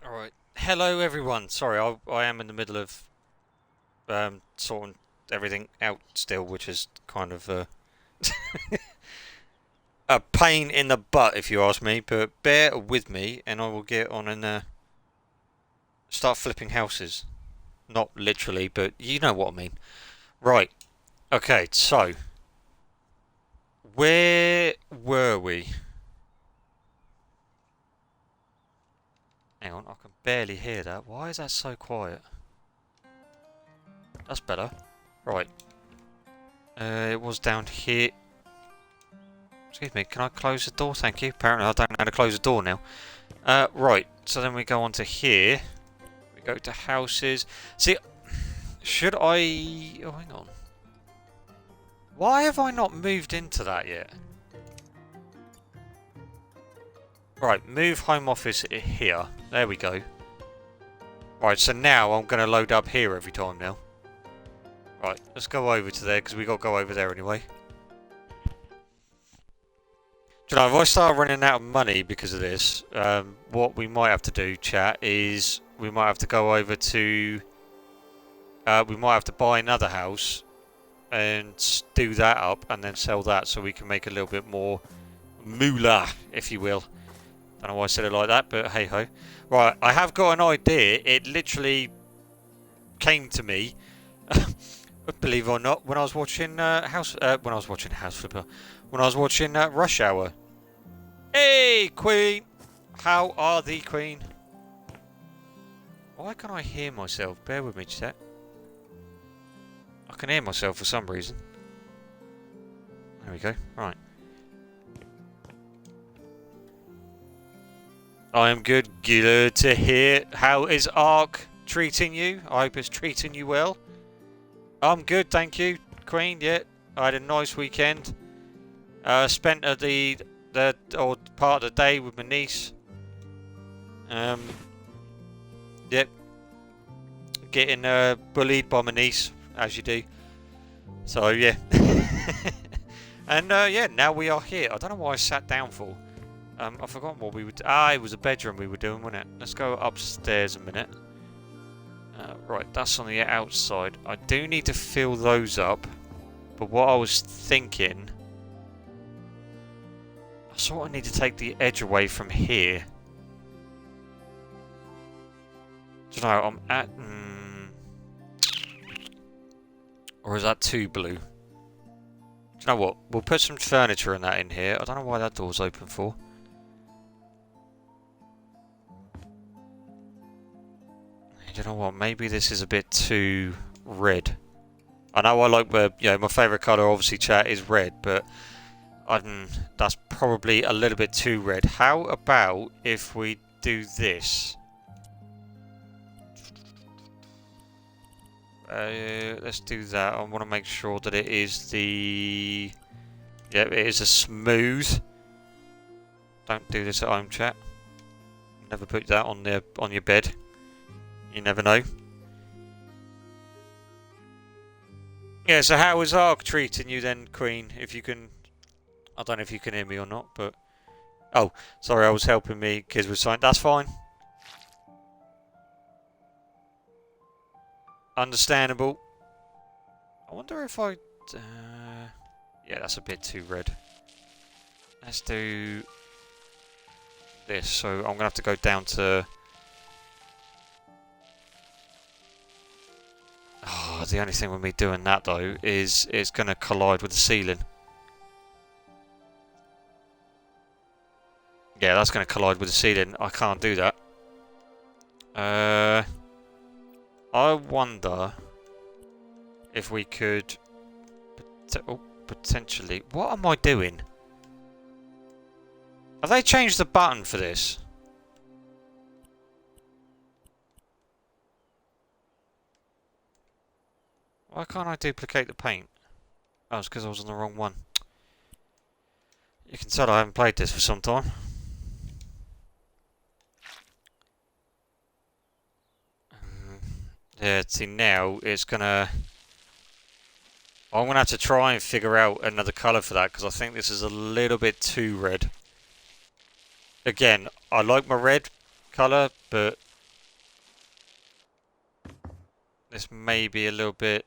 Alright. Hello everyone. Sorry, I am in the middle of sorting everything out still, which is kind of a pain in the butt if you ask me, but bear with me and I will get on and start flipping houses. Not literally, but you know what I mean. Right. Okay, so where were we? Hang on, I can barely hear that. Why is that so quiet? That's better. Right. It was down here. Excuse me, can I close the door? Thank you. Apparently I don't know how to close the door now. Right, so then we go on to here. We go to houses. See, should I... Oh, hang on. Why have I not moved into that yet? Right, move home office here. There we go. Right, so now I'm going to load up here every time now. Right, let's go over to there because we got to go over there anyway. Do you know, if I start running out of money because of this, what we might have to do, chat, is we might have to go over to... we might have to buy another house and do that up and then sell that so we can make a little bit more moolah, if you will. Don't know why I said it like that, but hey ho. Right, I have got an idea. It literally came to me, believe it or not, when I was watching House Flipper, when I was watching Rush Hour. Hey, Queen! How are thee, Queen? Why can't I hear myself? Bear with me, chat. I can hear myself for some reason. There we go. Right. I am good. Good to hear. How is Ark treating you? I hope it's treating you well. I'm good, thank you, Queen. Yeah, I had a nice weekend. Spent the part of the day with my niece. Yep. Getting bullied by my niece, as you do. So yeah. And yeah, now we are here. I don't know why I sat down for. I've forgotten what we would. It was a bedroom we were doing, wasn't it? Let's go upstairs a minute. Right, that's on the outside. I do need to fill those up. But what I was thinking, I sort of need to take the edge away from here. Do you know, I'm at... Or is that too blue? Do you know what? We'll put some furniture and that in here. I don't know why that door's open for. You know what? Maybe this is a bit too red. I know I like where, you know, my favourite colour, obviously, chat, is red, but that's probably a little bit too red. How about if we do this? Let's do that. I want to make sure that it is the... Yeah, it is a smooth. Don't do this at home, chat. Never put that on your bed. You never know. Yeah, so how is Ark treating you then, Queen? If you can... I don't know if you can hear me or not, but... Oh, sorry, I was helping me. Kids with sign. That's fine. Understandable. I wonder if I... yeah, that's a bit too red. Let's do... this. So I'm going to have to go down to... Oh, the only thing with me doing that though is it's going to collide with the ceiling. Yeah, that's going to collide with the ceiling. I can't do that. I wonder if we could potentially. What am I doing? Have they changed the button for this? Why can't I duplicate the paint? Oh, it's because I was on the wrong one. You can tell I haven't played this for some time. Yeah, see now it's gonna... I'm gonna have to try and figure out another colour for that because I think this is a little bit too red. Again, I like my red colour, but this may be a little bit...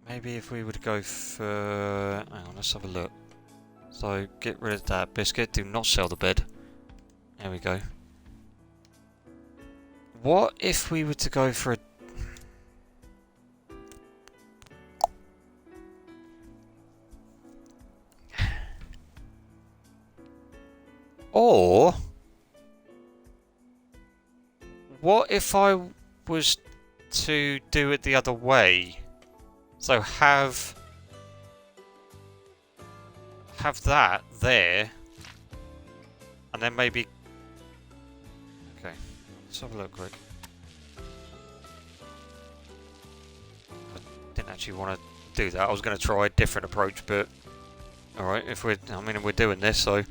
Maybe if we would go for... Hang on, let's have a look. So, get rid of that biscuit. Do not sell the bed. There we go. What if we were to go for a... Or... What if I was to do it the other way? So have that there, and then maybe... Okay, let's have a look quick. I didn't actually want to do that. I was going to try a different approach, but alright, if we're... I mean, we're doing this, so...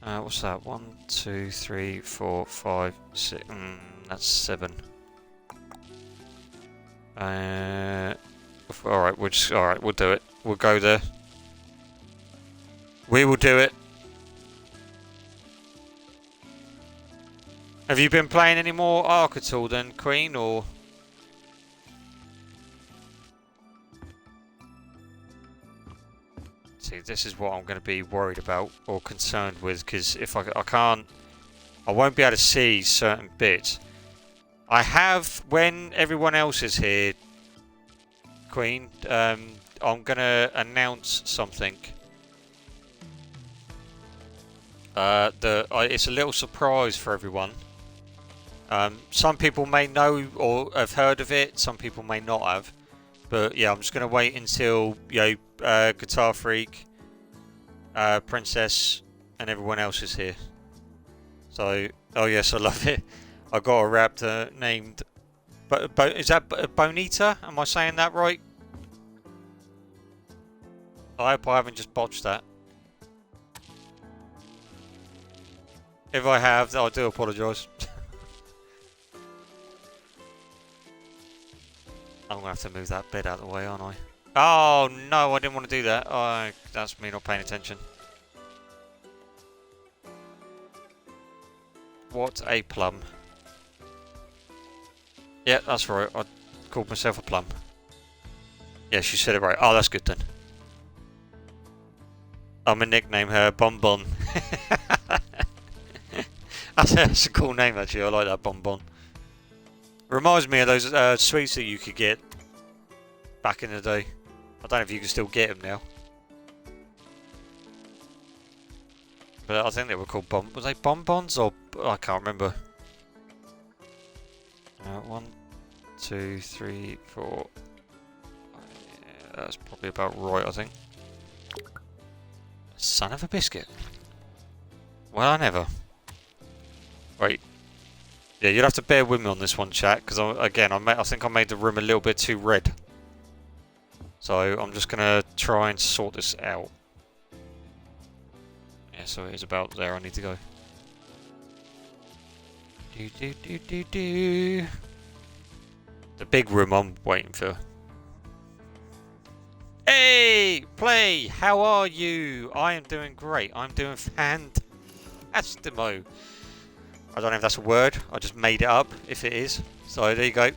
what's that? 1, 2, 3, 4, 5, 6... that's 7. Alright, we'll do it. We'll go there. We will do it. Have you been playing any more Ark at all then, Queen, or...? See, this is what I'm going to be worried about, or concerned with, because if I can't... I won't be able to see certain bits. I have, when everyone else is here, Queen, I'm going to announce something. It's a little surprise for everyone. Some people may know or have heard of it, some people may not have. But yeah, I'm just going to wait until, you know, Guitar Freak, Princess, and everyone else is here. So, oh yes, I love it. I got a raptor named... is that Bonita? Am I saying that right? I hope I haven't just botched that. If I have, I do apologise. I'm going to have to move that bed out of the way, aren't I? Oh, no, I didn't want to do that. Oh, that's me not paying attention. What a plum. Yeah, that's right. I called myself a plum. Yes, you said it right. Oh, that's good then. I'm going to nickname her Bonbon. That's a cool name, actually. I like that, Bonbon. Reminds me of those sweets that you could get back in the day. I don't know if you can still get them now. But I think they were called was they bonbons or... I can't remember. 1, 2, 3, 4. Yeah, that's probably about right, I think. Son of a biscuit. Well, I never. Wait. Yeah, you'll have to bear with me on this one, chat, because again, I think I made the room a little bit too red. So I'm just gonna try and sort this out. Yeah, so it is about there I need to go. The big room I'm waiting for. Hey, Play! How are you? I am doing great. I'm doing fantastimo. I don't know if that's a word. I just made it up, if it is. So there you go.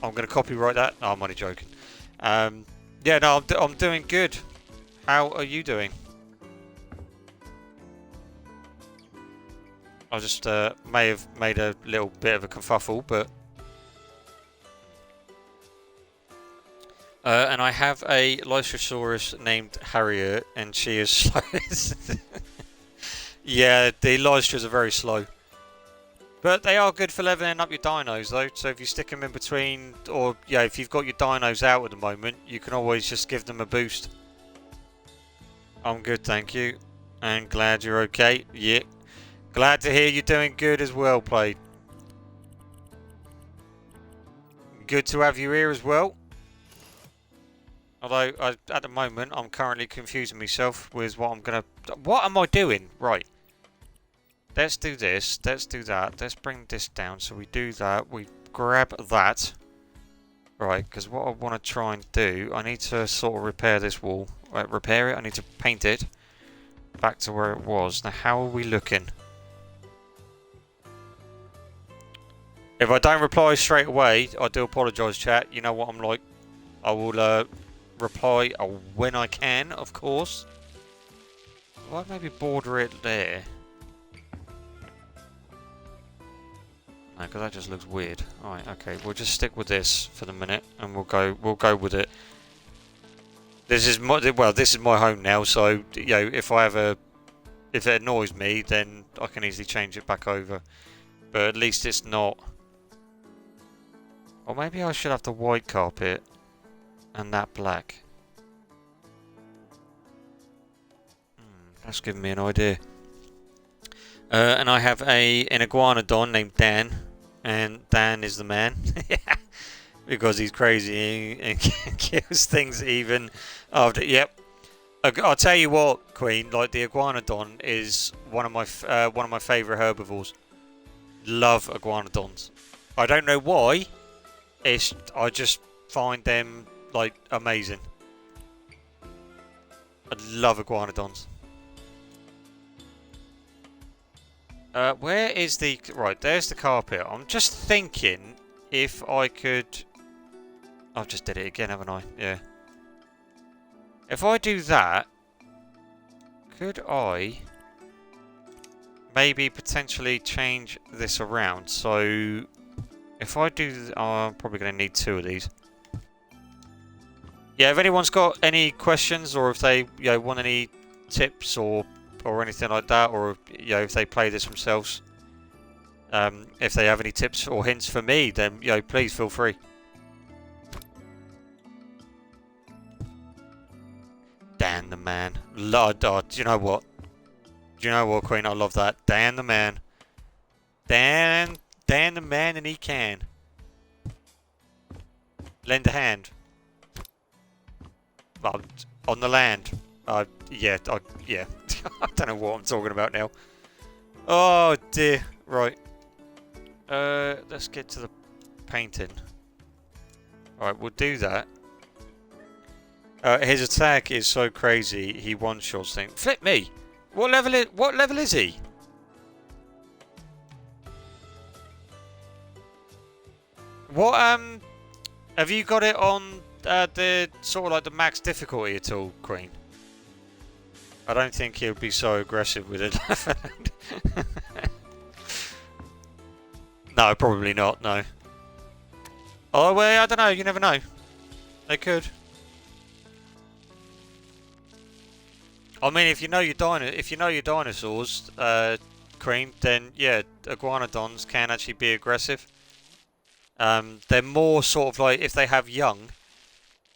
I'm going to copyright that. No, I'm only joking. Yeah, no, I'm doing good. How are you doing? I just may have made a little bit of a kerfuffle, but And I have a Lysosaurus named Harriet, and she is slow. Yeah, the Lysotras are very slow. But they are good for leveling up your dinos, though. So if you stick them in between, or yeah, if you've got your dinos out at the moment, you can always just give them a boost. I'm good, thank you. And glad you're okay. Yeah. Glad to hear you're doing good as well, Played. Good to have you here as well. Although, at the moment, I'm currently confusing myself with what I'm gonna... What am I doing? Right. Let's do this. Let's do that. Let's bring this down. So we do that. We grab that. Right, because what I want to try and do... I need to sort of repair this wall. Repair it. I need to paint it back to where it was. Now, how are we looking? If I don't reply straight away, I do apologise, chat. You know what I'm like. I will reply when I can, of course. Why maybe border it there? No, because that just looks weird. Alright, okay. We'll just stick with this for the minute, and we'll go with it. This is my home now, so you know, if it annoys me, then I can easily change it back over. But at least it's not. Or maybe I should have the white carpet and that black. That's giving me an idea. And I have an iguanodon named Dan, and Dan is the man. Because he's crazy and kills things even after. Yep. I'll tell you what, Queen. Like the iguanodon is one of my favourite herbivores. Love iguanodons. I don't know why. I just find them like amazing. I love iguanodons. Where is the... Right, there's the carpet. I'm just thinking if I could... I've just did it again, haven't I? Yeah. If I do that, could I maybe potentially change this around? So, if I do... Oh, I'm probably going to need 2 of these. Yeah, if anyone's got any questions or if they want any tips or anything like that, or if they play this themselves, if they have any tips or hints for me, then please feel free. Dan the man. Lord, oh, do you know what? Do you know what, Queen? I love that. Dan the man. Dan the man, and he can lend a hand. Well, on the land. Yeah. I don't know what I'm talking about now. Oh dear. Right. Let's get to the painting. Alright, we'll do that. His attack is so crazy, he one-shots things. Flip me! What level is he? What, have you got it on the sort of like the max difficulty at all, Queen? I don't think he'll be so aggressive with it. No, probably not, no. Oh, well, I don't know, you never know. They could. I mean, if you know your dinosaurs, Cream, then yeah, iguanodons can actually be aggressive. They're more sort of like, if they have young,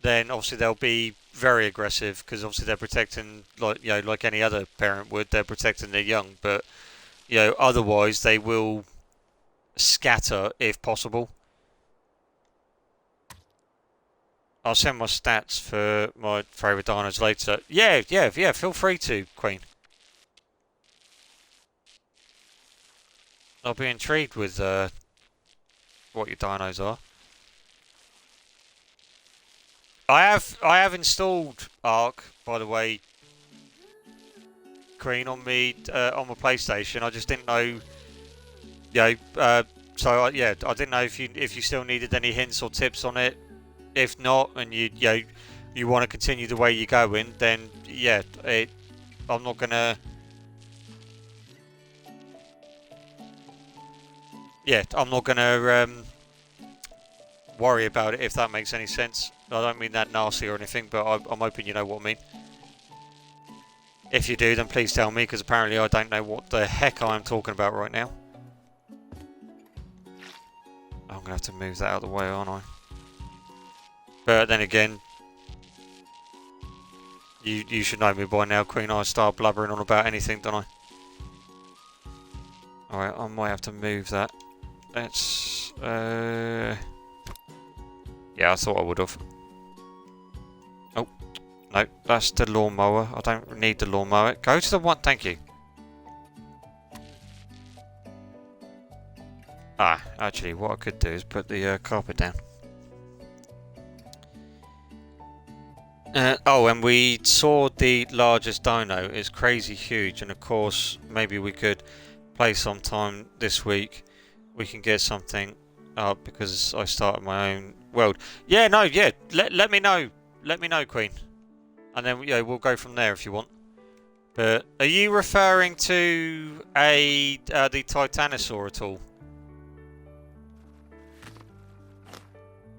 then obviously they'll be very aggressive because obviously they're protecting, like like any other parent would, they're protecting their young. But otherwise they will scatter if possible. I'll send my stats for my favourite dinos later. Yeah, feel free to, Queen. I'll be intrigued with what your dinos are. I have installed Ark, by the way, Queen, on my PlayStation. I just didn't know, so I didn't know if you still needed any hints or tips on it. If not, and you want to continue the way you're going, then yeah, I'm not gonna. Yeah, I'm not gonna worry about it, if that makes any sense. I don't mean that nasty or anything, but I'm hoping you know what I mean. If you do, then please tell me, because apparently I don't know what the heck I'm talking about right now. I'm going to have to move that out of the way, aren't I? But then again, you should know me by now, Queen. I start blubbering on about anything, don't I? Alright, I might have to move that. Let's... Yeah, I thought I would have. Oh, no, that's the lawnmower. I don't need the lawnmower. Go to the one... Thank you. Ah, actually, what I could do is put the carpet down. Oh, and we saw the largest dino. It's crazy huge, and of course, maybe we could play sometime this week. We can get something up because I started my own world. Yeah, no, yeah. Let me know. Let me know, Queen, and then yeah, we'll go from there if you want. But are you referring to the Titanosaur at all,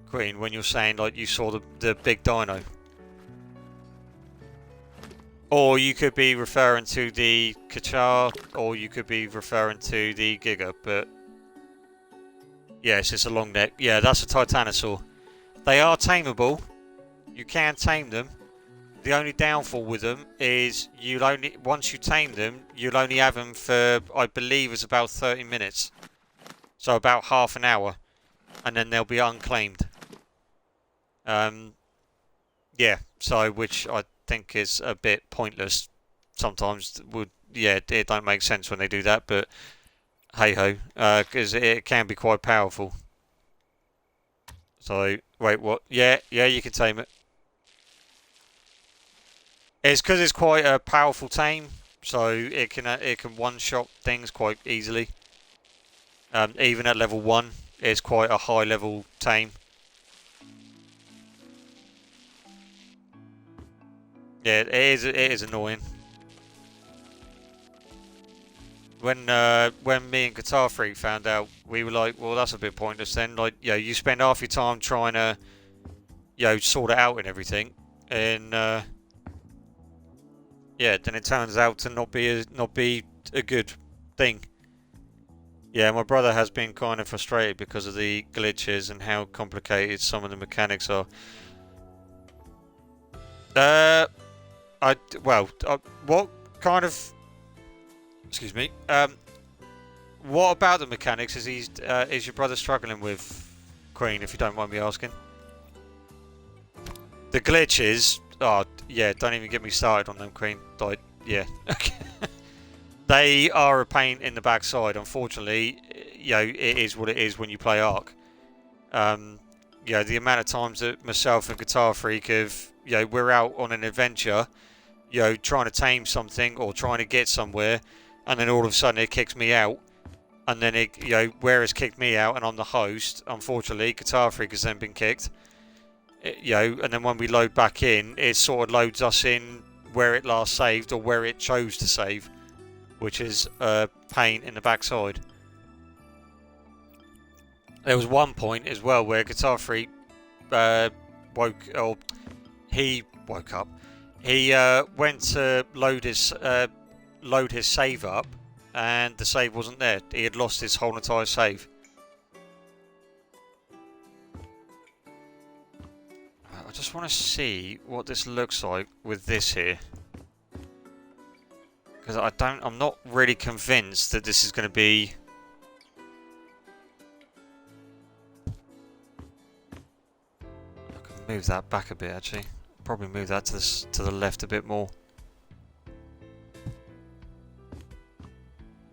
Queen? When you're saying like you saw the big dino? Or you could be referring to the Kachar, or you could be referring to the Giga, but yes, it's a long neck. Yeah, that's a Titanosaur. They are tameable. You can tame them. The only downfall with them is once you tame them, you'll only have them for, I believe, it's about 30 minutes. So about half an hour, and then they'll be unclaimed. Yeah, so which I think is a bit pointless sometimes. It don't make sense when they do that, but hey ho, because it can be quite powerful. So wait, what? Yeah, you can tame it. It's because it's quite a powerful tame, so it can one-shot things quite easily. Even at level 1, it's quite a high-level tame. Yeah, it is annoying. When me and Guitar Freak found out, we were like, well, that's a bit pointless then. Like, you spend half your time trying to, sort it out and everything, and yeah, then it turns out to not be a good thing. Yeah, my brother has been kind of frustrated because of the glitches and how complicated some of the mechanics are. What kind of... Excuse me. What about the mechanics is your brother struggling with, Queen, if you don't mind me asking? The glitches... Oh, yeah, don't even get me started on them, Queen. Like, yeah. They are a pain in the backside. Unfortunately, it is what it is when you play Ark. The amount of times that myself and Guitar Freak have, we're out on an adventure, trying to tame something or trying to get somewhere, and then all of a sudden it kicks me out, and then where it's kicked me out and I'm the host, unfortunately, Guitar Freak has then been kicked. And then when we load back in, it sort of loads us in where it last saved or where it chose to save, which is a pain in the backside. There was one point as well where Guitar Freak he woke up. He went to load his save up, and the save wasn't there. He had lost his whole entire save. I just want to see what this looks like with this here, because I'm not really convinced that this is going to be. I can move that back a bit actually. Probably move that to the left a bit more.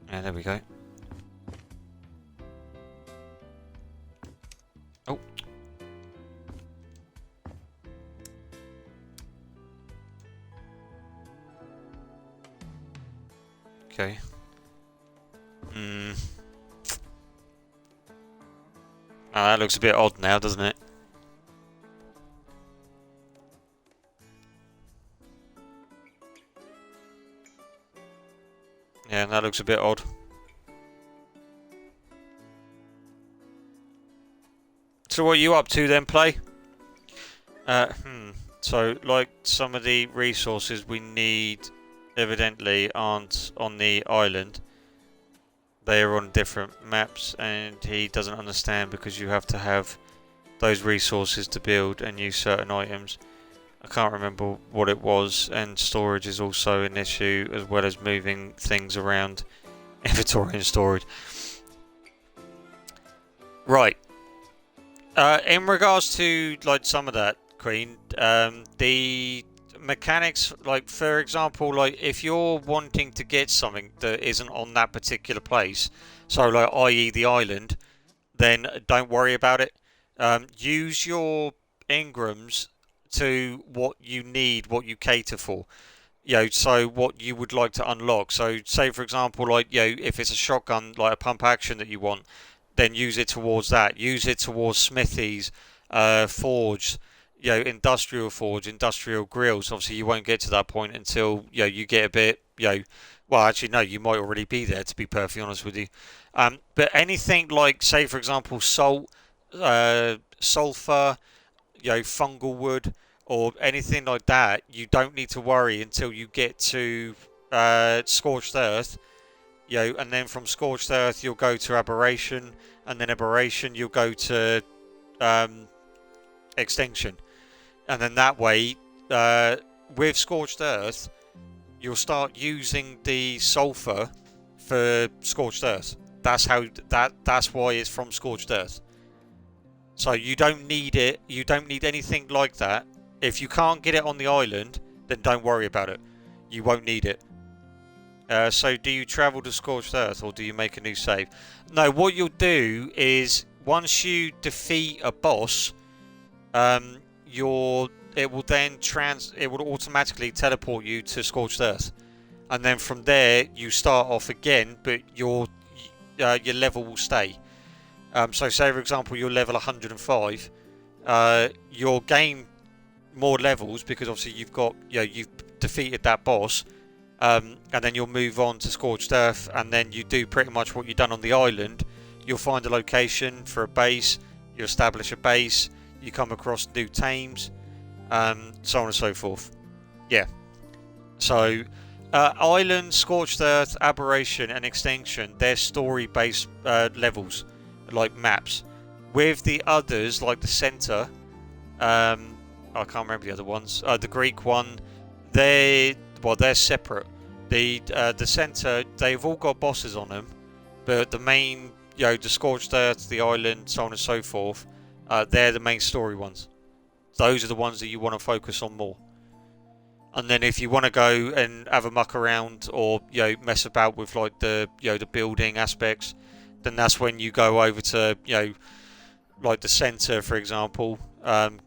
Yeah, there we go. Oh. Okay. Oh, that looks a bit odd now, doesn't it? Yeah, that looks a bit odd. So what are you up to then, Play? So, like, some of the resources we need evidently aren't on the island. They are on different maps, and he doesn't understand because you have to have those resources to build and use certain items. I can't remember what it was, and storage is also an issue, as well as moving things around inventory and storage. Right. In regards to like some of that, Queen, the mechanics, like for example, like if you're wanting to get something that isn't on that particular place, so like i.e. the island, then don't worry about it. Use your engrams to what you need, what you cater for. So what you would like to unlock. So say for example, like if it's a shotgun, like a pump action that you want, then use it towards that. Use it towards smithies, forge, industrial forge, industrial grills. Obviously, you won't get to that point until you get a bit, well, actually, no, you might already be there. To be perfectly honest with you, but anything like, say, for example, salt, sulfur, fungal wood, or anything like that, you don't need to worry until you get to scorched earth. And then from scorched earth you'll go to aberration, and then aberration you'll go to extinction, and then that way with scorched earth you'll start using the sulfur for scorched earth. That's why it's from scorched earth. So you don't need it, you don't need anything like that. If you can't get it on the island, then don't worry about it, you won't need it. So do you travel to Scorched Earth, or do you make a new save? No, what you'll do is once you defeat a boss, it will automatically teleport you to Scorched Earth, and then from there you start off again, but your level will stay. So say for example you're level 105, you'll gain more levels because obviously you've defeated that boss. And then you'll move on to Scorched Earth, and then you do pretty much what you've done on the island. You'll find a location for a base, you establish a base, you come across new tames, so on and so forth. Yeah. So, Island, Scorched Earth, Aberration, and Extinction, they're story-based levels, like maps. With the others, like the Centre, I can't remember the other ones, the Greek one, they're separate. The Centre, they've all got bosses on them, but the main, the Scorched Earth, the island, so on and so forth, they're the main story ones. Those are the ones that you want to focus on more. And then if you want to go and have a muck around, or mess about with like the the building aspects, then that's when you go over to like the Centre, for example, and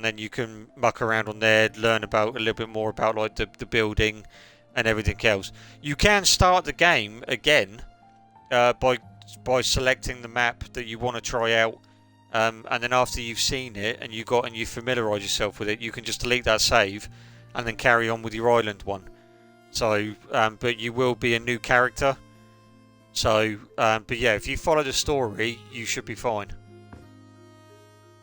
then you can muck around on there, learn about a little bit more about like the building and everything else. You can start the game again by selecting the map that you want to try out, and then after you've seen it and you familiarise yourself with it, you can just delete that save and then carry on with your island one. So, but you will be a new character. So, but yeah, if you follow the story, you should be fine.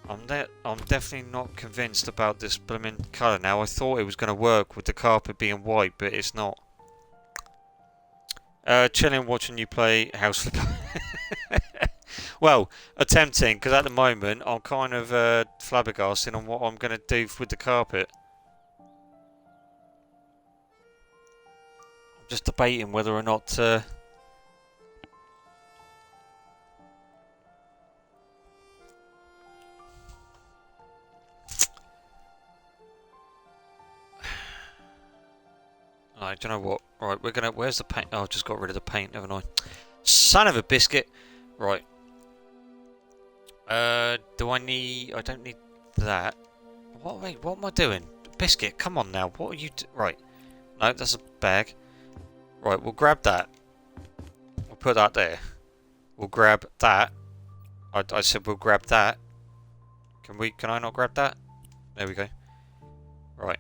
I'm definitely not convinced about this blooming colour now. I thought it was going to work with the carpet being white, but it's not. Chilling, watching you play House Flipper. Well, attempting, because at the moment I'm kind of flabbergasted on what I'm going to do with the carpet. I'm just debating whether or not I don't know what. Right, where's the paint? Oh, I've just got rid of the paint, haven't I? Son of a biscuit. Right. Do I need... I don't need that. Wait, what am I doing? Biscuit, come on now. What are you... Right. No, that's a bag. Right, we'll grab that. We'll put that there. We'll grab that. I said we'll grab that. Can I not grab that? There we go. Right.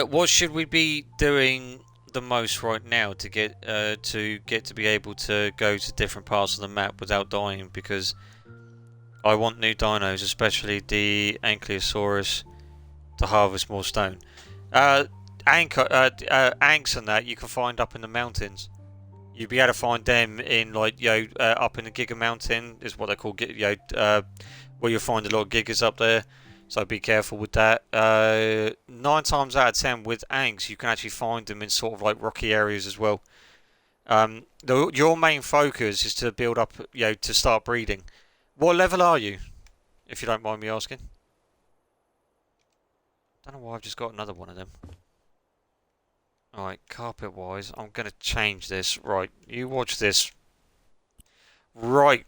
What should we be doing the most right now to get to be able to go to different parts of the map without dying, because I want new dinos, especially the Ankylosaurus, to harvest more stone. Anks and that you can find up in the mountains. You'd be able to find them in like up in the Giga Mountain is what they call where you'll find a lot of gigas up there. So be careful with that. 9 times out of 10 with Anks, you can actually find them in sort of like rocky areas as well. Your main focus is to build up, to start breeding. What level are you, if you don't mind me asking? Don't know why I've just got another one of them. Alright, carpet-wise, I'm going to change this. Right, you watch this. Right,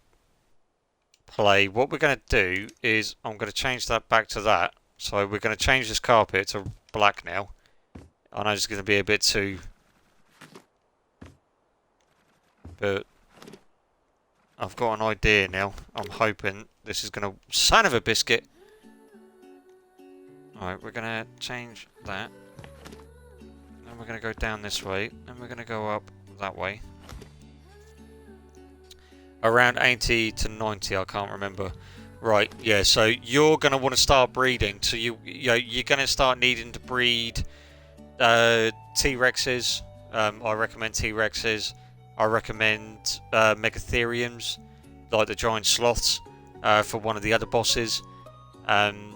play. What we're going to do is I'm going to change that back to that. So we're going to change this carpet to black now. I know it's going to be a bit too... But I've got an idea now. I'm hoping this is going to... Son of a biscuit! Alright, we're going to change that. Then we're going to go down this way. Then we're going to go up that way. Around 80 to 90, I can't remember. Right, yeah, so you're going to want to start breeding. So you're going to start needing to breed T-Rexes. I recommend T-Rexes. I recommend Megatheriums, like the giant sloths, for one of the other bosses. And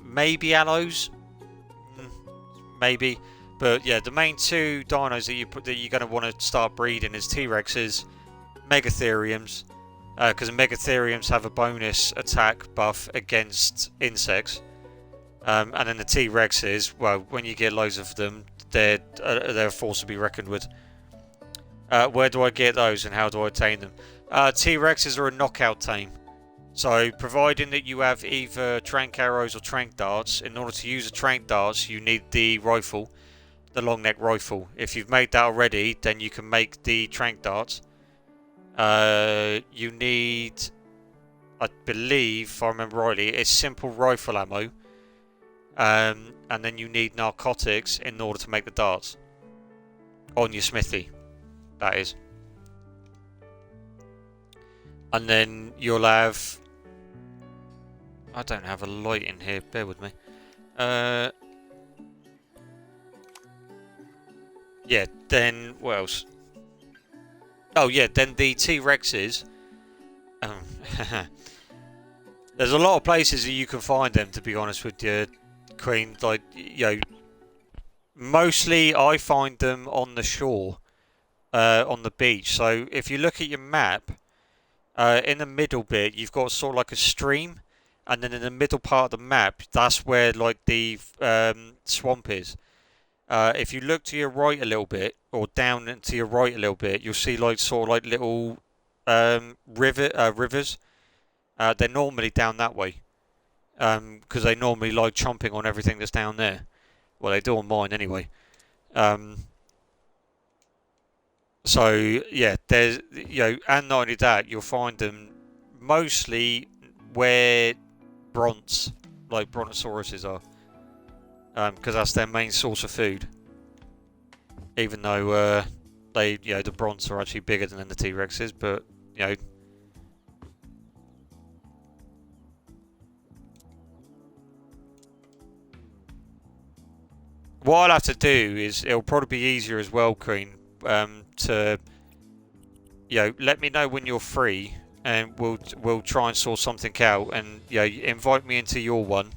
maybe Allos, maybe. But yeah, the main 2 dinos that you're going to want to start breeding is T-Rexes, Megatheriums, because the Megatheriums have a bonus attack buff against insects. And then the T-Rexes, well, when you get loads of them, they're a force to be reckoned with. Where do I get those and how do I attain them? T-Rexes are a knockout tame. So, providing that you have either trank arrows or trank darts, in order to use a trank darts, you need the rifle, the long neck rifle. If you've made that already, then you can make the trank darts. You need, I believe, if I remember rightly, it's simple rifle ammo. And then you need narcotics in order to make the darts. On your smithy, that is. And then you'll have... I don't have a light in here, bear with me. Yeah, then what else? Oh yeah, then the T-Rexes. There's a lot of places that you can find them, to be honest with you, Queen. Like, mostly I find them on the shore, on the beach. So if you look at your map, in the middle bit, you've got sort of like a stream. And then in the middle part of the map, that's where like the swamp is. If you look to your right a little bit, or down and to your right a little bit, you'll see like sort of like little rivers. They're normally down that way, because they normally like chomping on everything that's down there. Well, they do on mine anyway. So yeah, there's and not only that, you'll find them mostly where brontosauruses are, because that's their main source of food. Even though the bronts are actually bigger than the T-Rexes, but what I'll have to do is, it'll probably be easier as well, Queen, to let me know when you're free. And we'll try and sort something out, and invite me into your one,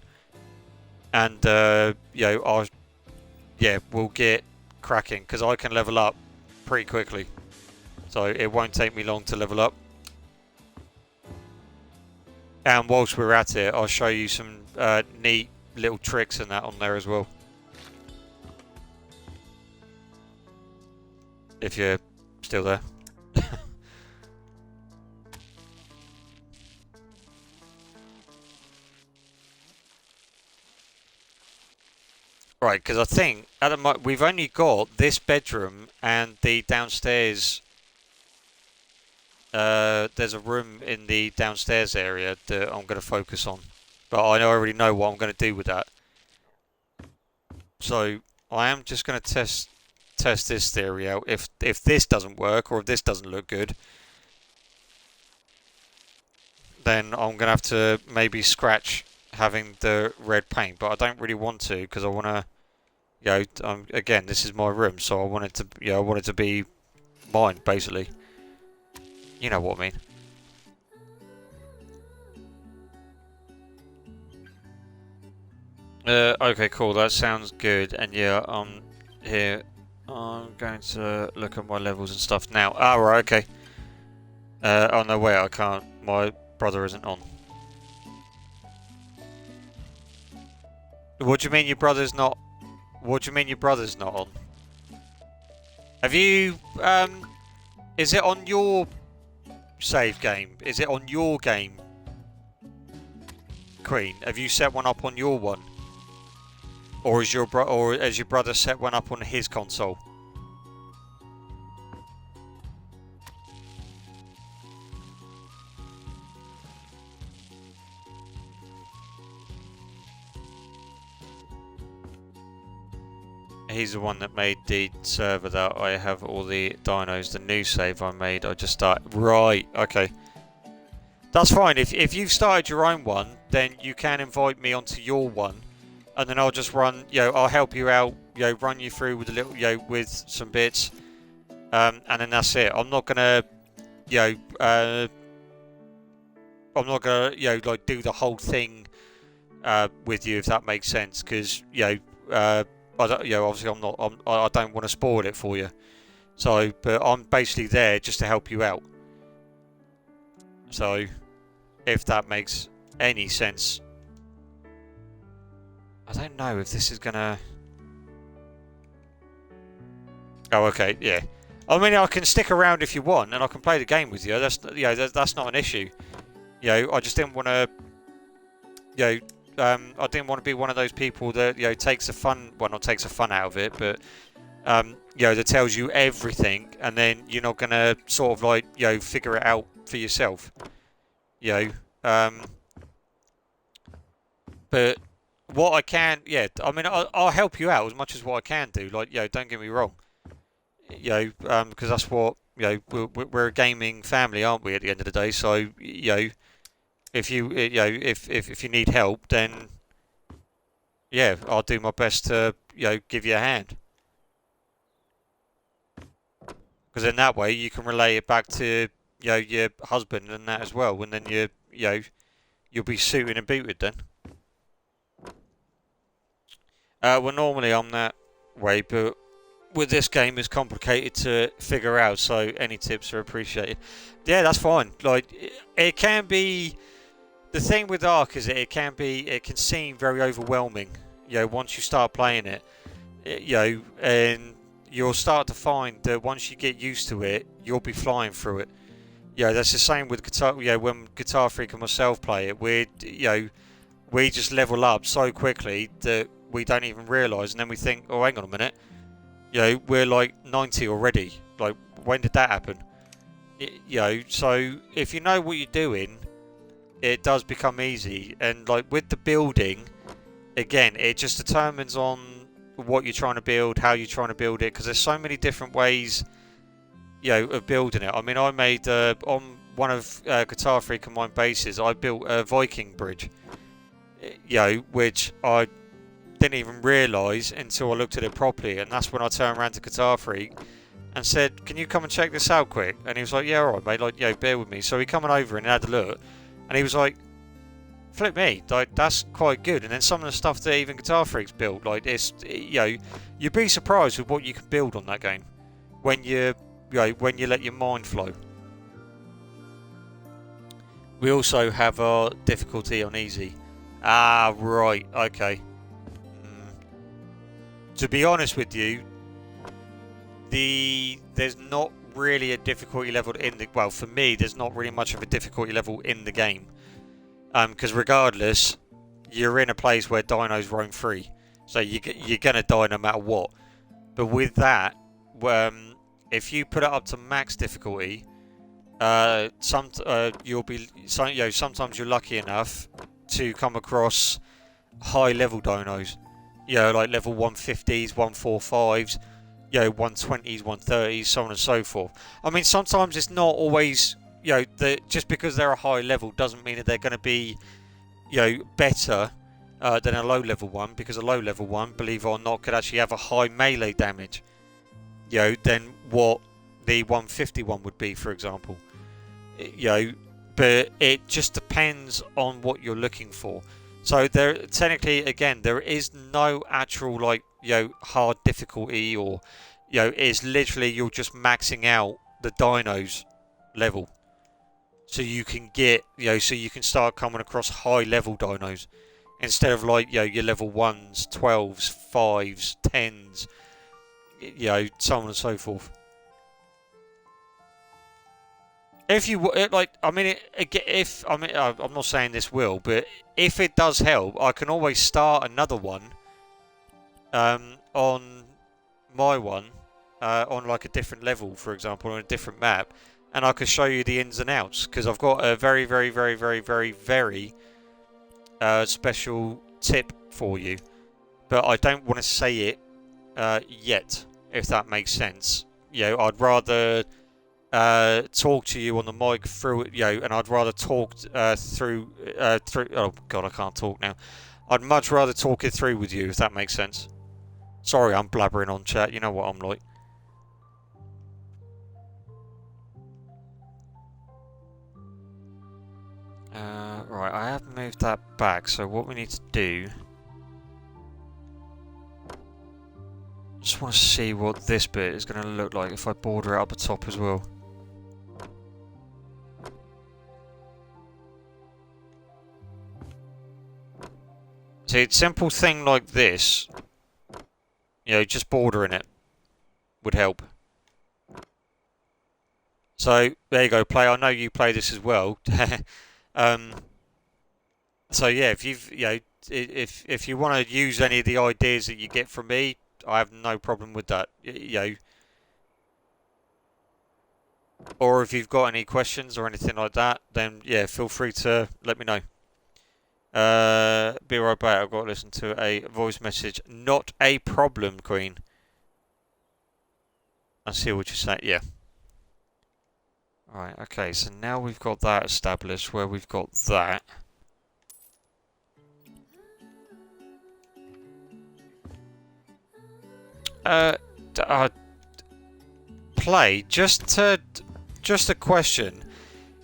and we'll get cracking, because I can level up pretty quickly, so it won't take me long to level up. And whilst we're at it, I'll show you some neat little tricks and that on there as well, if you're still there. Right, because I think at the moment we've only got this bedroom and the downstairs. There's a room in the downstairs area that I'm going to focus on, but I already know what I'm going to do with that. So I am just going to test this theory out. If this doesn't work, or if this doesn't look good, then I'm gonna have to maybe scratch having the red paint. But I don't really want to, because I want to, you know, again, this is my room, so I want it to, you know, I want it to be mine, basically. You know what I mean. Okay, cool. That sounds good. And yeah, here. I'm going to look at my levels and stuff now. Ah, right, okay. Oh no, wait, I can't. My brother isn't on. What do you mean your brother's not? What do you mean your brother's not on? Have you, is it on your save game? Is it on your game, Queen? Have you set one up on your one? Or is has your brother set one up on his console? He's the one that made the server that I have all the dinos. The new save I made, I just start. Right, okay. That's fine. If you've started your own one, then you can invite me onto your one. And then I'll just run, you know, I'll help you out, you know, run you through with a little, you know, with some bits. And then that's it. I'm not gonna, you know, I'm not gonna, you know, like do the whole thing with you, if that makes sense. Because, you know, I don't, you know, obviously I don't want to spoil it for you. So, but I'm basically there just to help you out. So, if that makes any sense. I don't know if this is gonna... Oh, okay, yeah. I mean, I can stick around if you want, and I can play the game with you. That's, you know, that's not an issue. You know, I just didn't want to... You know, I didn't want to be one of those people that, you know, takes the fun... Well, not takes the fun out of it, but... you know, that tells you everything, and then you're not gonna sort of like, you know, figure it out for yourself. You know, but... What I can, yeah, I mean, I'll help you out as much as what I can do. Like, you know, don't get me wrong. You know, because that's what, you know, we're a gaming family, aren't we? At the end of the day, so you know, if you know, if you need help, then yeah, I'll do my best to, you know, give you a hand. Because in that way, you can relay it back to, you know, your husband and that as well. And then you know, you'll be suited and booted then. Well, normally I'm that way, but with this game, it's complicated to figure out, so any tips are appreciated. Yeah, that's fine. Like, it can be... The thing with Ark is that it can seem very overwhelming, you know, once you start playing it. You know, and you'll start to find that once you get used to it, you'll be flying through it. You know, that's the same with Guitar... You know, when Guitar Freak and myself play it, you know, we just level up so quickly that we don't even realise, and then we think, oh, hang on a minute, you know, we're like 90 already. Like, when did that happen? You know, so if you know what you're doing, it does become easy. And like with the building, again, it just determines on what you're trying to build, how you're trying to build it, because there's so many different ways, you know, of building it. I mean, I made on one of Guitar Freak and mine bases, I built a Viking bridge, you know, which I didn't even realise until I looked at it properly, and that's when I turned around to Guitar Freak and said, "Can you come and check this out quick?" And he was like, "Yeah, alright, mate, like, yo, bear with me." So he coming over and had a look, and he was like, "Flip me, like, that's quite good." And then some of the stuff that even Guitar Freak's built, like, it's, you know, you'd be surprised with what you can build on that game when you know, when you let your mind flow. We also have our difficulty on easy. Ah, right, okay. To be honest with you, there's not really a difficulty level in the... Well, for me, there's not really much of a difficulty level in the game. Because regardless, you're in a place where dinos roam free. So you're going to die no matter what. But with that, if you put it up to max difficulty, you'll be... you know, sometimes you're lucky enough to come across high level dinos. You know, like level 150s, 145s, you know, 120s, 130s, so on and so forth. I mean, sometimes it's not always, you know, just because they're a high level doesn't mean that they're going to be, you know, better than a low level one, because a low level one, believe it or not, could actually have a high melee damage, you know, than what the 151 would be, for example. You know, but it just depends on what you're looking for. So there, technically, again, there is no actual, like, you know, hard difficulty, or, you know, it's literally you're just maxing out the dinos level, so you can get, you know, so you can start coming across high level dinos instead of, like, you know, your level 1s, 12s, 5s, 10s, you know, so on and so forth. If you like, I mean, if I mean, I'm not saying this will, but if it does help, I can always start another one, on my one, on like a different level, for example, on a different map, and I can show you the ins and outs, because I've got a very, very, very, very, very, very special tip for you, but I don't want to say it yet, if that makes sense. You know, I'd rather talk to you on the mic through it, you know, and I'd rather talk through. Oh God, I can't talk now. I'd much rather talk it through with you, if that makes sense. Sorry, I'm blabbering on, chat. You know what I'm like. Right, I have moved that back. So what we need to do. Just want to see what this bit is going to look like if I border it up the top as well. See, a simple thing like this, you know, just bordering it would help. So there you go, play. I know you play this as well. So yeah, if you've, you know, if you want to use any of the ideas that you get from me, I have no problem with that. You know, or if you've got any questions or anything like that, then yeah, feel free to let me know. Be right back. I've got to listen to a voice message. Not a problem, Queen. I see what you say. Yeah. Right. Okay. So now we've got that established. Where we've got that. Play. Just a question.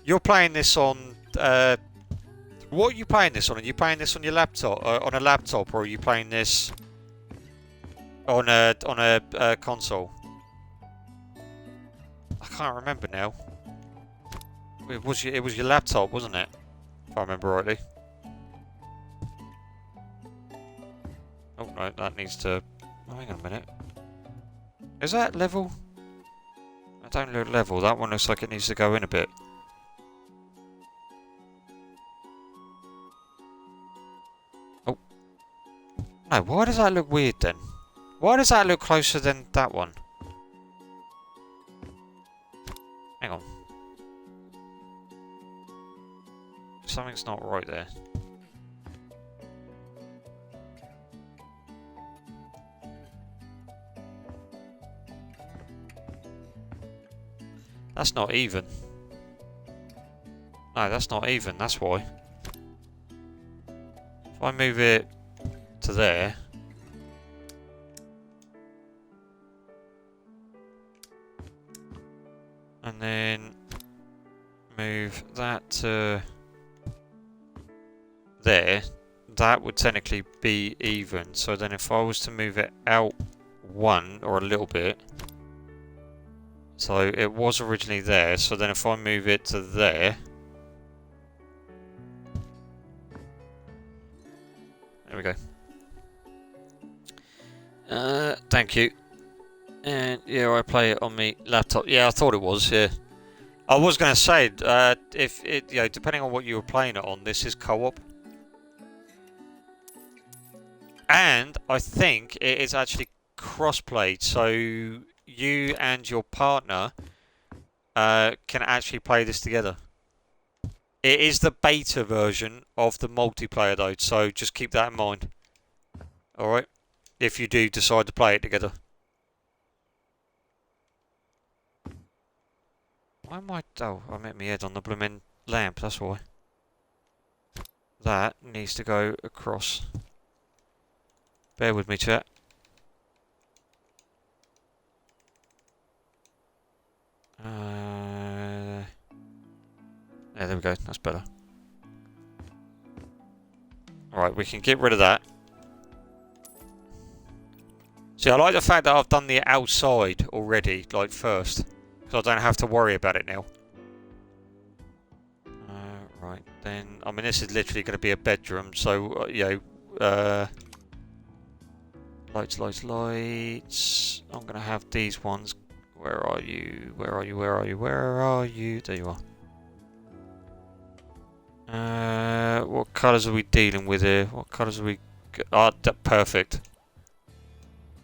You're playing this on. What are you playing this on? Are you playing this on your laptop, on a laptop, or are you playing this on a console? I can't remember now. It was your laptop, wasn't it? If I remember rightly. Oh no, that needs to. Oh, hang on a minute. Is that level? I don't look level. That one looks like it needs to go in a bit. Oh. No, why does that look weird then? Why does that look closer than that one? Hang on. Something's not right there. That's not even. No, that's not even, that's why. If I move it to there. And then move that to there. That would technically be even. So then if I was to move it out one or a little bit. So it was originally there, so then if I move it to there. There we go. Thank you. And yeah, I play it on my laptop. Yeah, I thought it was, yeah. I was going to say, if it, you know, depending on what you were playing it on, this is co-op. And I think it is actually cross-played, so you and your partner can actually play this together. It is the beta version of the multiplayer though, so just keep that in mind. Alright? If you do decide to play it together. Why am I... Oh, I met my head on the blooming lamp, that's why. That needs to go across. Bear with me, chat. Yeah, there we go. That's better. Alright, we can get rid of that. See, I like the fact that I've done the outside already, like first. Because I don't have to worry about it now. Right, then... I mean, this is literally going to be a bedroom, so, you know... lights, lights, lights... I'm going to have these ones. Where are you? Where are you? Where are you? Where are you? There you are. What colours are we dealing with here? What colours are we... Ah, perfect.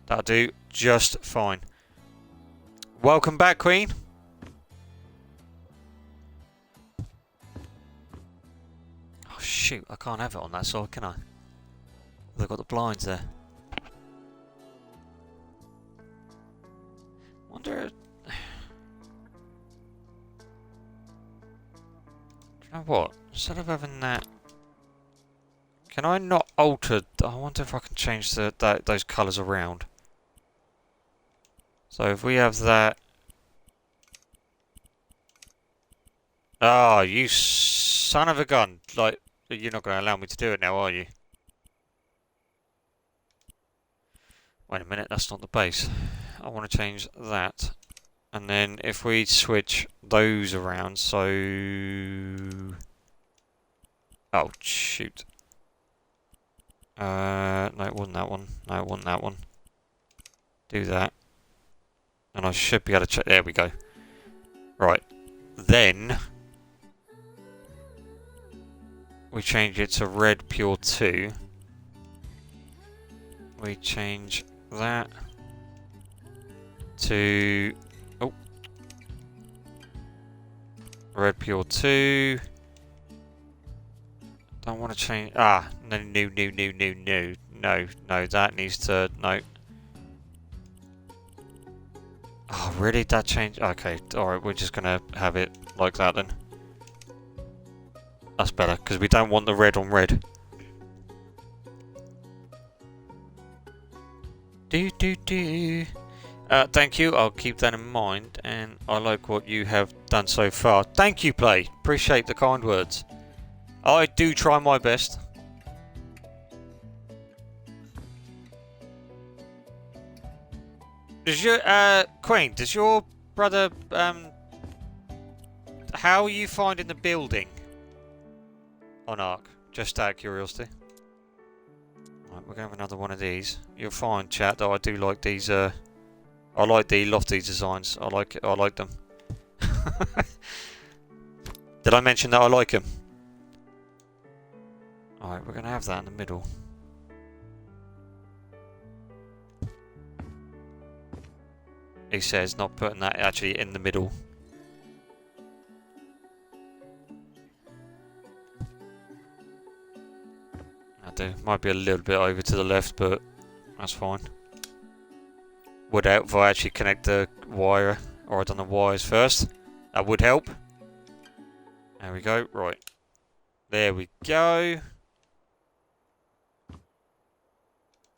That'll do just fine. Welcome back, Queen. Oh, shoot. I can't have it on that side, can I? They've got the blinds there. Wonder... Do you know what? Instead of having that... Can I not alter... I wonder if I can change those colours around. So if we have that... Ah, you son of a gun. Like, you're not going to allow me to do it now, are you? Wait a minute, that's not the base. I want to change that. And then if we switch those around, so... Oh, shoot. No, it wasn't that one. No, it wasn't that one. Do that. And I should be able to check. There we go. Right. Then... we change it to red pure 2. We change that to... Oh. Red pure 2. Don't want to change... Ah, no, no, that needs to... No. Oh, really? That changed? Okay, alright, we're just going to have it like that then. That's better, because we don't want the red on red. Thank you, I'll keep that in mind, and I like what you have done so far. Thank you, Play. Appreciate the kind words. I do try my best. Does your, Queen, does your brother, how are you finding the building on Ark? Just out of curiosity. Right, we're going to have another one of these. You'll find, chat, that I do like these, I like the lofty designs. I like it. I like them. Did I mention that I like them? Alright, we're going to have that in the middle. He says not putting that actually in the middle. I do. Might be a little bit over to the left, but that's fine. Would help if I actually connect the wire, or I done the wires first. That would help. There we go. Right. There we go.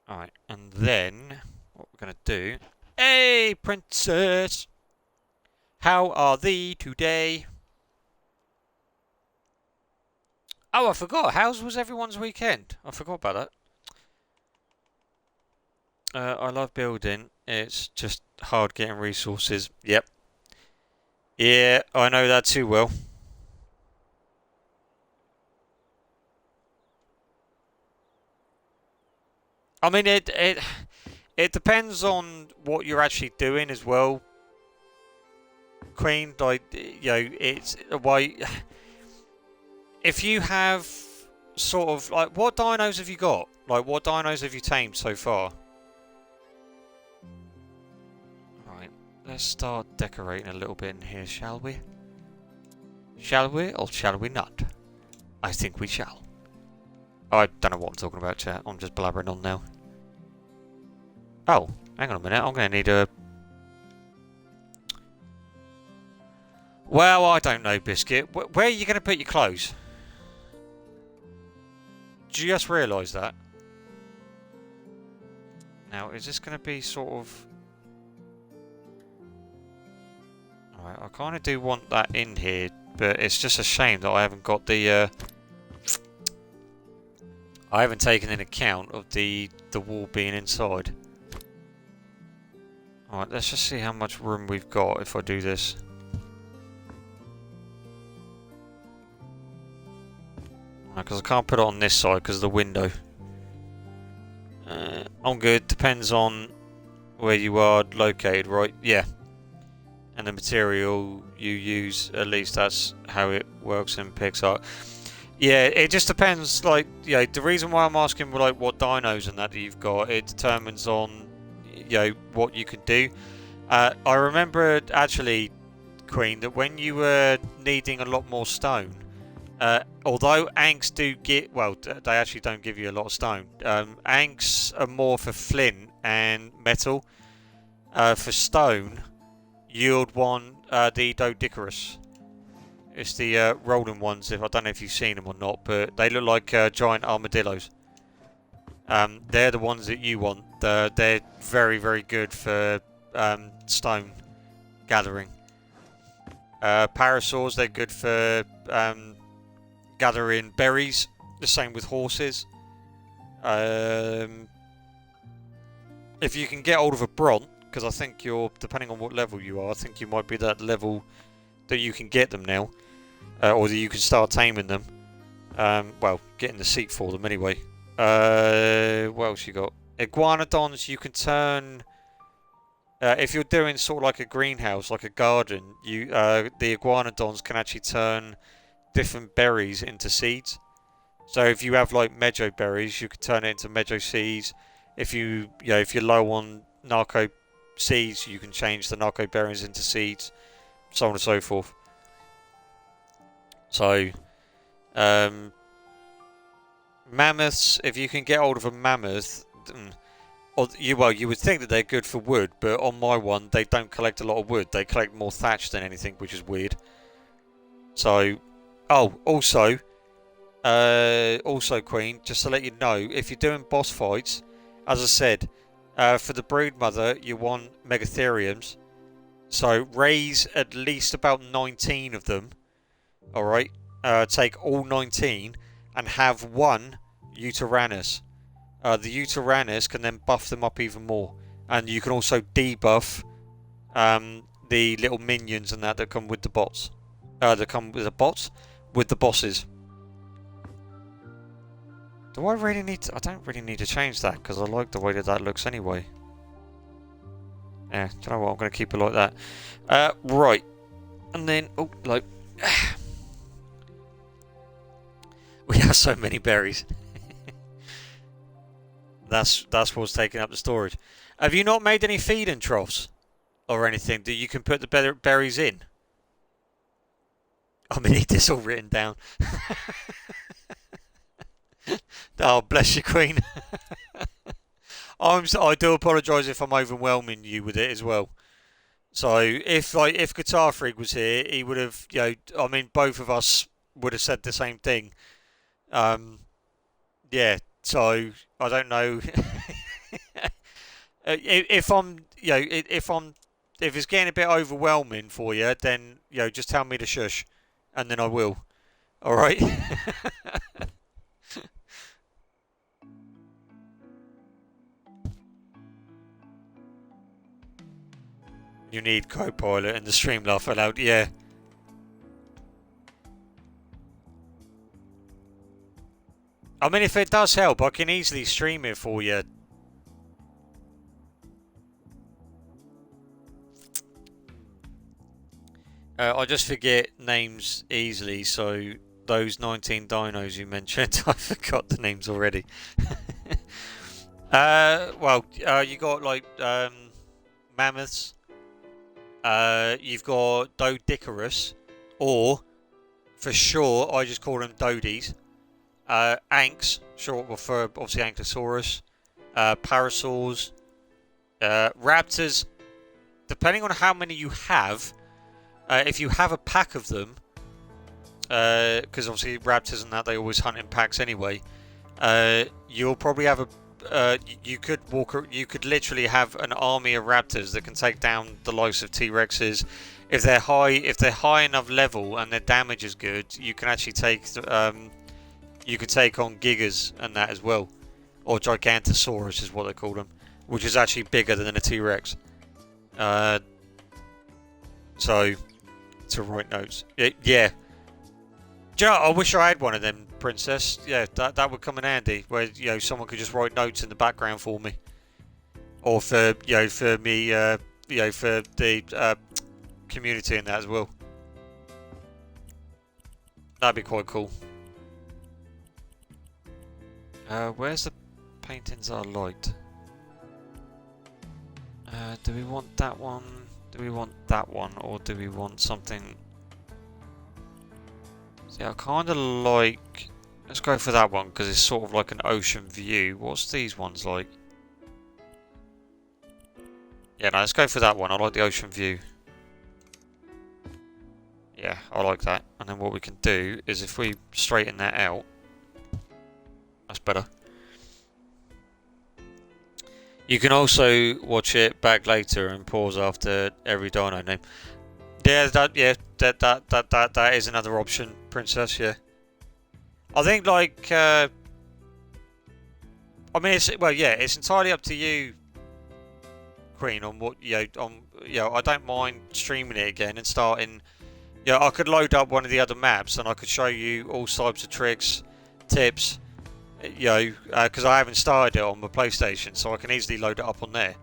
Alright, and then what we're going to do... Hey, princess! How are thee today? Oh, I forgot. How was everyone's weekend? I forgot about that. I love building. It's just hard getting resources. Yep. Yeah, I know that too well. I mean, it depends on what you're actually doing as well, Queen. Like, you know, it's why if you have sort of like, what dinos have you got? Like, what dinos have you tamed so far? Right, let's start decorating a little bit in here, shall we? Shall we, or shall we not? I think we shall. I don't know what I'm talking about, chat. I'm just blabbering on now. Oh, hang on a minute. I'm going to need a... Well, I don't know, Biscuit. Where are you going to put your clothes? Did you just realise that? Now, is this going to be sort of... Alright, I kind of do want that in here, but it's just a shame that I haven't got the... I haven't taken into account of the wall being inside. Alright, let's just see how much room we've got if I do this. Because I can't put it on this side because of the window. I'm good. Depends on where you are located, right? Yeah. And the material you use, at least that's how it works and picks up. Yeah, it just depends. Like, yeah, the reason why I'm asking, like, what dinos and that you've got, it determines on, what you can do. I remember actually, Queen, that when you were needing a lot more stone. Although Anks do get, well, they actually don't give you a lot of stone. Anks are more for flint and metal. For stone, you'd want the Doedicurus. It's the rolling ones. I don't know if you've seen them or not, but they look like giant armadillos. They're the ones that you want. They're very, very good for stone gathering. Parasaurs, they're good for gathering berries. The same with horses. If you can get hold of a Bront, because I think you're, depending on what level you are, I think you might be that level that you can get them now. Or that you can start taming them. Well, getting the seat for them anyway. What else you got? Iguanodons, you can turn... if you're doing sort of like a greenhouse, like a garden, the Iguanodons can actually turn different berries into seeds. So if you have like Mejo berries, you can turn it into Mejo seeds. If if you're low on Narco seeds, you can change the Narco berries into seeds, so on and so forth. So, mammoths, if you can get hold of a mammoth, you would think that they're good for wood, but on my one, they don't collect a lot of wood. They collect more thatch than anything, which is weird. So, also, Queen, just to let you know, if you're doing boss fights, as I said, for the Broodmother, you want Megatheriums. So, raise at least about 19 of them. Alright, take all 19 and have one Uteranus. The Uteranus can then buff them up even more. And you can also debuff the little minions and that come with the bots. That come with the bots? With the bosses. Do I really need to... I don't really need to change that because I like the way that looks anyway. Yeah, do you know what? I'm going to keep it like that. Right. And then... Oh, like... We have so many berries. That's what's taking up the storage. Have you not made any feeding troughs or anything that you can put the berries in? I'm gonna need this all written down. Oh, bless you, Queen. I do apologise if I'm overwhelming you with it as well. So if Guitar Freak was here, he would have, I mean, both of us would have said the same thing. Yeah, so I don't know if if it's getting a bit overwhelming for you, then just tell me to shush, and then I will. All right. You need Copilot and the Streamlaugh allowed, yeah. I mean, if it does help, I can easily stream it for you. I just forget names easily, so those 19 dinos you mentioned, I forgot the names already. You got like mammoths. You've got Doedicurus, or for sure, I just call them Dodies. Anks, short for obviously Ankylosaurus, Parasaurs, Raptors. Depending on how many you have, If you have a pack of them, because obviously raptors and that, they always hunt in packs anyway. You'll probably have a. You could You could literally have an army of raptors that can take down the likes of T-Rexes. If they're high enough level and their damage is good, you can actually take. You could take on Gigas and that as well, or Gigantosaurus is what they call them, which is actually bigger than a T-Rex. So, to write notes. Yeah. Do you know, I wish I had one of them, Princess. Yeah, that would come in handy. Where someone could just write notes in the background for me, or for for me, for the community and that as well. That'd be quite cool. Where's the paintings I liked? Do we want that one? Do we want that one, or do we want something? See, I kind of like. Let's go for that one because it's sort of like an ocean view. What's these ones like? Yeah, no, let's go for that one. I like the ocean view. Yeah, I like that. And then what we can do is if we straighten that out, that's better. You can also watch it back later and pause after every dino name. Yeah, that is another option, Princess. Yeah, I think like I mean, it's entirely up to you, Queen, on what I don't mind streaming it again and starting. Yeah, I could load up one of the other maps and I could show you all types of tricks, tips. Because I haven't started it on my PlayStation, so I can easily load it up on there.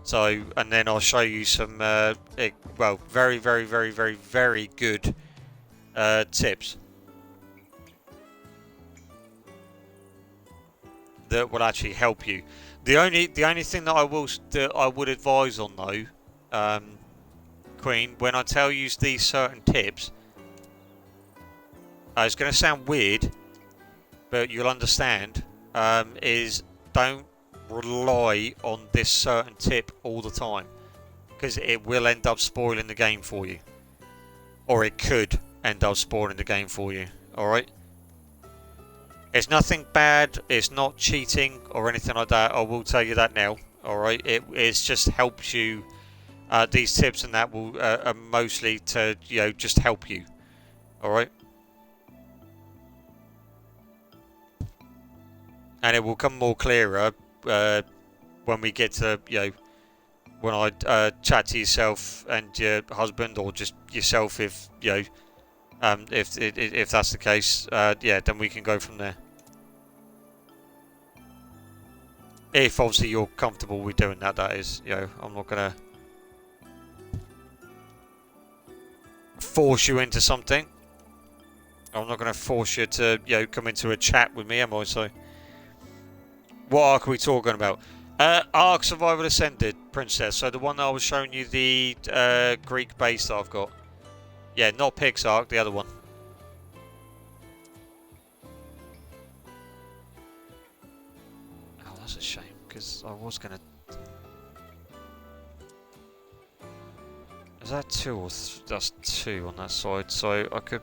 So, and then I'll show you some, very, very, very, very, very good tips that will actually help you. The only thing that I would advise on though, Queen, when I tell you these certain tips, it's going to sound weird, but you'll understand, is don't rely on this certain tip all the time, because it will end up spoiling the game for you, or it could end up spoiling the game for you. Alright, it's nothing bad, it's not cheating or anything like that, I will tell you that now. Alright, it's just helps you. These tips and that will are mostly to just help you. Alright, and it will come more clearer when we get to when I chat to yourself and your husband, or just yourself, if if that's the case. Yeah, then we can go from there. If obviously you're comfortable with doing that, that is. I'm not gonna force you into something. I'm not gonna force you to come into a chat with me, am I? So. What arc are we talking about? Ark Survival Ascended, Princess. So the one that I was showing you, the Greek base that I've got. Yeah, not PixARK, the other one. Oh, that's a shame, because I was going to... Is that two or... That's two on that side, so I could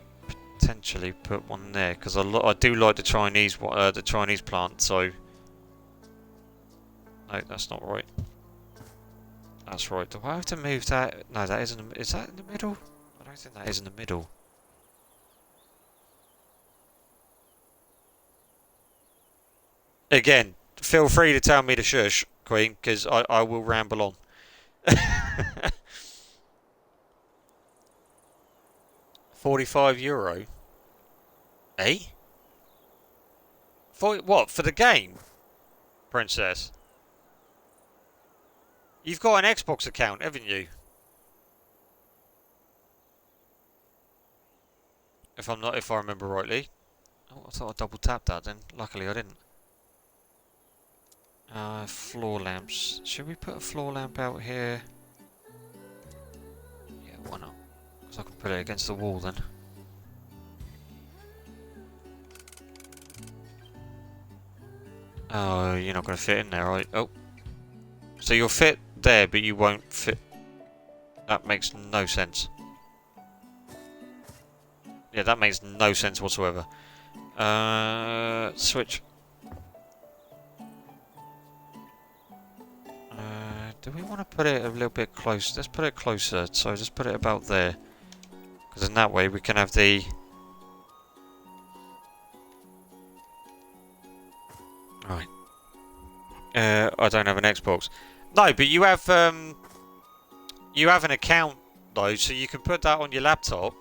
potentially put one there, because I do like the Chinese plant, so... No, that's not right. That's right. Do I have to move that? No, that isn't. Is that in the middle? I don't think that is in the middle. Again, feel free to tell me to shush, Queen, because I will ramble on. €45? Eh? For what? For the game, Princess? You've got an Xbox account, haven't you? If I remember rightly. Oh, I thought I double tapped that then. Luckily I didn't. Floor lamps. Should we put a floor lamp out here? Yeah, why not? Because I can put it against the wall then. Oh, you're not going to fit in there, right? Oh. So you'll fit there, but you won't fit. That makes no sense. Yeah, that makes no sense whatsoever. Switch. Do we want to put it a little bit closer? Let's put it closer. So just put it about there. Because in that way we can have the... Right. I don't have an Xbox. No, but you have an account though, so you can put that on your laptop,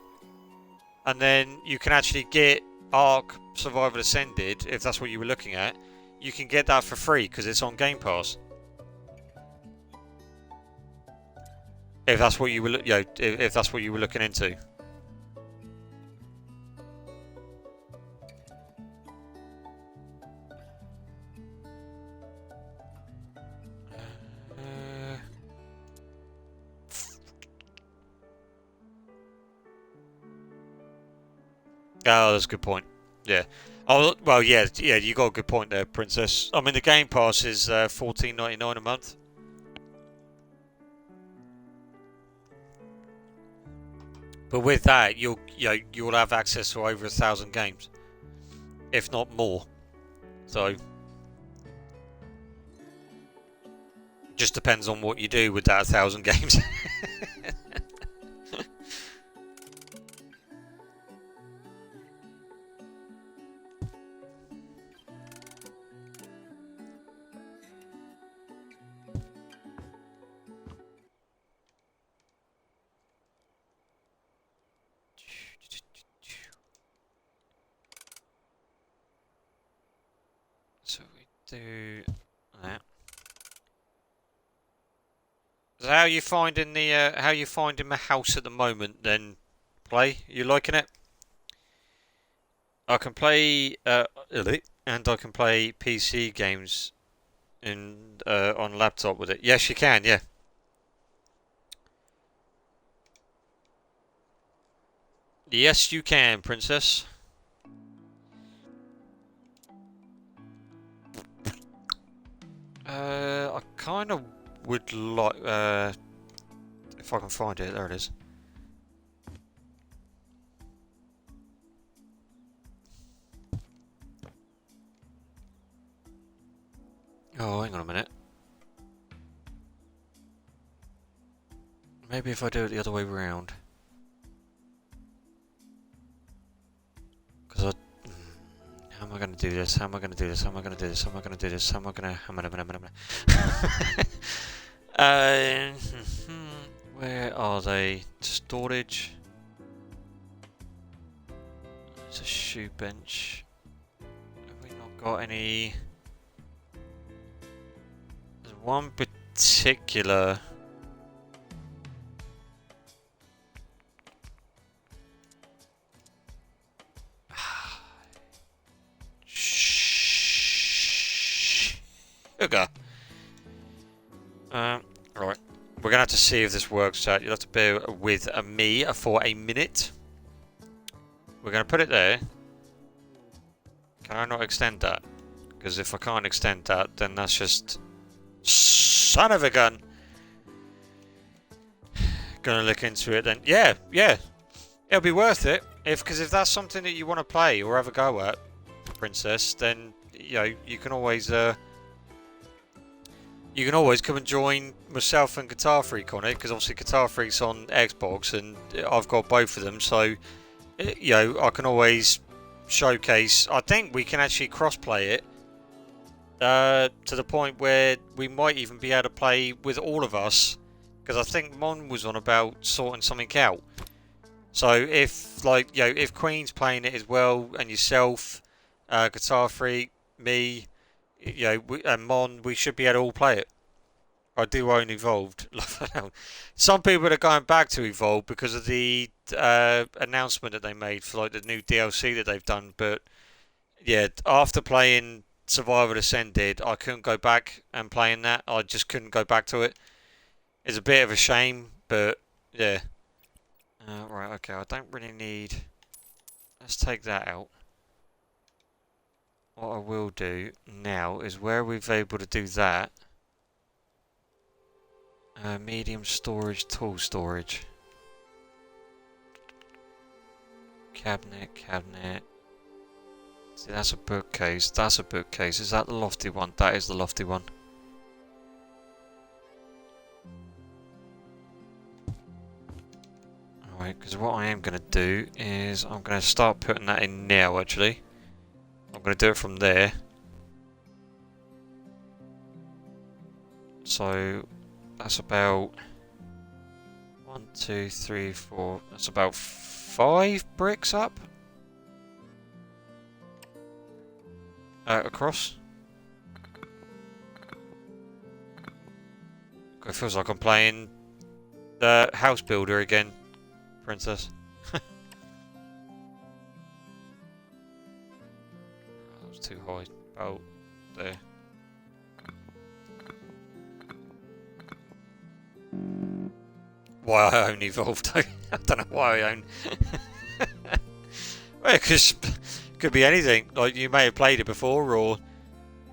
and then you can actually get Ark Survival Ascended if that's what you were looking at. You can get that for free because it's on Game Pass. If that's what you were, if that's what you were looking into. Oh, that's a good point. Yeah. Oh, well, yeah, you got a good point there, Princess. I mean, the Game Pass is $14.99 a month. But with that, you'll have access to over 1,000 games, if not more. So, just depends on what you do with that 1,000 games. So we do that. So how you finding the house at the moment? Then, Play? You liking it? I can play and I can play PC games on laptop with it. Yes, you can. Yeah. Yes, you can, Princess. I kind of would like if I can find it. There it is. Oh, hang on a minute. Maybe if I do it the other way around. Because how am I going to do this? How am I going to do this? How am I going to do this? How am I going to do this? How am I going to... where are they? Storage. There's a shoe bench. Have we not got any... There's one particular... Sugar. Right. We're gonna have to see if this works, chat. You'll have to bear with me for a minute. We're gonna put it there. Can I not extend that? Because if I can't extend that, then that's just... Son of a gun! Gonna look into it then. Yeah. It'll be worth it. Because if that's something that you want to play or have a go at, Princess, then, you can always... You can always come and join myself and Guitar Freak on it, because obviously Guitar Freak's on Xbox and I've got both of them, so I can always showcase. I think we can actually cross-play it to the point where we might even be able to play with all of us, because I think Mon was on about sorting something out. So if if Queen's playing it as well and yourself, Guitar Freak, me. And Mon, we should be able to all play it. I do own Evolved. Some people are going back to Evolved because of the announcement that they made for the new DLC that they've done. But yeah, after playing Survival Ascended, I couldn't go back and playing that. I just couldn't go back to it. It's a bit of a shame, but yeah. Right, okay, I don't really need... Let's take that out. What I will do now is where we've able to do that, medium storage, tool storage. Cabinet, cabinet. See, that's a bookcase. That's a bookcase. Is that the lofty one? That is the lofty one. Alright, because what I am going to do is I'm going to start putting that in now, actually. I'm going to do it from there. So, that's about 1, 2, 3, 4. That's about 5 bricks up. Across. It feels like I'm playing the house builder again, Princess. That was too high. Oh, there. Why I own evolved? I don't know why I own. Well, because could be anything. Like you may have played it before, or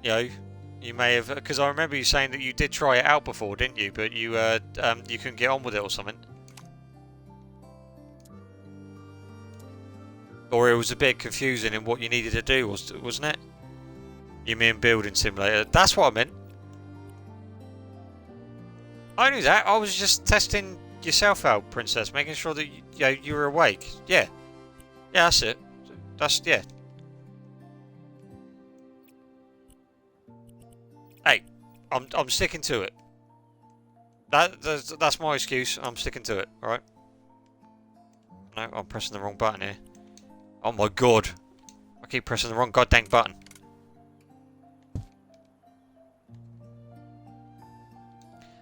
you know, you may have. Because I remember you saying that you did try it out before, didn't you? But you you couldn't get on with it or something. Or it was a bit confusing in what you needed to do, wasn't it? You mean building simulator? That's what I meant. I knew that. I was just testing yourself out, Princess, making sure that you were awake. Yeah, yeah, that's it. Yeah. Hey, I'm sticking to it. That's my excuse. I'm sticking to it. All right. No, I'm pressing the wrong button here. Oh my god! I keep pressing the wrong goddamn button.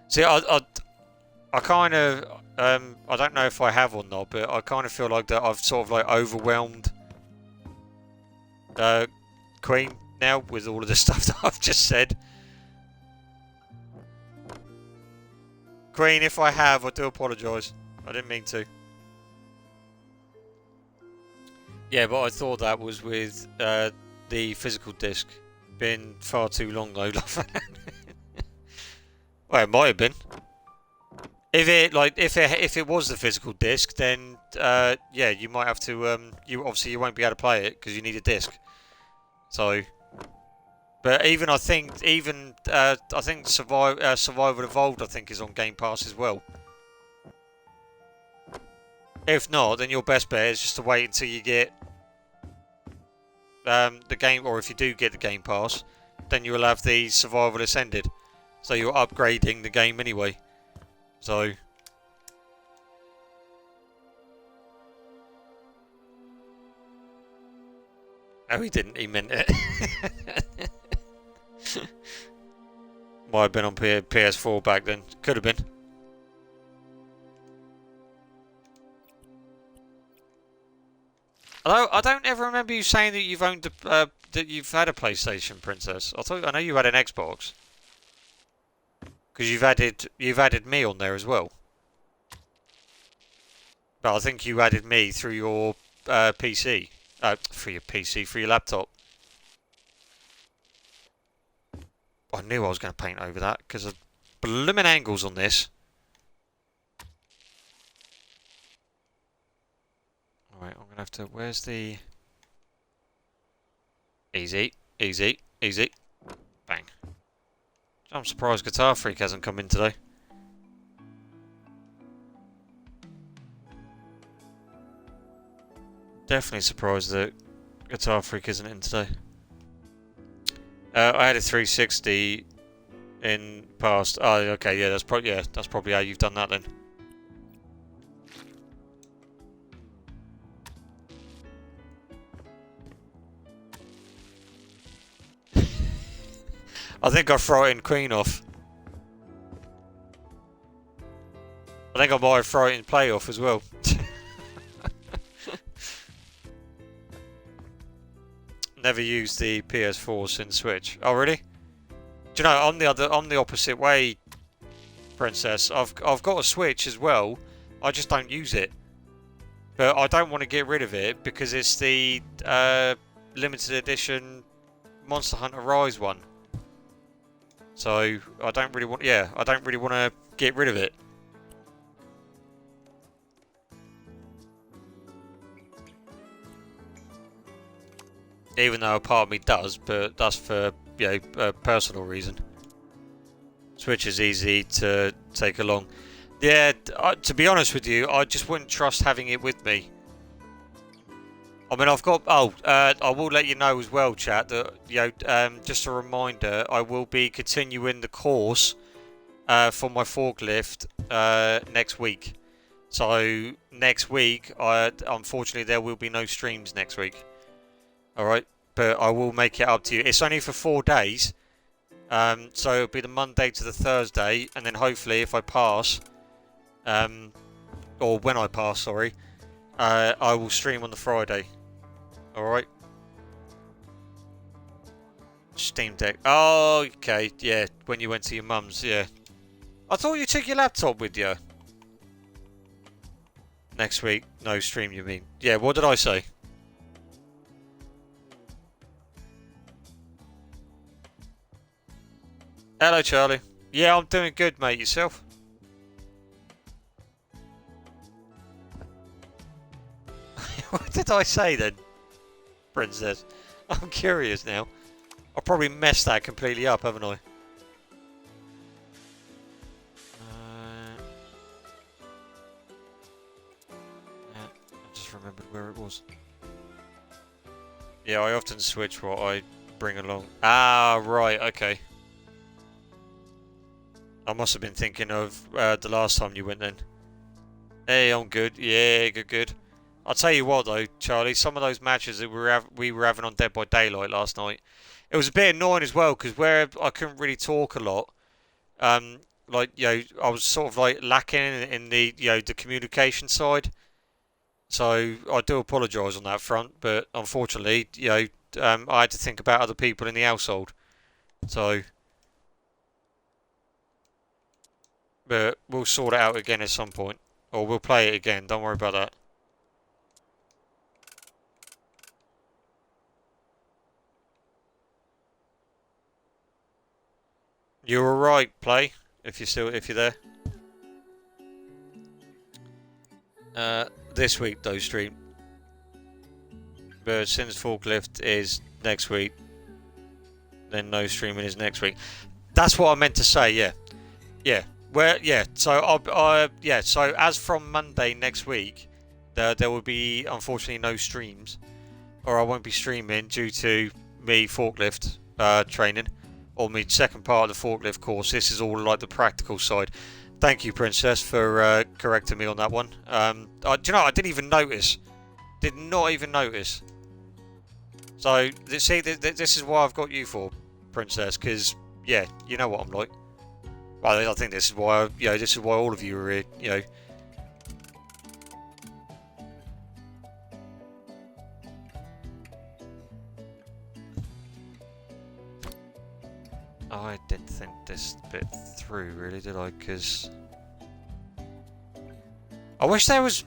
See, I kind of, I don't know if I have or not, but I kind of feel like that I've sort of like overwhelmed Queen now with all of the stuff that I've just said. Queen, if I have, I do apologise. I didn't mean to. Yeah, but I thought that was with the physical disc. Been far too long though. Well, it might have been. If it was the physical disc, then yeah, you might have to you obviously you won't be able to play it because you need a disc. So, but even I think Survival Evolved I think is on Game Pass as well. If not, then your best bet is just to wait until you get the game, or if you do get the Game Pass, then you'll have the Survival Ascended. So you're upgrading the game anyway. So. No, he didn't. He meant it. Might have been on PS4 back then. Could have been. Although I don't ever remember you saying that you've owned that you've had a PlayStation, Princess. I know you had an Xbox. Because you've added me on there as well. But I think you added me through your PC. For your PC, for your laptop. I knew I was going to paint over that because of blooming angles on this. Alright, I'm going to have to... Where's the... Easy, easy, easy. Bang. I'm surprised Guitar Freak hasn't come in today. Definitely surprised that Guitar Freak isn't in today. I had a 360 in past. Oh, okay, yeah, that's probably how you've done that then. I think I frightened Queen off. I think I might have frightened Play off as well. Never used the PS4 since Switch. Oh really? Do you know I'm the opposite way, Princess. I've got a Switch as well. I just don't use it. But I don't want to get rid of it because it's the limited edition Monster Hunter Rise one. So I don't really want to get rid of it. Even though a part of me does, but that's for, you know, a personal reason. Switch is easy to take along. Yeah, to be honest with you, I just wouldn't trust having it with me. I mean, I've got. Oh, I will let you know as well, chat. That, you know, just a reminder, I will be continuing the course for my forklift next week. So next week, unfortunately, there will be no streams next week. All right, but I will make it up to you. It's only for 4 days. So it'll be the Monday to the Thursday, and then hopefully, if I pass, or when I pass, sorry, I will stream on the Friday. All right. Steam Deck. Oh, okay. Yeah, when you went to your mum's. Yeah. I thought you took your laptop with you. Next week, no stream. You mean? Yeah. What did I say? Hello, Charlie. Yeah, I'm doing good, mate. Yourself? What did I say then, Princess? I'm curious now. I probably messed that completely up, haven't I? Yeah, I just remembered where it was. Yeah, I often switch what I bring along. Ah, right. Okay. I must have been thinking of the last time you went then. Hey, I'm good. Yeah, good. I'll tell you what though, Charlie, some of those matches that we were having on Dead by Daylight last night, it was a bit annoying as well because where I couldn't really talk a lot, like, you know, I was sort of like lacking in the, you know, the communication side. So I do apologise on that front, but unfortunately, you know, I had to think about other people in the household. So. But we'll sort it out again at some point. Or we'll play it again, don't worry about that. You're alright, play, if you're there. This week though, stream. But since forklift is next week, then no streaming is next week. That's what I meant to say, yeah. Yeah. So as from Monday next week, there will be unfortunately no streams, or I won't be streaming due to me forklift training, or my second part of the forklift course. This is all like the practical side. Thank you, Princess, for correcting me on that one. Do you know, I didn't even notice. Did not even notice. So see, this is why I've got you for, Princess, because yeah, you know what I'm like. Well, I think this is why, you know, this is why all of you are here, you know. I didn't think this bit through, really, did I? Because I wish there was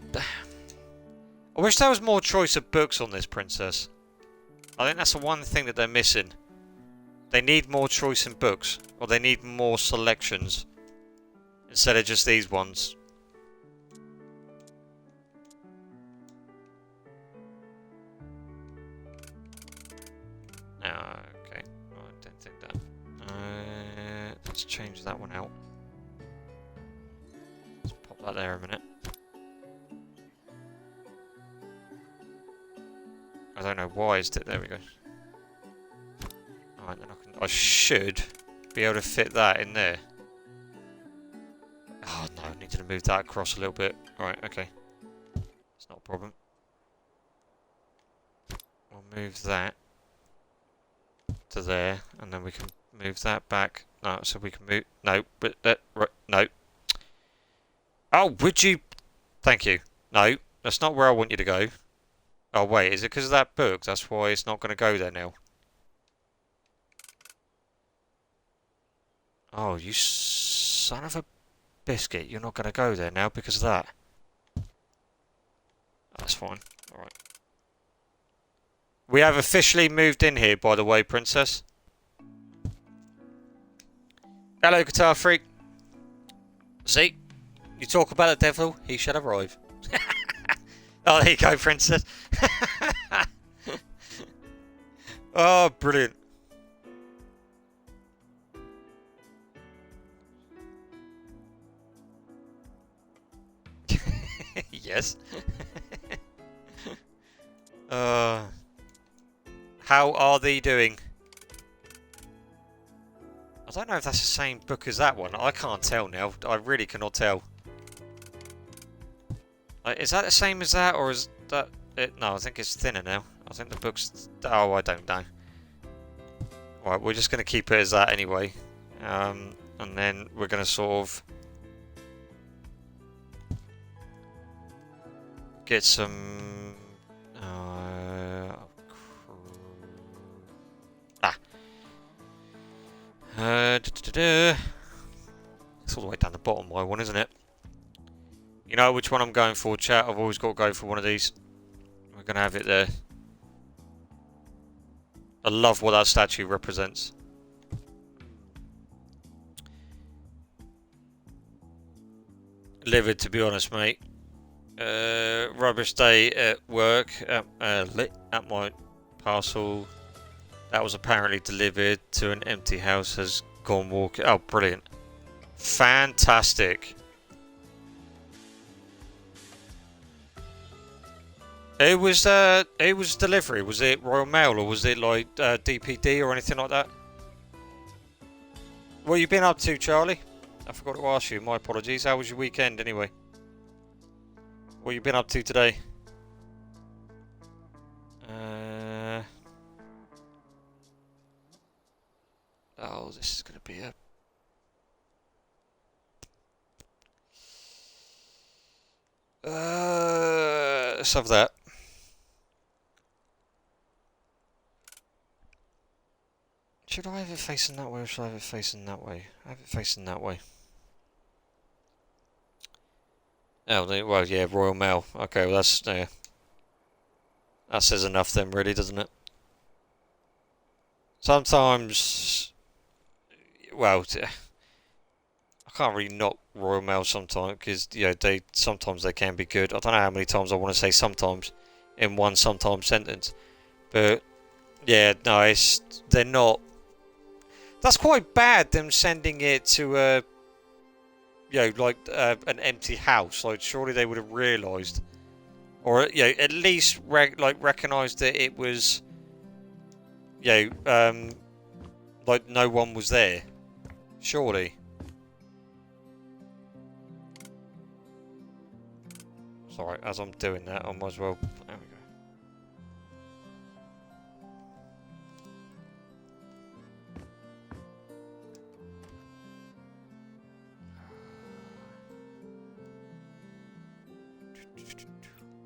more choice of books on this, Princess. I think that's the one thing that they're missing. They need more choice in books, or they need more selections instead of just these ones. Okay, I didn't think that. Let's change that one out. Let's pop that there a minute. I don't know why is it. There we go. Alright, then I should be able to fit that in there. Oh no, I need to move that across a little bit. Alright, okay. It's not a problem. We'll move that to there, and then we can move that back. No, so we can move. No, but right, no. Oh, would you? Thank you. No, that's not where I want you to go. Oh wait, is it because of that book? That's why it's not going to go there now. Oh, you son of a biscuit. You're not going to go there now because of that. That's fine. Alright. We have officially moved in here, by the way, Princess. Hello, Guitar Freak. See? You talk about the devil, he shall arrive. Oh, there you go, Princess. Oh, brilliant. Yes. uh, how are they doing? I don't know if that's the same book as that one. I can't tell now. I really cannot tell. Is that the same as that, or is that it? No, I think it's thinner now. I think the book's... Oh, I don't know. Right, we're just going to keep it as that anyway. And then we're going to sort of... get some... It's all the way down the bottom, my one, isn't it? You know which one I'm going for, chat? I've always got to go for one of these. We're going to have it there. I love what that statue represents. Livid, to be honest, mate. Rubbish day at work. At my parcel. That was apparently delivered to an empty house. Has gone walking. Oh, brilliant. Fantastic. It was delivery. Was it Royal Mail or was it like DPD or anything like that? What you been up to, Charlie? I forgot to ask you. My apologies. How was your weekend anyway? What you been up to today? Oh, this is going to be a... let's have that. Should I have it facing that way or should I have it facing that way? I have it facing that way. Oh, well, yeah, Royal Mail. Okay, well, that's... that says enough then, really, doesn't it? Sometimes... Well, I can't really knock Royal Mail sometimes, because, you know, sometimes they can be good. I don't know how many times I want to say sometimes in one sometimes sentence. But, yeah, no, they're not... That's quite bad, them sending it to a... You know, like, an empty house. Like, surely they would have realised... Or, you know, at least, recognised that it was... You know, like, no one was there. Surely. Sorry, as I'm doing that, I might as well... There we go.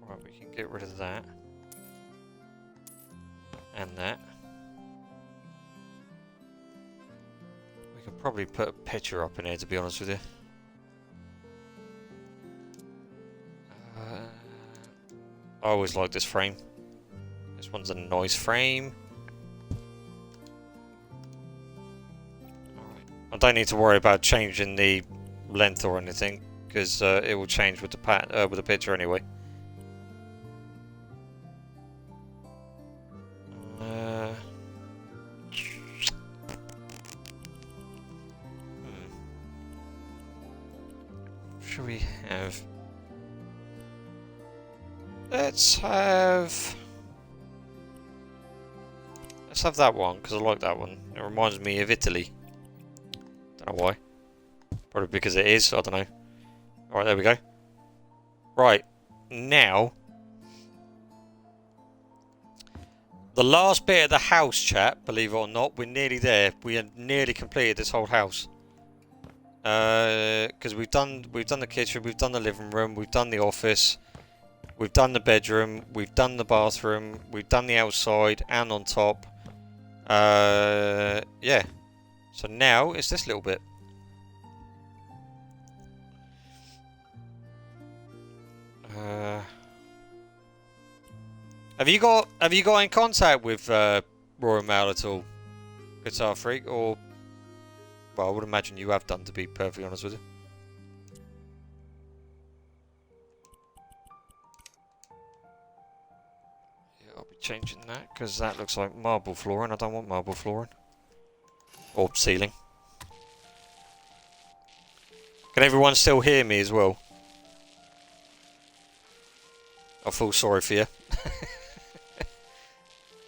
Right, we can get rid of that. And that. We could probably put a picture up in here, to be honest with you. I always like this frame. This one's a nice frame. Alright. I don't need to worry about changing the length or anything, because it will change with the picture anyway. Should we have... Let's have that one, because I like that one. It reminds me of Italy. Don't know why. Probably because it is, I don't know. Alright, there we go. Right, now... The last bit of the house, chat, believe it or not, we're nearly there. We have nearly completed this whole house. Because we've done the kitchen, we've done the living room, we've done the office... We've done the bedroom, we've done the bathroom, we've done the outside and on top. Yeah. So now it's this little bit. Have you got in contact with Royal Mail at all, Guitar Freak? Or, well, I would imagine you have done, to be perfectly honest with you. changing that, because that looks like marble flooring. I don't want marble flooring. Or ceiling. Can everyone still hear me as well? I feel sorry for you.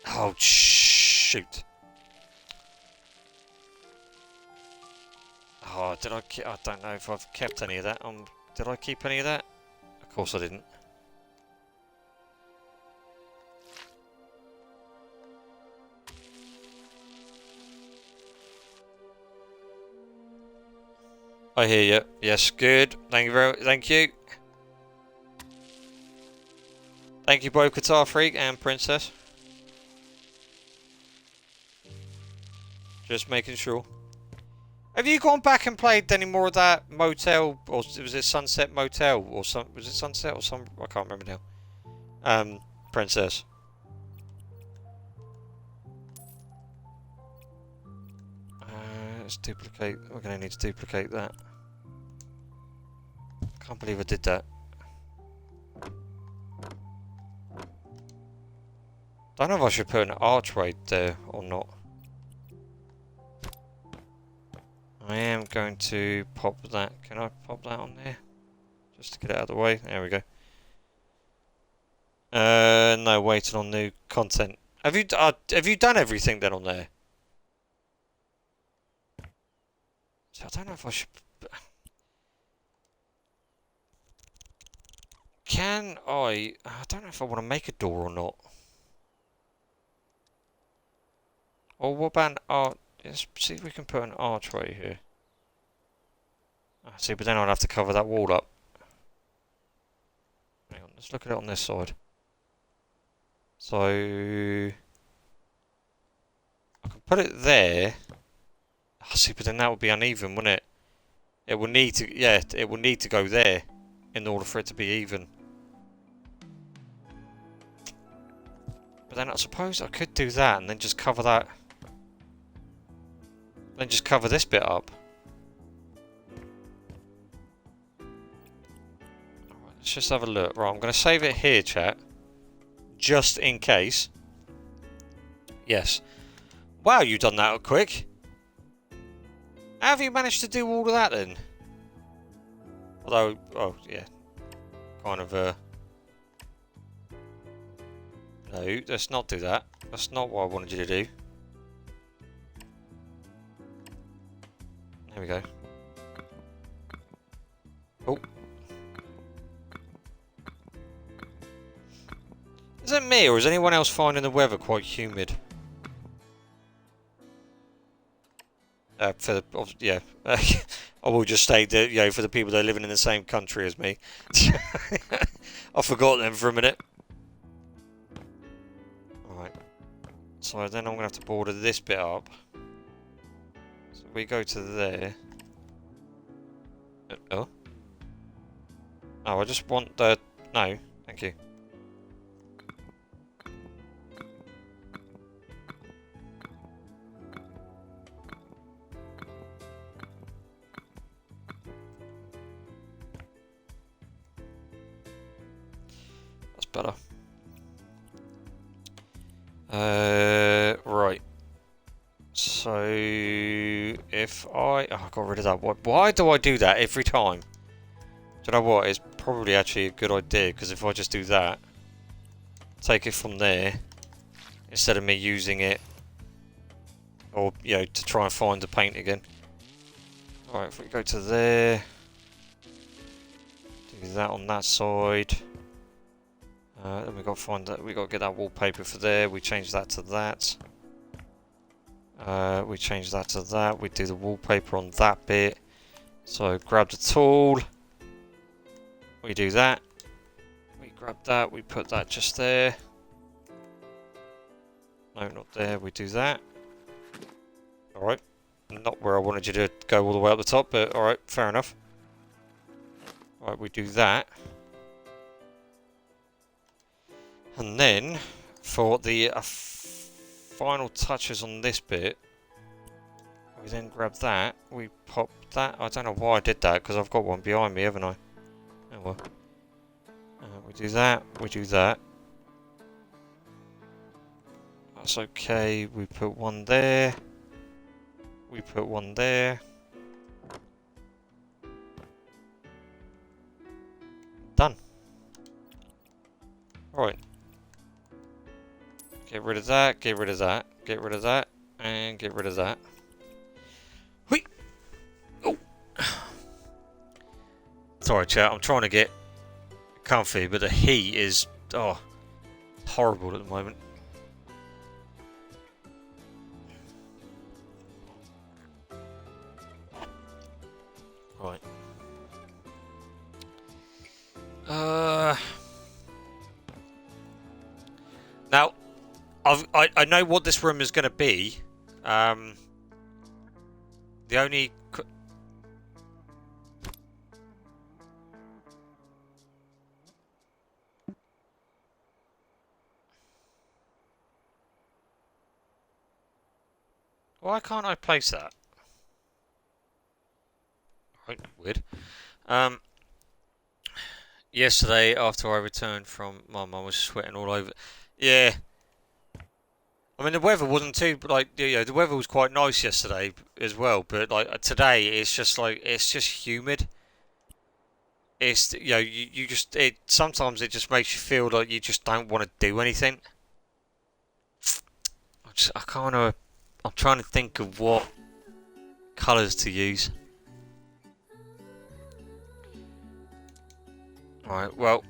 Oh, shoot. Oh, did I keep... I don't know if I've kept any of that. Did I keep any of that? Of course I didn't. I hear you. Yes, good. Thank you very much. Thank you. Thank you, Bo-Katan Freak and Princess. Just making sure. Have you gone back and played any more of that Motel, or was it Sunset Motel, or some? Was it Sunset or some? I can't remember now. Princess. Let's duplicate. We're gonna need to duplicate that. Can't believe I did that. Don't know if I should put an archway there or not. I am going to pop that. Can I pop that on there? Just to get it out of the way. There we go. No, waiting on new content. Have you done everything then on there? So I don't know if I should. Can I? I don't know if I want to make a door or not. Or what about an arch? Let's see if we can put an archway here. See, but then I'd have to cover that wall up. Hang on, let's look at it on this side. So I can put it there. See, but then that would be uneven, wouldn't it? It will need to, yeah, it will need to go there in order for it to be even. But then I suppose I could do that and then just cover that. Then just cover this bit up. Alright, let's just have a look. Right, I'm going to save it here, chat. Just in case. Yes. Wow, you've done that quick. How have you managed to do all of that then? Although, oh yeah. Kind of, no, let's not do that. That's not what I wanted you to do. There we go. Oh. Is it me, or is anyone else finding the weather quite humid? Yeah. I will just state that, you know, for the people that are living in the same country as me. I forgot them for a minute. Alright. So then I'm going to have to border this bit up. So we go to there. Oh. Oh, I just want the... No, thank you. That's better. Right. So if I got rid of that. Why do I do that every time? Do you know what? It's probably actually a good idea, because if I just do that, take it from there, instead of me using it, or you know, to try and find the paint again. Alright, if we go to there, do that on that side. Then we got to find that. We got to get that wallpaper for there. We change that to that. We change that to that. We do the wallpaper on that bit. So grab the tool. We do that. We grab that. We put that just there. No, not there. We do that. Alright. Not where I wanted you to go all the way up the top, but alright, fair enough. Alright, we do that. And then, for the final touches on this bit, we then grab that, we pop that. I don't know why I did that, because I've got one behind me, haven't I? Oh well. We do that, we do that. That's okay. We put one there. We put one there. Done. Right. Get rid of that, get rid of that, get rid of that, and get rid of that. Whee! Oh! Sorry, chat, I'm trying to get comfy, but the heat is, oh, horrible at the moment. Right. Now, I know what this room is going to be. The only... Why can't I place that? Right, weird. Yesterday, after I returned from my mum, was sweating all over. Yeah. I mean, the weather wasn't too, like, you know, the weather was quite nice yesterday as well, but, like, today, it's just, like, it's just humid. It's, you know, you just, sometimes it just makes you feel like you just don't want to do anything. I'm trying to think of what colours to use. Alright, well,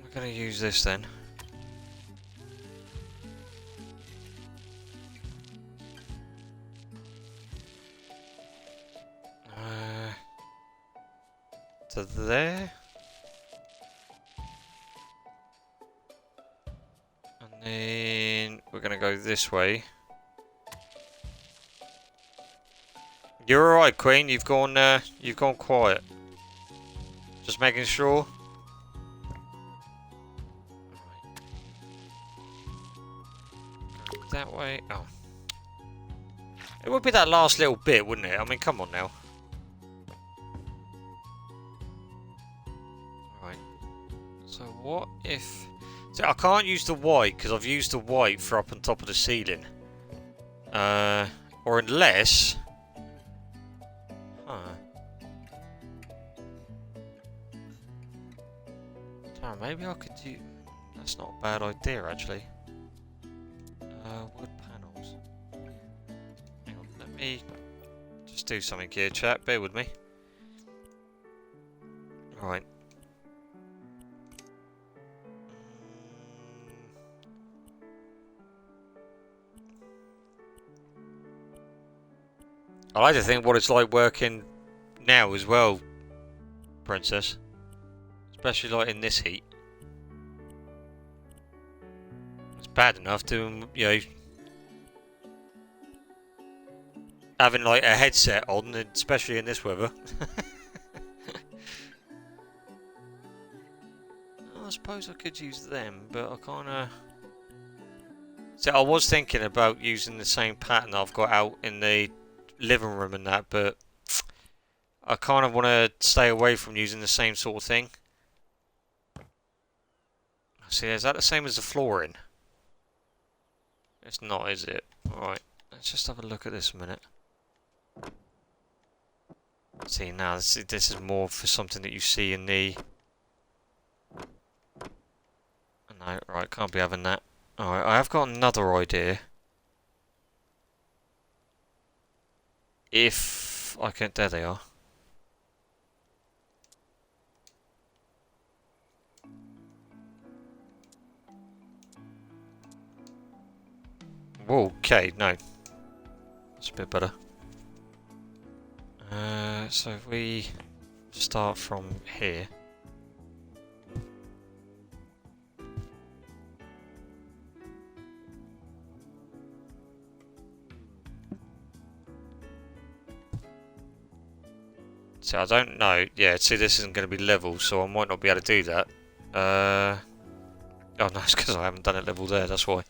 we're going to use this then. To there. And then we're going to go this way. You're alright, Queen. You've gone quiet. Just making sure. That way. Oh. It would be that last little bit, wouldn't it? I mean, come on now. Right. So what if... So I can't use the white, because I've used the white for up on top of the ceiling. Or unless... Huh. Damn, maybe I could do... That's not a bad idea, actually. Wood panels. Hang on, let me just do something here, chat. Bear with me. Right. I like to think what it's like working now as well, Princess. Especially like in this heat. It's bad enough doing, you know, having like a headset on, especially in this weather. I suppose I could use them, but I kinda... So I was thinking about using the same pattern that I've got out in the living room and that, but I kind of want to stay away from using the same sort of thing. See, is that the same as the flooring? It's not, is it? Alright, let's just have a look at this a minute. See, now this is more for something that you see in the... No, right, can't be having that. Alright, I have got another idea. If I can... There they are. Whoa, okay, no. That's a bit better. So if we start from here. See, I don't know. Yeah, see, this isn't going to be level, so I might not be able to do that. Oh no, it's because I haven't done it level there, that's why.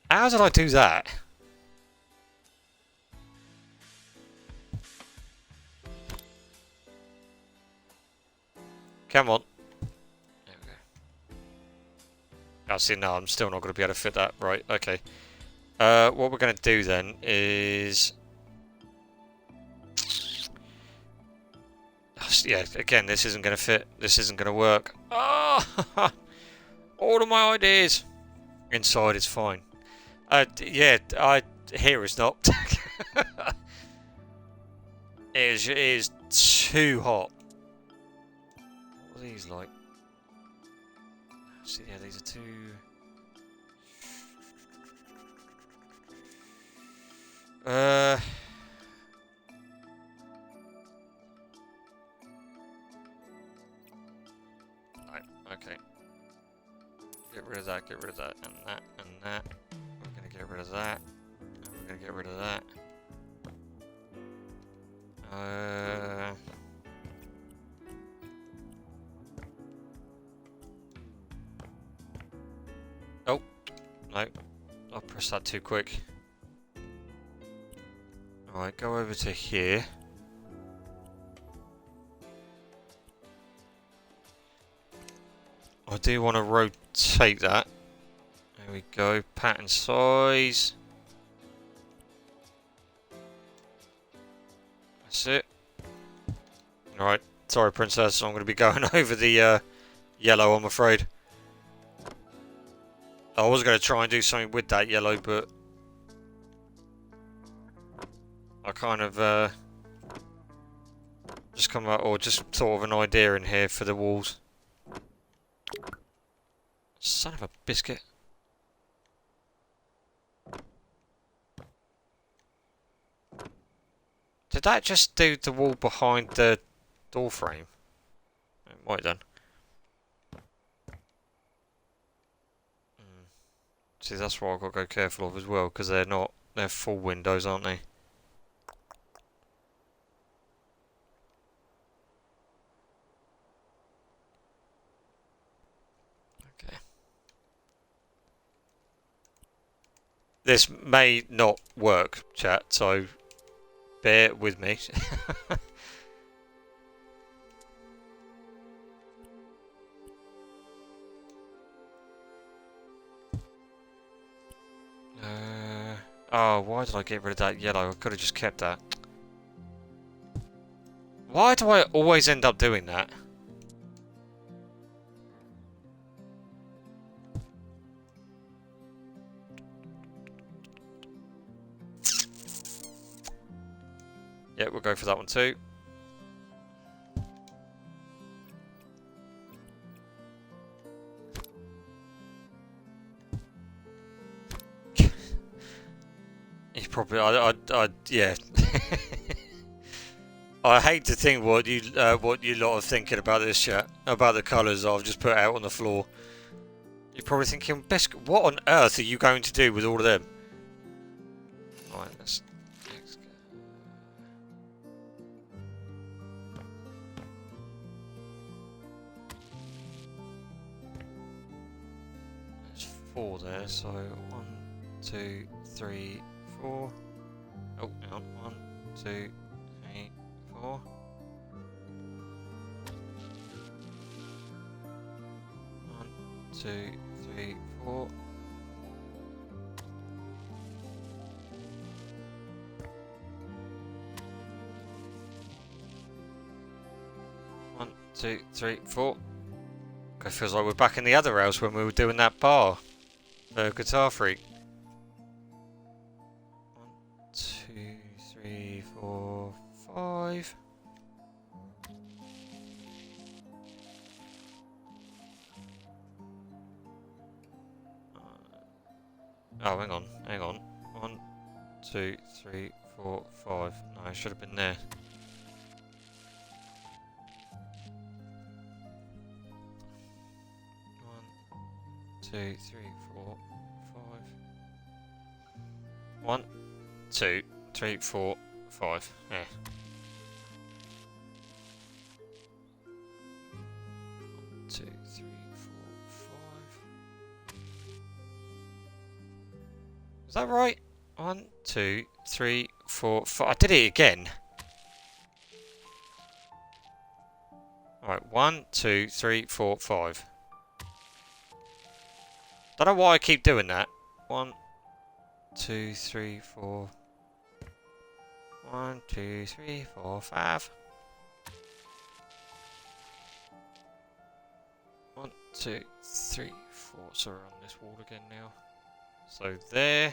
How did I do that? Come on. Actually, no, I'm still not going to be able to fit that. Right, okay. What we're going to do then is... Yeah, again, this isn't going to fit. This isn't going to work. Oh! All of my ideas! Inside is fine. Yeah, here is not. It is too hot. What are these like? See, yeah, these are too... Right, okay. Get rid of that, and that, and that. We're gonna get rid of that. And we're gonna get rid of that. Oh, no. I pressed that too quick. Alright, go over to here. I do want to rotate that. There we go. Pattern size. That's it. Alright. Sorry, Princess. I'm going to be going over the yellow, I'm afraid. I was going to try and do something with that yellow, but... I kind of just come out, or just sort of an idea in here for the walls. Son of a biscuit. Did that just do the wall behind the door frame? It might have done. See, that's what I've got to go careful of as well, because they're full windows, aren't they? Okay. This may not work, chat, so bear with me. Oh, why did I get rid of that yellow? I could have just kept that. Why do I always end up doing that? Yeah, we'll go for that one too. You probably, yeah. I hate to think what you lot are thinking about this chat, about the colours I've just put out on the floor. You're probably thinking, what on earth are you going to do with all of them? Right, let's go. There's 4 there, so 1, 2, 3, 4. Oh, hang on. 1, 2, 3, 4. 1, 2, 3, 4. 1, 2, 3, 4. It feels like we're back in the other house when we were doing that bar. Guitar Freak. 1, 2, 3, 4, 5. Oh, hang on. 1, 2, 3, 4, 5. No, I should have been there. 2, 3, 4, 5. 1, 2, 3, 4, 5. Yeah. 1, 2, 3, 4, 5. Is that right? 1, 2, 3, 4, 5. I did it again. Alright, 1, 2, 3, 4, 5. Don't know why I keep doing that. 1, 2, 3, 4. 1, 2, 3, 4, 5. 1, 2, 3, 4. So we're on this wall again now. So there.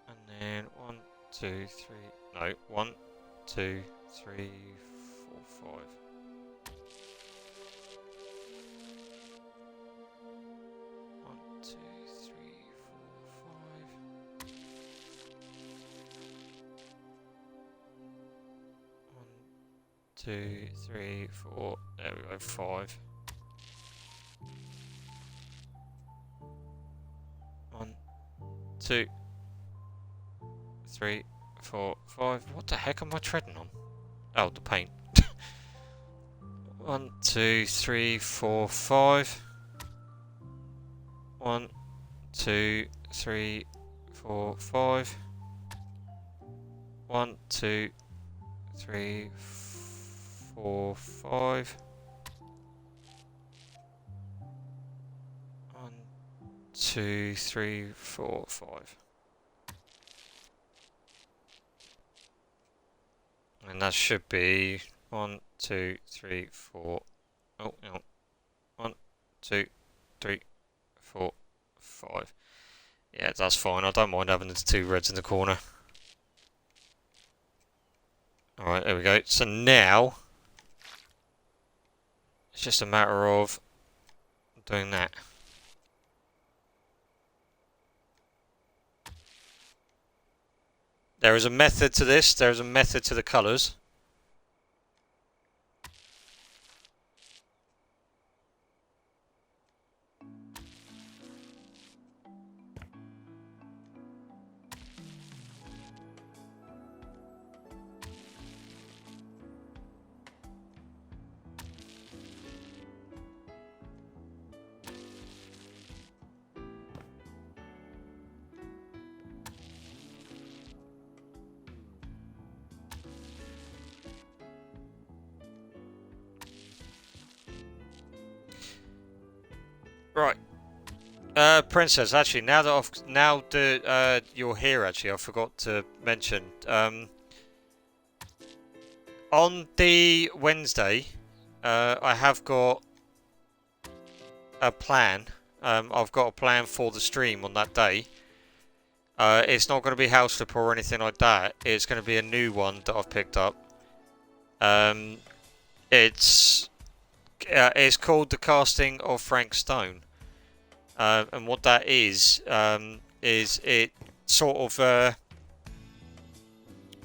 And then 1, 2, 3. No, 1, 2, 3, 4, 5. 1, 2, 3, 4, 5. 1, 2, 3, 4. There we go, 5. 1, 2, 3, 4, 5. What the heck am I treading on? Oh, the paint. 1, 2, 3, 4, 5. 1, 2, 3, 4, 5. 1, 2, 3, 4, 5. 1, 2, 3, 4, 5. And that should be 1, 2, 3, 4. Oh, no. 1, 2, 3, 4, 5. Yeah, that's fine. I don't mind having the 2 reds in the corner. Alright, there we go. So now, it's just a matter of doing that. There is a method to this. There is a method to the colours. Right. Princess, actually, now that you're here, actually, I forgot to mention. On the Wednesday, I have got a plan. I've got a plan for the stream on that day. It's not going to be House Flipper or anything like that. It's going to be a new one that I've picked up. It's called The Casting of Frank Stone. And what that is it sort of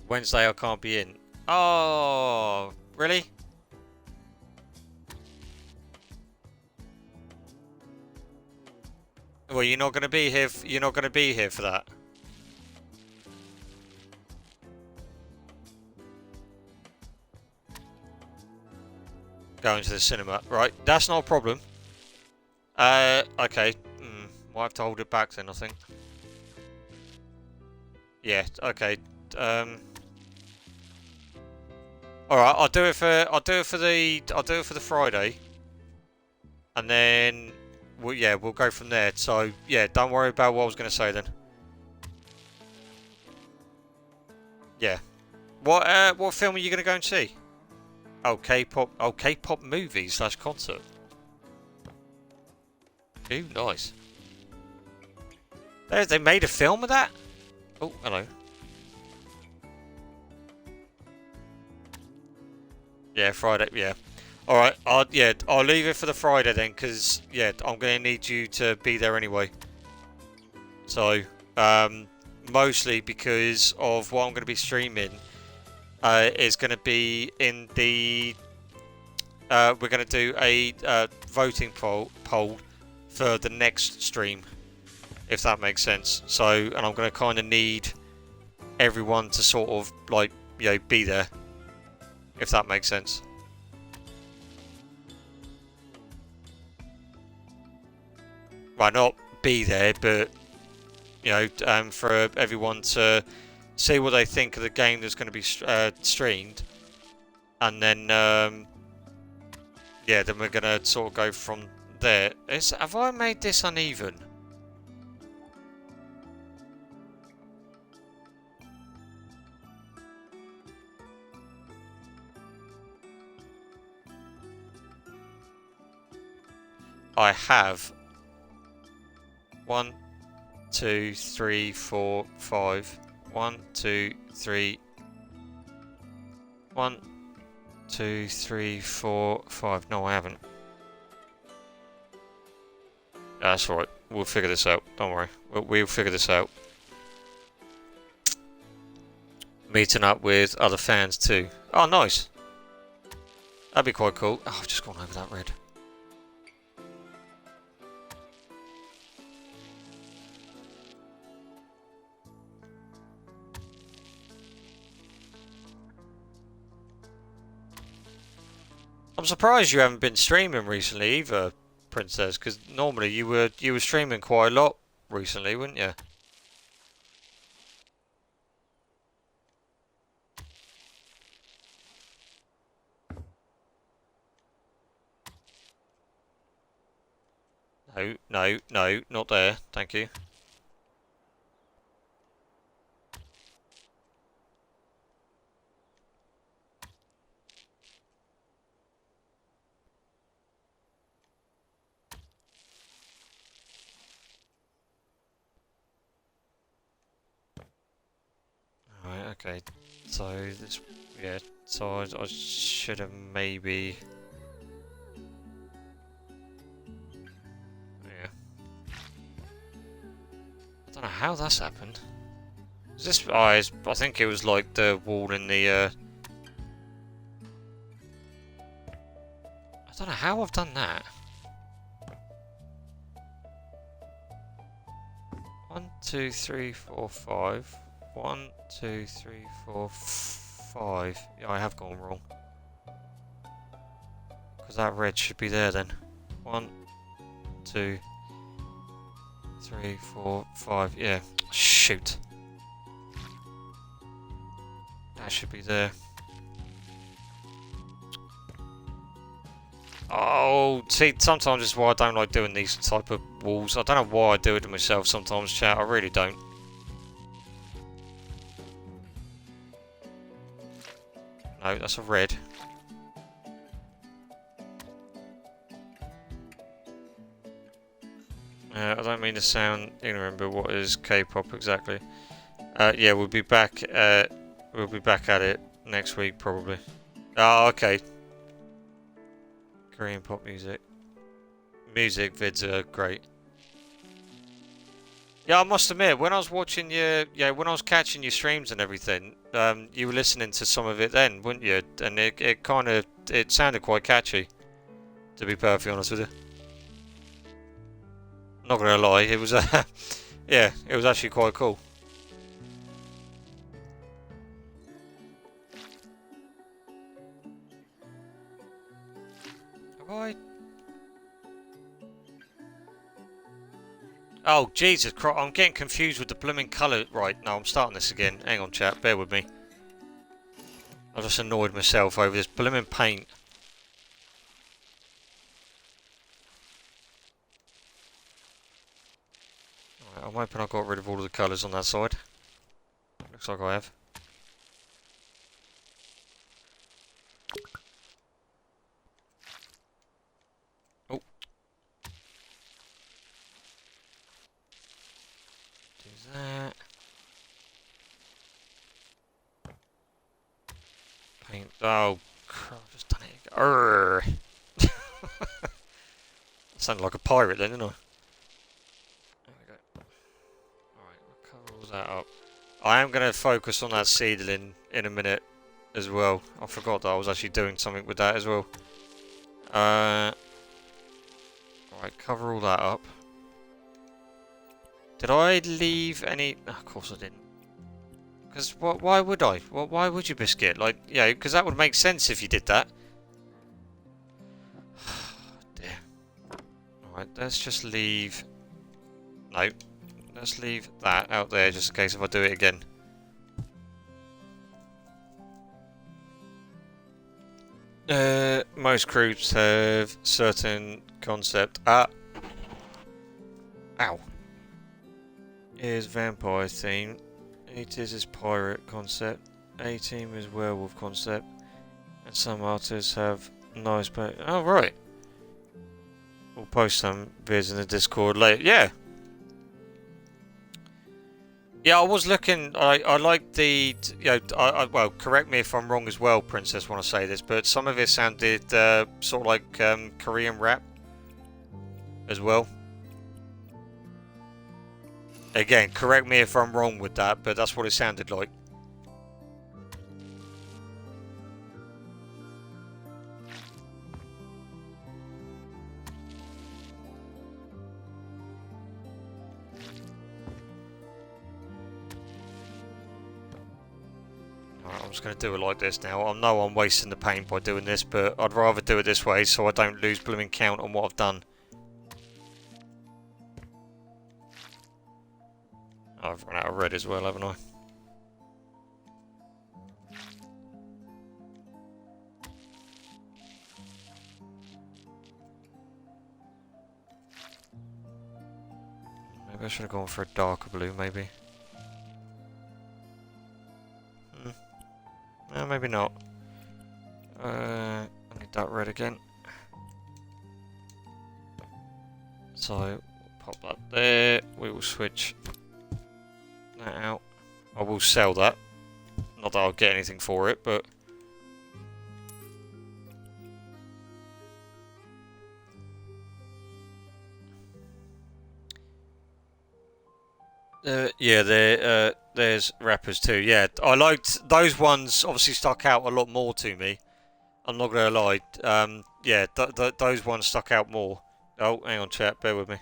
Wednesday I can't be in. Oh, really? Well, you're not going to be here. You're not going to be here for that. Going to the cinema, right? That's not a problem. Okay. Might have to hold it back then, I think. Yeah. Okay. All right. I'll do it for the Friday, and then we'll go from there. So yeah, don't worry about what I was going to say then. Yeah. What film are you going to go and see? Oh, K-pop. Oh, K-pop movie / concert. Ooh, nice. They made a film of that? Oh, hello. Yeah, Friday, yeah. Alright, I'll leave it for the Friday then, because, yeah, I'm going to need you to be there anyway. So, mostly because of what I'm going to be streaming is going to be in the... we're going to do a voting poll for the next stream, if that makes sense. So, and I'm going to kind of need everyone to sort of, like, you know, be there, if that makes sense. Well, not be there, but, you know, for everyone to see what they think of the game that's going to be streamed, and then, yeah, then we're going to sort of go from there. Have I made this uneven? I have 1, 2, 3, 4, 5. 1, 2, 3. 1, 2, 3, 4, 5. No, I haven't. That's alright. We'll figure this out. Don't worry. We'll figure this out. Meeting up with other fans too. Oh, nice. That'd be quite cool. Oh, I've just gone over that red. I'm surprised you haven't been streaming recently either, Princess, because normally you were streaming quite a lot recently, wouldn't you? No, no, no, not there. Thank you. Alright, okay. So this, yeah. So I should have maybe. Yeah. I don't know how that's happened. Is this? Oh, I think it was like the wall in the. I don't know how I've done that. 1, 2, 3, 4, 5. 1, 2, 3, 4, 5. Yeah, I have gone wrong. Because that red should be there then. 1, 2, 3, 4, 5. Yeah. Shoot. That should be there. Oh, see, sometimes this is why I don't like doing these type of walls. I don't know why I do it to myself sometimes, chat. I really don't. No, that's a red. I don't mean to sound ignorant, but what is K-pop exactly? Yeah, we'll be back. We'll be back at it next week probably. Oh, okay. Korean pop music. Music vids are great. Yeah, I must admit, when I was watching when I was catching your streams and everything, you were listening to some of it then, weren't you? And it sounded quite catchy, to be perfectly honest with you. Not gonna lie, it was, yeah, it was actually quite cool. Have I? Oh, Jesus Christ, I'm getting confused with the blooming colour. Right, no, I'm starting this again. Hang on, chat, bear with me. I just annoyed myself over this blooming paint. Right, I'm hoping I got rid of all of the colours on that side. Looks like I have. Oh. Do that. Paint. Oh, crap, I've just done it. Urgh. Sounded like a pirate then, didn't I? There we go. Alright, we'll cover all that up. I am going to focus on that seedling in a minute as well. I forgot that I was actually doing something with that as well. Alright, cover all that up. Did I leave any... Oh, of course I didn't. Because why would I? Why would you, Biscuit? Like, yeah, because that would make sense if you did that. Dear. Alright, let's just leave... No. Let's leave that out there just in case if I do it again. Most groups have certain concept. Ow. Here's vampire theme. It is pirate concept. A-Team is werewolf concept. And some artists have nice... Oh, right. We'll post some vids in the Discord later. Yeah. Yeah, I was looking... I like the... You know, well, correct me if I'm wrong as well, Princess, when I say this, but some of it sounded sort of like Korean rap as well. Again, correct me if I'm wrong with that, but that's what it sounded like. I'm just going to do it like this now. I know I'm wasting the paint by doing this, but I'd rather do it this way so I don't lose blooming count on what I've done. I've run out of red as well, haven't I? Maybe I should have gone for a darker blue, maybe. No, maybe not. I need that red again. So, pop that there. We will switch that out. I will sell that. Not that I'll get anything for it, but... yeah, there's rappers too. Yeah, I liked those ones. Obviously, stuck out a lot more to me. I'm not gonna lie. Yeah, those ones stuck out more. Oh, hang on, chat. Bear with me.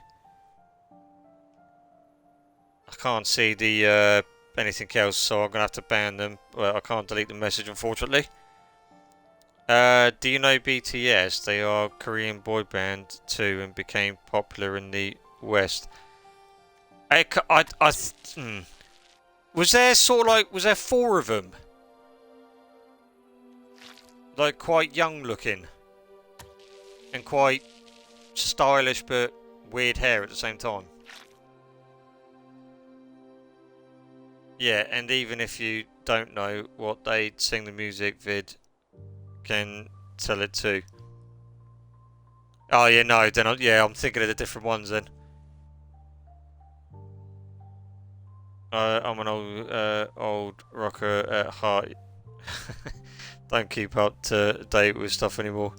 I can't see the anything else, so I'm gonna have to ban them. Well, I can't delete the message, unfortunately. Do you know BTS? They are a Korean boy band too, and became popular in the West. Was there sort of like, was there 4 of them? Like quite young looking. And quite stylish but weird hair at the same time. Yeah, and even if you don't know what they sing the music vid, can tell it too. Oh yeah, no, then I'm thinking of the different ones then. I'm an old rocker at heart. Don't keep up to date with stuff anymore.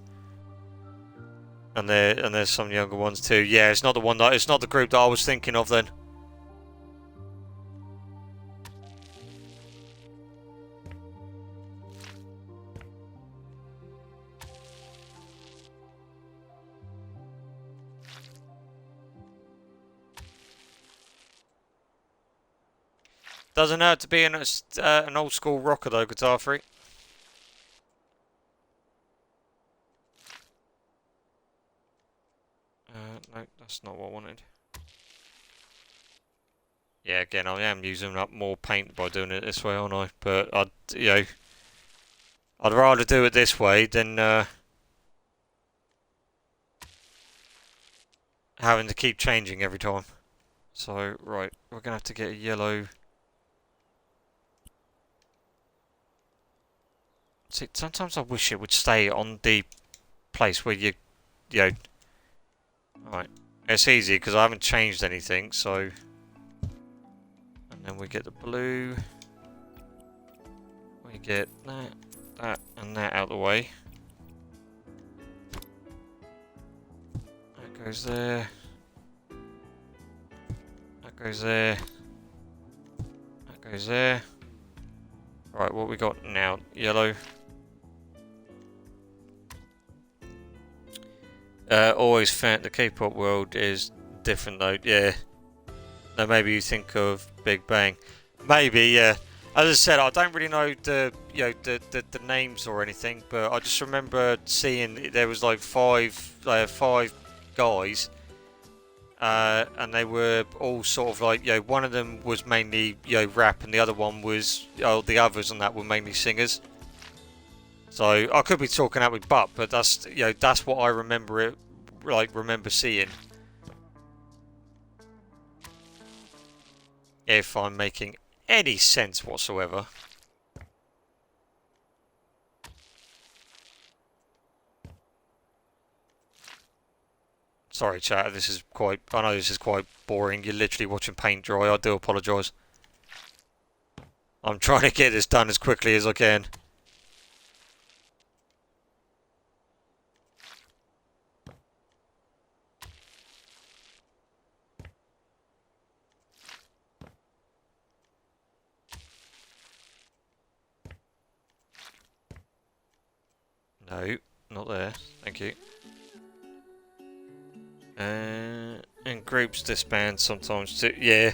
And there's some younger ones too. Yeah, it's not the group that I was thinking of then. Doesn't have to be an old school rocker though, Guitar Freak. No, that's not what I wanted. Yeah, again, I am using up more paint by doing it this way, aren't I? But I'd rather do it this way than having to keep changing every time. So, right, we're gonna have to get a yellow. See, sometimes I wish it would stay on the place where you know. Right, it's easy because I haven't changed anything, so. And then we get the blue. We get that, and that out of the way. That goes there. That goes there. That goes there. Right, what we got now? Yellow. Always found the K-pop world is different though. Yeah. Now maybe you think of Big Bang. Maybe, yeah. As I said, I don't really know the names or anything, but I just remember seeing there was like five guys, and they were all sort of like, one of them was mainly rap, and the other one was the others on that were mainly singers. So I could be talking out with butt, but that's that's what I remember it like remember seeing. If I'm making any sense whatsoever. Sorry, chat. This is quite. I know this is quite boring. You're literally watching paint dry. I do apologise. I'm trying to get this done as quickly as I can. No, not there. Thank you. And groups disband sometimes too. Yeah,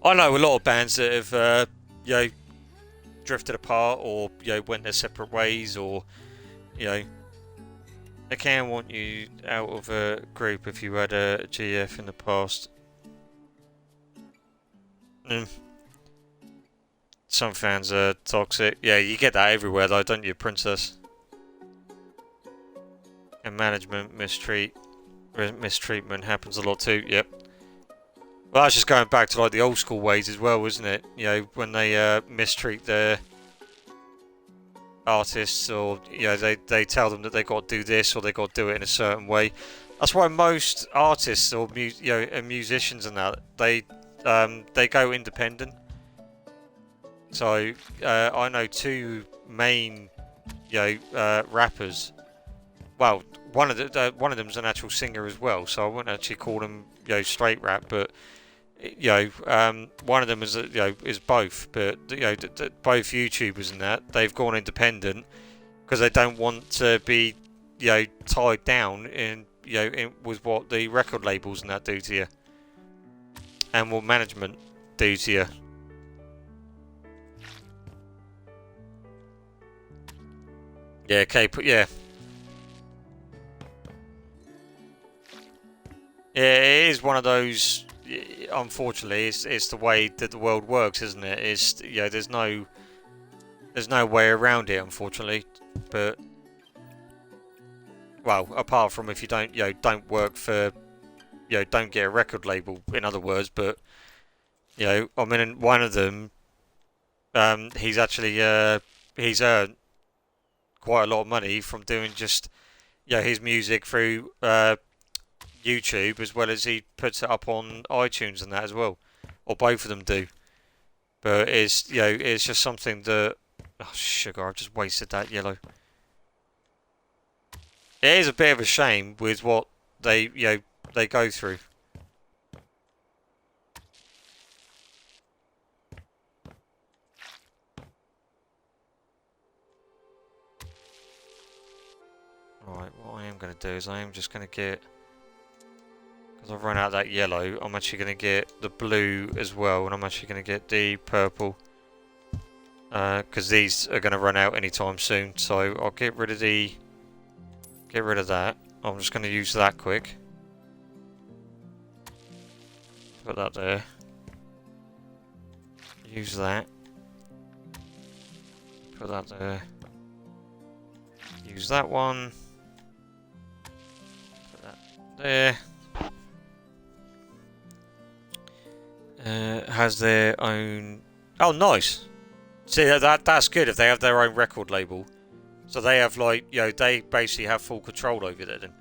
I know a lot of bands that have, you know, drifted apart or went their separate ways, or they can want you out of a group if you had a GF in the past. Some fans are toxic. Yeah, you get that everywhere though, don't you, Princess? And management mistreatment happens a lot too. Yep. Well, that's just going back to like the old school ways as well, isn't it? When they mistreat their artists, or they tell them that they got to do this or they got to do it in a certain way. That's why most artists or and musicians and that they go independent. So I know two main rappers. Well, one of them's an actual singer as well, so I wouldn't actually call them straight rap, but one of them is both, but both YouTubers and that they've gone independent because they don't want to be tied down in with what the record labels and that do to you, and what management do to you. Yeah, okay, yeah. Yeah, it is one of those. Unfortunately, it's the way that the world works, isn't it? It's there's no way around it, unfortunately. But well, apart from if you don't work for don't get a record label, in other words. But I mean, one of them, he's actually he's earned quite a lot of money from doing just his music through YouTube, as well as he puts it up on iTunes and that as well, or both of them do. But it's it's just something that sugar, I've just wasted that yellow. It is a bit of a shame with what they they go through. Right, what I am going to do is I am just going to get, because I've run out of that yellow, I'm actually going to get the blue as well, and I'm actually going to get the purple, because these are going to run out anytime soon. So I'll get rid of that. I'm just going to use that quick. Put that there. Use that. Put that there. Use that one. Put that there. Has their own. Oh, nice. See, that's good if they have their own record label. So they have they basically have full control over it then.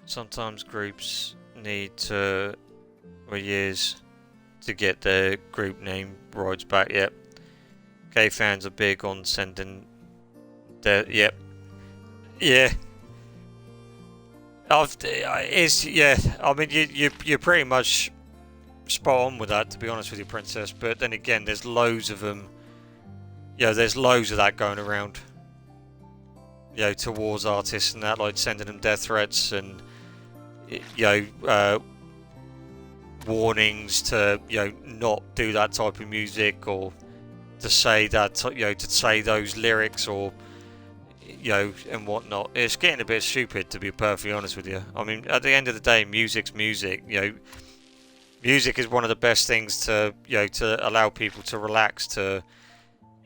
Sometimes groups need to years to get their group name rights back. Yep. K fans are big on sending their yeah. I mean, you're pretty much spot on with that, to be honest with you, Princess. But then again, there's loads of them. There's loads of that going around. Towards artists and that, like sending them death threats and warnings to not do that type of music, or to say that to say those lyrics, or and whatnot. It's getting a bit stupid, to be perfectly honest with you. I mean, at the end of the day, music's music. Music is one of the best things to to allow people to relax, to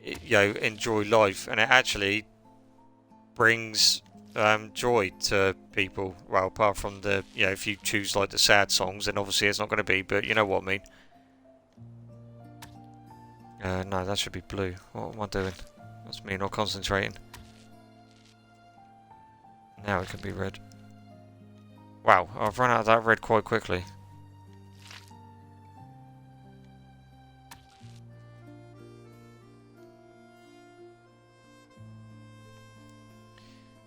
enjoy life, and it actually brings joy to people. Well, apart from the, you know, if you choose like the sad songs, then obviously it's not going to be. But you know what I mean. No, that should be blue. What am I doing? That's me not concentrating. Now it can be red. Wow, I've run out of that red quite quickly.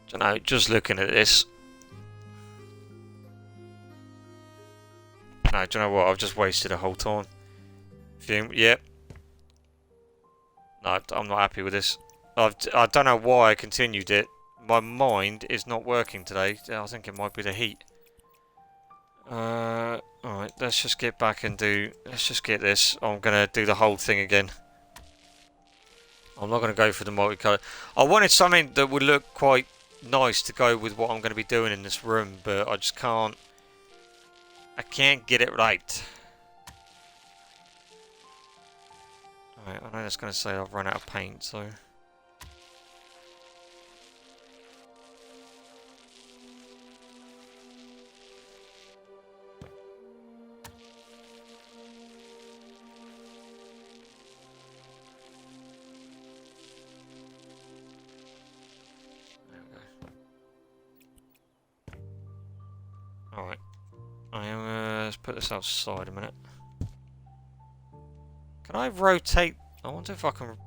Don't know, just looking at this. No, do you know what? I've just wasted a whole time. Yep. No, I'm not happy with this. I don't know why I continued it. My mind is not working today. I think it might be the heat. Alright, let's just get back and do... Let's just get this. I'm going to do the whole thing again. I'm not going to go for the multicolour. I wanted something that would look quite nice to go with what I'm going to be doing in this room, but I just can't... I can't get it right. Alright, I know that's going to say I've run out of paint, so... Alright. Let's put this outside a minute. Can I rotate... I wonder if I can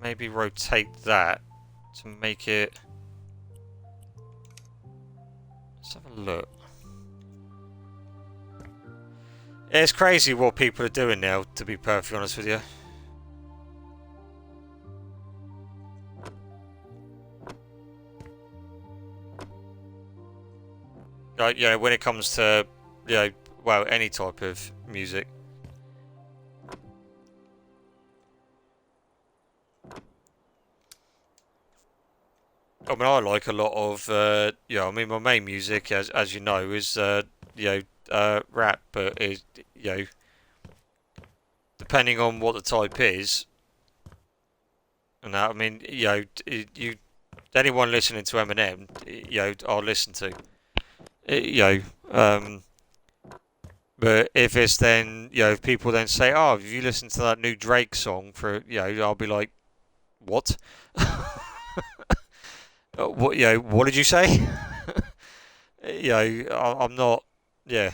maybe rotate that to make it... Let's have a look. It's crazy what people are doing now, to be perfectly honest with you. Like, you know, when it comes to, you know, well, any type of music. I mean, I like a lot of, yeah, I mean, my main music, as you know, is, you know, rap, but, is, you know, depending on what the type is, and that, I mean, you know, anyone listening to Eminem, you know, I'll listen to. You know, but if it's then, you know, if people then say, oh, have you listened to that new Drake song for, you know, I'll be like, what? What, you know, what did you say? You know, I'm not, yeah,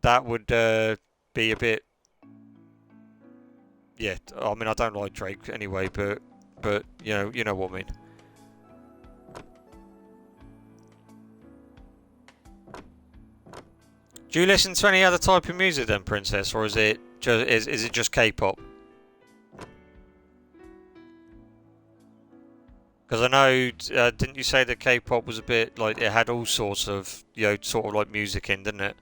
that would be a bit, yeah, I mean, I don't like Drake anyway, but, you know what I mean. Do you listen to any other type of music then, Princess, or is it just is it just K-pop? Because I know, didn't you say that K-pop was a bit like it had all sorts of, you know, sort of like music in, didn't it?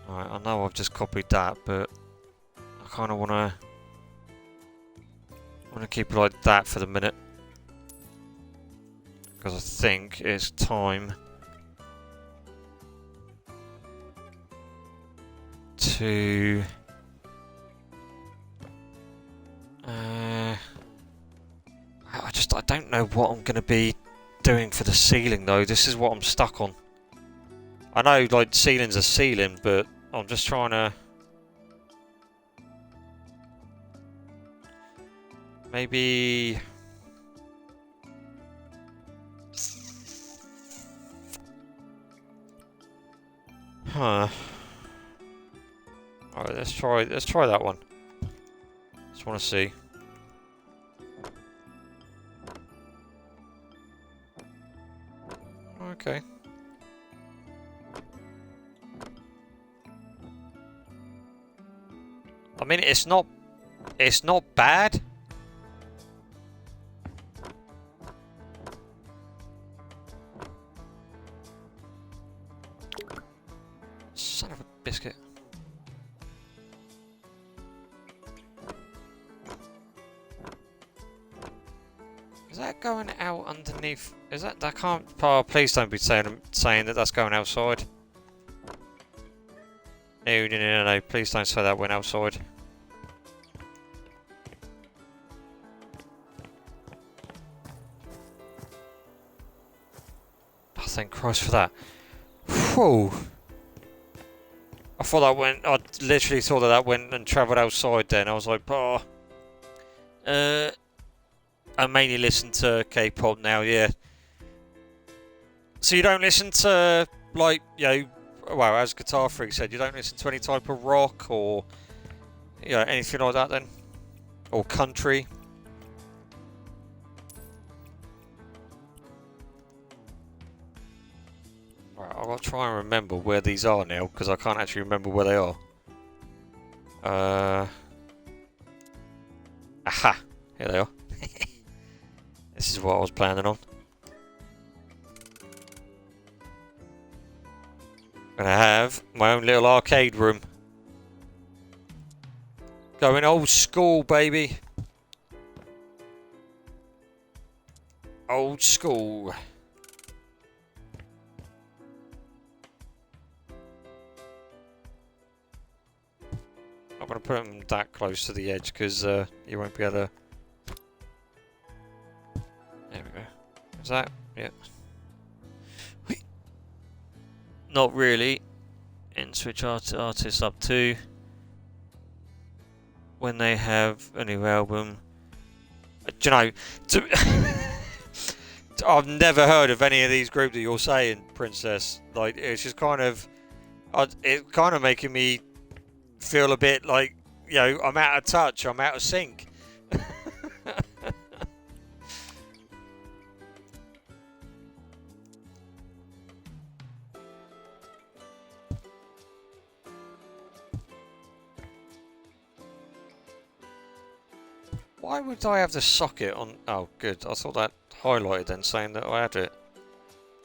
Alright, I know I've just copied that, but I kind of want to keep it like that for the minute. Because I think it's time to I don't know what I'm going to be doing for the ceiling though. This is what I'm stuck on. I know like ceiling's a ceiling, but I'm just trying to maybe Alright, let's try that one. Just want to see. Okay. I mean, it's not bad. Son of a biscuit. Is that going out underneath? Is that can't? Oh, please don't be saying that that's going outside. No. Please don't say that went outside. thank Christ for that. Whoa. I thought that went... I literally thought that went and travelled outside then. I was like, oh... I mainly listen to K-pop now, yeah. So you don't listen to, like, you know... Well, as Guitar Freak said, you don't listen to any type of rock or... You know, anything like that then? Or country? Right, I've got to try and remember where these are now, because I can't actually remember where they are. Aha! Here they are. This is what I was planning on. Gonna have my own little arcade room. Going old school, baby. Old school. I'm going to put them that close to the edge because you won't be able to... There we go. Is that? Yeah. Not really. And switch artists up to when they have a new album. Do you know, I've never heard of any of these groups that you're saying, Princess. Like, it's just kind of... it's kind of making me feel a bit like, you know, I'm out of touch, I'm out of sync. Why would I have the socket on? Oh, good. I thought that highlighted then, saying that I had it.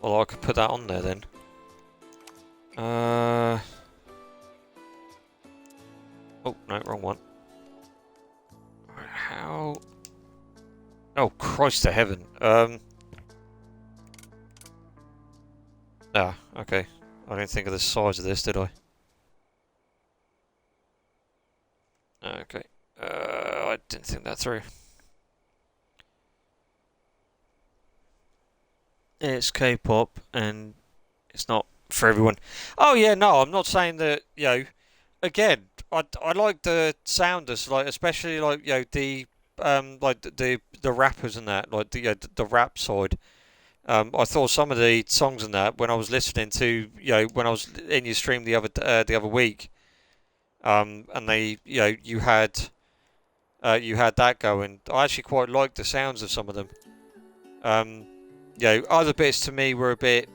Well, I could put that on there then. Oh, no, wrong one. How? Oh, Christ to heaven. Ah, okay. I didn't think of the size of this, did I? Okay. I didn't think that through. It's K-pop, and it's not for everyone. Oh yeah, no, I'm not saying that. You know, again, I like the sounders, like especially like you know the rappers and that, like the rap side. I thought some of the songs in that when I was listening to when I was in your stream the other week, and they you had that going. I actually quite liked the sounds of some of them. Other bits to me were a bit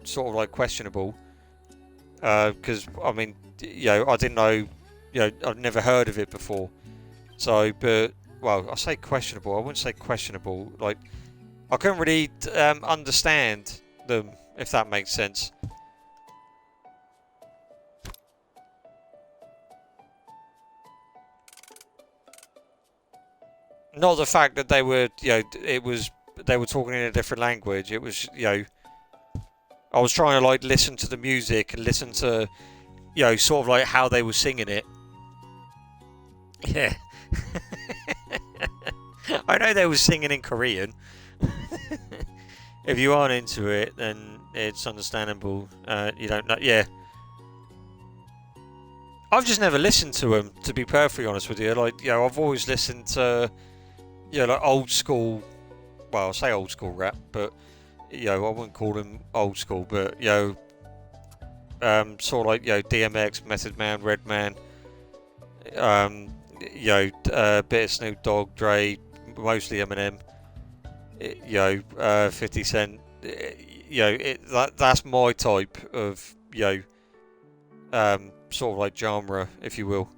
sort of like questionable. Because I mean, I didn't know, I'd never heard of it before. So, but well, I say questionable. I wouldn't say questionable. Like, I couldn't really understand them, if that makes sense. Not the fact that they were, they were talking in a different language. It was, I was trying to like listen to the music and listen to, sort of like how they were singing it. Yeah. I know they were singing in Korean. If you aren't into it, then it's understandable. You don't know. Yeah. I've just never listened to them, to be perfectly honest with you. Like, I've always listened to, like old school. Well, I'll say old school rap, but I wouldn't call them old school. But sort of like DMX, Method Man, Redman. Bit of Snoop Dogg, Dre, mostly Eminem. 50 Cent. That's my type of sort of like genre, if you will.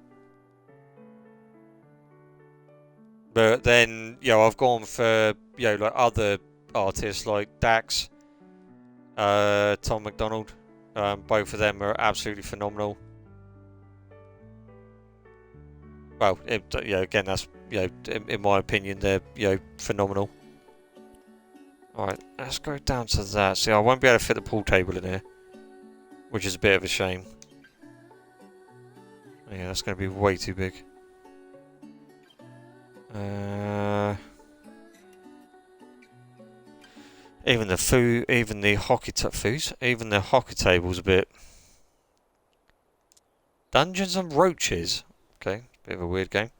But then I've gone for like other artists like Dax, Tom McDonald. Both of them are absolutely phenomenal. Well, again, that's in my opinion, they're phenomenal. Alright, let's go down to that. See, I won't be able to fit the pool table in here, which is a bit of a shame. Yeah, that's going to be way too big. Even the food, even the even the hockey table's a bit. Dungeons and Roaches. Okay, bit of a weird game.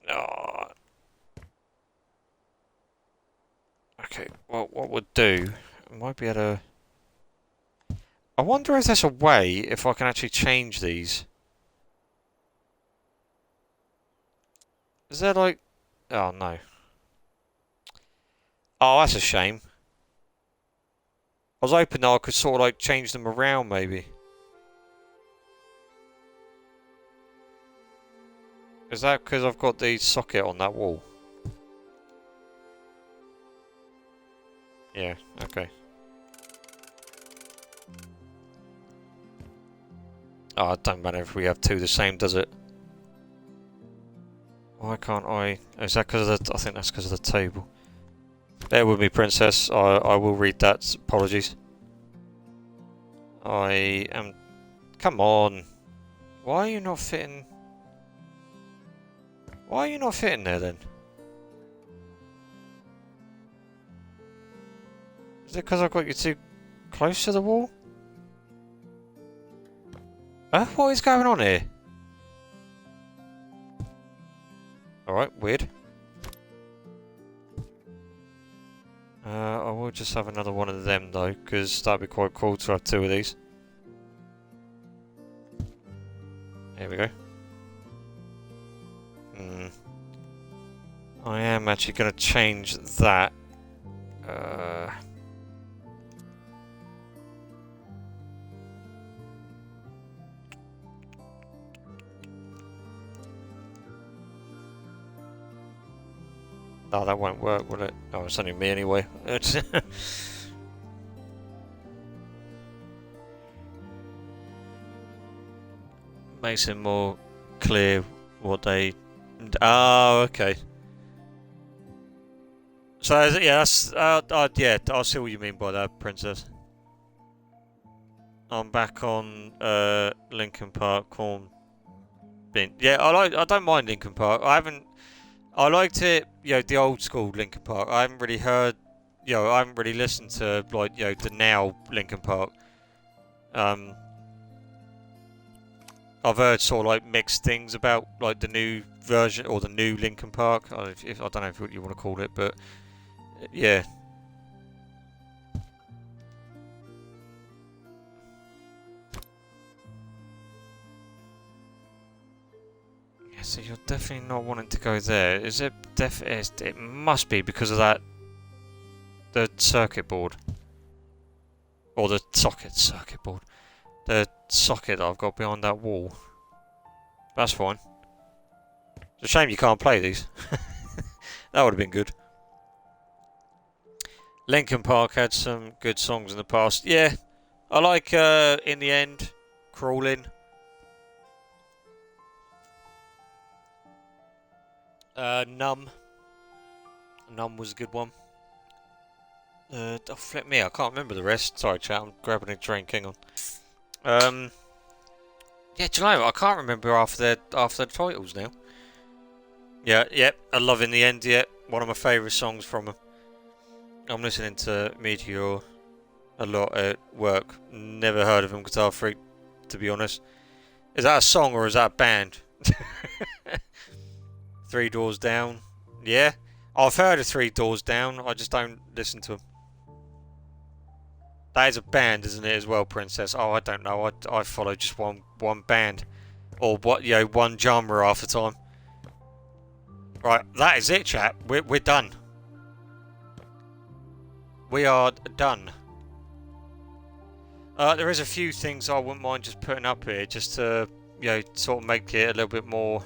Oh. Okay, well, what we'll do, I might be able to. I wonder if there's a way if I can actually change these. Is there like... Oh, no. Oh, that's a shame. I was hoping that I could sort of like change them around maybe. Is that because I've got the socket on that wall? Yeah, okay. Oh, it don't matter if we have two the same, does it? Why can't I... Is that because of the... I think that's because of the table. Bear with me, Princess. I will read that. Apologies. I am... Come on. Why are you not fitting... Why are you not fitting there, then? Is it because I've got you too close to the wall? What is going on here? Alright, weird. I will just have another one of them though, because that'd be quite cool to have two of these. Here we go. I am actually going to change that. Oh, that won't work, will it? Oh, it's only me anyway. Makes it more clear what they... Oh, okay. So, yeah, that's... yeah, I see what you mean by that, Princess. I'm back on Linkin Park Corn. Yeah, I don't mind Linkin Park. I liked it, you know, the old school Linkin Park. I haven't really heard, you know, I haven't really listened to, like, you know, the now Linkin Park. I've heard sort of like mixed things about like the new version or the new Linkin Park. I don't know what you want to call it, but yeah. Yeah, so you're definitely not wanting to go there. Is it? It must be because of that. The circuit board. Or the circuit board. The socket that I've got behind that wall. That's fine. It's a shame you can't play these. That would have been good. Linkin Park had some good songs in the past. Yeah, I like In the End, Crawling. Numb. Numb was a good one. Oh, flip me, I can't remember the rest. Sorry, chat, I'm grabbing a drink, hang on. Yeah, do you know, I can't remember after the titles now. Yeah, yep, I love In the End, yeah. One of my favourite songs from them. I'm listening to Meteor a lot at work. Never heard of him, Guitar Freak, to be honest. Is that a song or is that a band? Three Doors Down. Yeah, I've heard of Three Doors Down. I just don't listen to them. That is a band, isn't it, as well, Princess? Oh, I don't know. I follow just one band, or what? You know, one genre half the time. Right, that is it, chat. We're done. We are done. There is a few things I wouldn't mind just putting up here, just to, you know, sort of make it a little bit more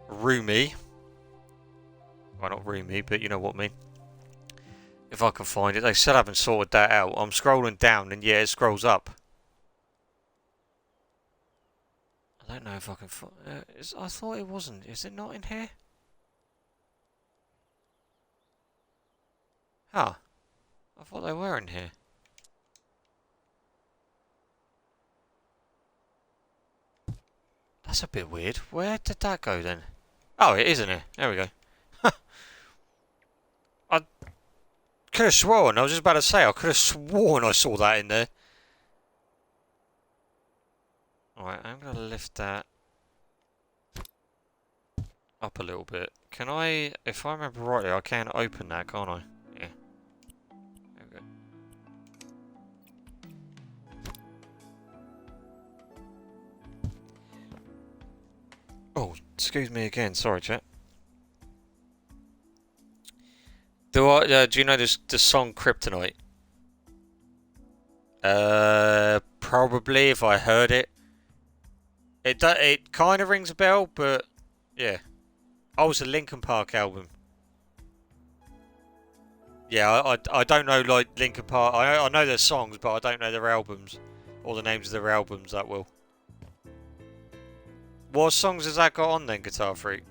roomy. Well, not roomy, but you know what I mean. If I can find it. They still haven't sorted that out. I'm scrolling down and yeah, it scrolls up. I don't know if I can find... I thought it wasn't. Is it not in here? Huh. I thought they were in here. That's a bit weird. Where did that go then? Oh, it is in here. There we go. I could have sworn. I was just about to say, I could have sworn I saw that in there. Alright, I'm going to lift that up a little bit. Can I, if I remember rightly, I can open that, can't I? Yeah. There we go. Oh, excuse me again. Sorry, chat. Do you know this the song Kryptonite? Probably if I heard it. It kind of rings a bell, but yeah. Oh, it's a Linkin Park album. Yeah, I don't know like Linkin Park. I know their songs, but I don't know their albums or the names of their albums that well. What songs has that got on then, Guitar Freak?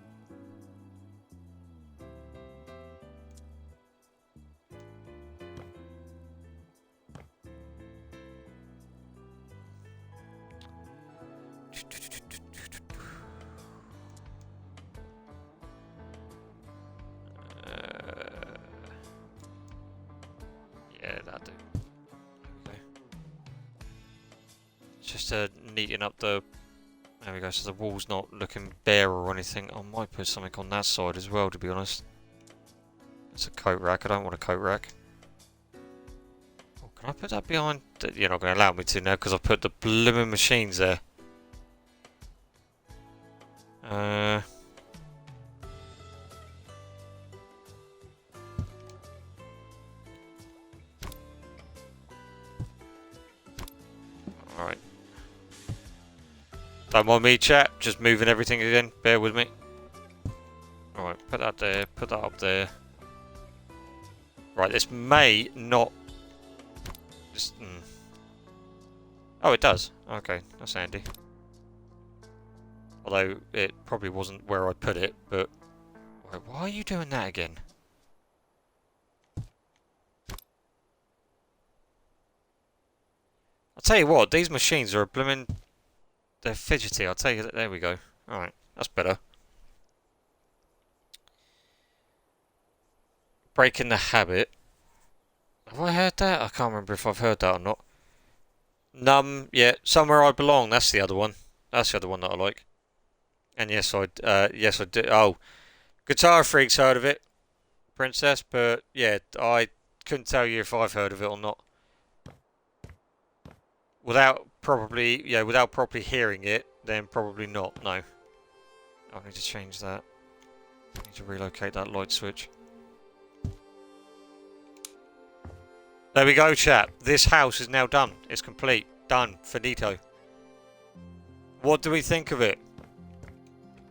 Yeah, that'll do. Okay. Just neaten up the. There we go. So the wall's not looking bare or anything. I might put something on that side as well, to be honest. It's a coat rack. I don't want a coat rack. Oh, can I put that behind? You're not going to allow me to now because I've put the blooming machines there. Alright. Don't mind me, chat. Just moving everything again. Bear with me. Alright, put that there. Put that up there. Right, this may not... Just, Oh, it does. Okay, that's handy. Although, it probably wasn't where I put it, but... Wait, why are you doing that again? I'll tell you what, these machines are a blooming... They're fidgety, I'll tell you that. There we go. Alright, that's better. Breaking the habit. Have I heard that? I can't remember if I've heard that or not. Yeah, Somewhere I Belong, that's the other one. That's the other one that I like. And yes, I do. Oh, Guitar Freak's heard of it, Princess, but yeah, I couldn't tell you if I've heard of it or not. Without properly hearing it, then probably not, no. I need to change that. I need to relocate that light switch. There we go, chat. This house is now done. It's complete. Done. Finito. What do we think of it?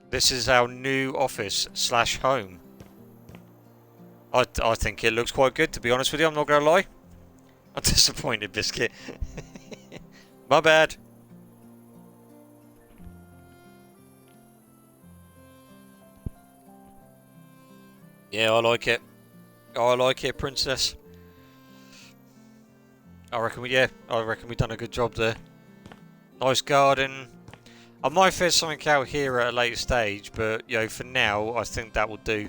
This is our new office / home. I think it looks quite good, to be honest with you. I'm not going to lie. I'm disappointed, Biscuit. My bad. Yeah, I like it. I like it, Princess. I reckon we've done a good job there. Nice garden. I might fit something out here at a later stage, but for now, I think that will do.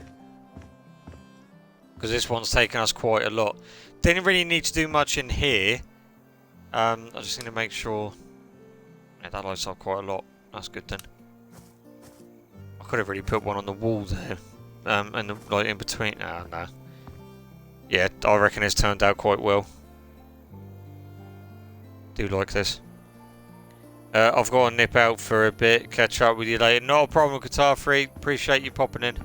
Because this one's taken us quite a lot. Didn't really need to do much in here. I just need to make sure. Yeah, that lights up quite a lot. That's good then. I could have really put one on the wall there, and like in between. Oh no. Yeah, I reckon it's turned out quite well. Do like this. I've got to nip out for a bit. Catch up with you later. Not a problem, Guitar Freak. Appreciate you popping in.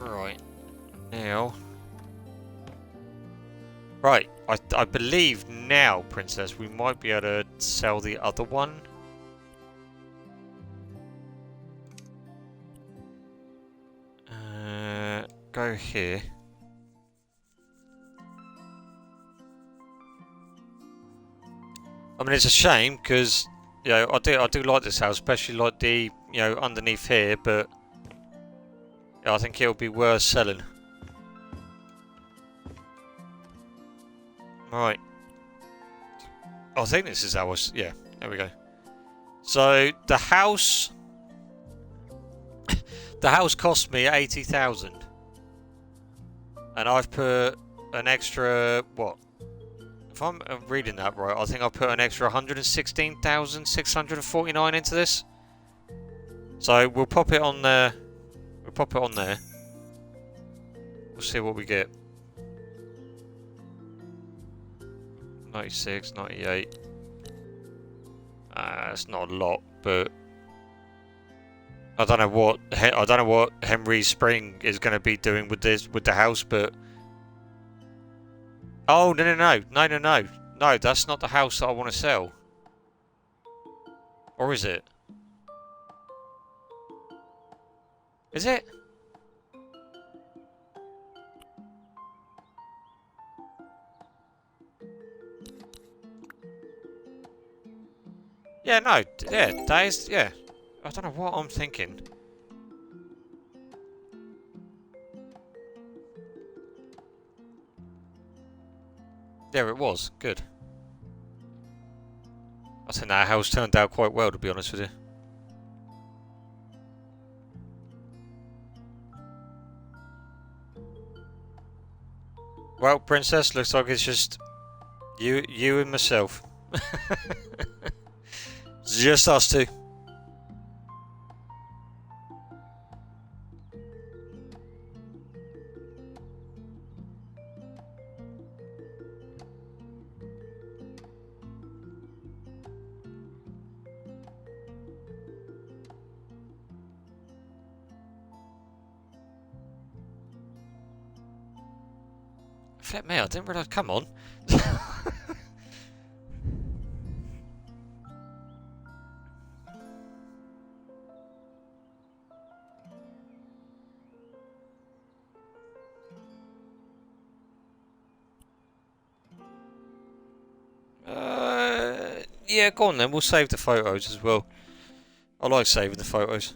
Right. Now. Right. I believe now, Princess, we might be able to sell the other one. Go here. I mean, it's a shame because I do like this house, especially like the underneath here, but yeah, I think it'll be worth selling. Right. I think this is ours. Yeah, there we go. So the house cost me 80,000, and I've put an extra what? If I'm reading that right, I think I put an extra 116,649 into this. So we'll pop it on there. We'll pop it on there. We'll see what we get. 96, 98. It's not a lot, but I don't know what Henry Spring is going to be doing with the house, but oh no, that's not the house that I want to sell, or is it? Is it? Yeah, no, yeah, that is, yeah. I don't know what I'm thinking. There it was, good. I think that house turned out quite well, to be honest with you. Well, Princess, looks like it's just you and myself. It's just us two. Flip me, I didn't realise. Come on. Yeah, go on then. We'll save the photos as well. I like saving the photos.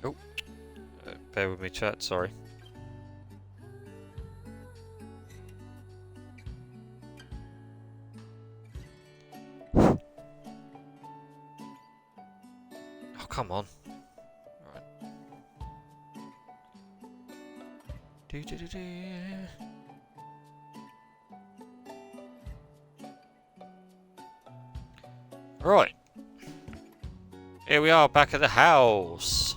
Oh, bear with me, chat. Sorry. Oh, come on. Right. Right. Here we are back at the house.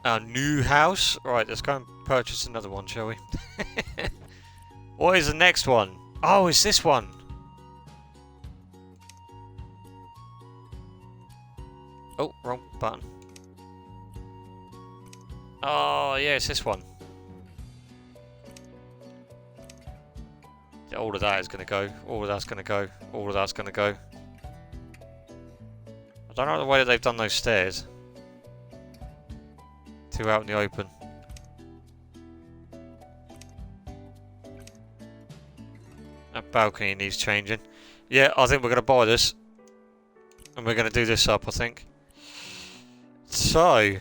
Our new house. Right, let's go and purchase another one, shall we? What is the next one? Oh, it's this one. Oh, wrong button. Oh, yeah, it's this one. All of that is going to go. All of that's going to go. All of that's going to go. I don't know the way that they've done those stairs. Two out in the open. That balcony needs changing. Yeah, I think we're going to buy this. And we're going to do this up, I think. So...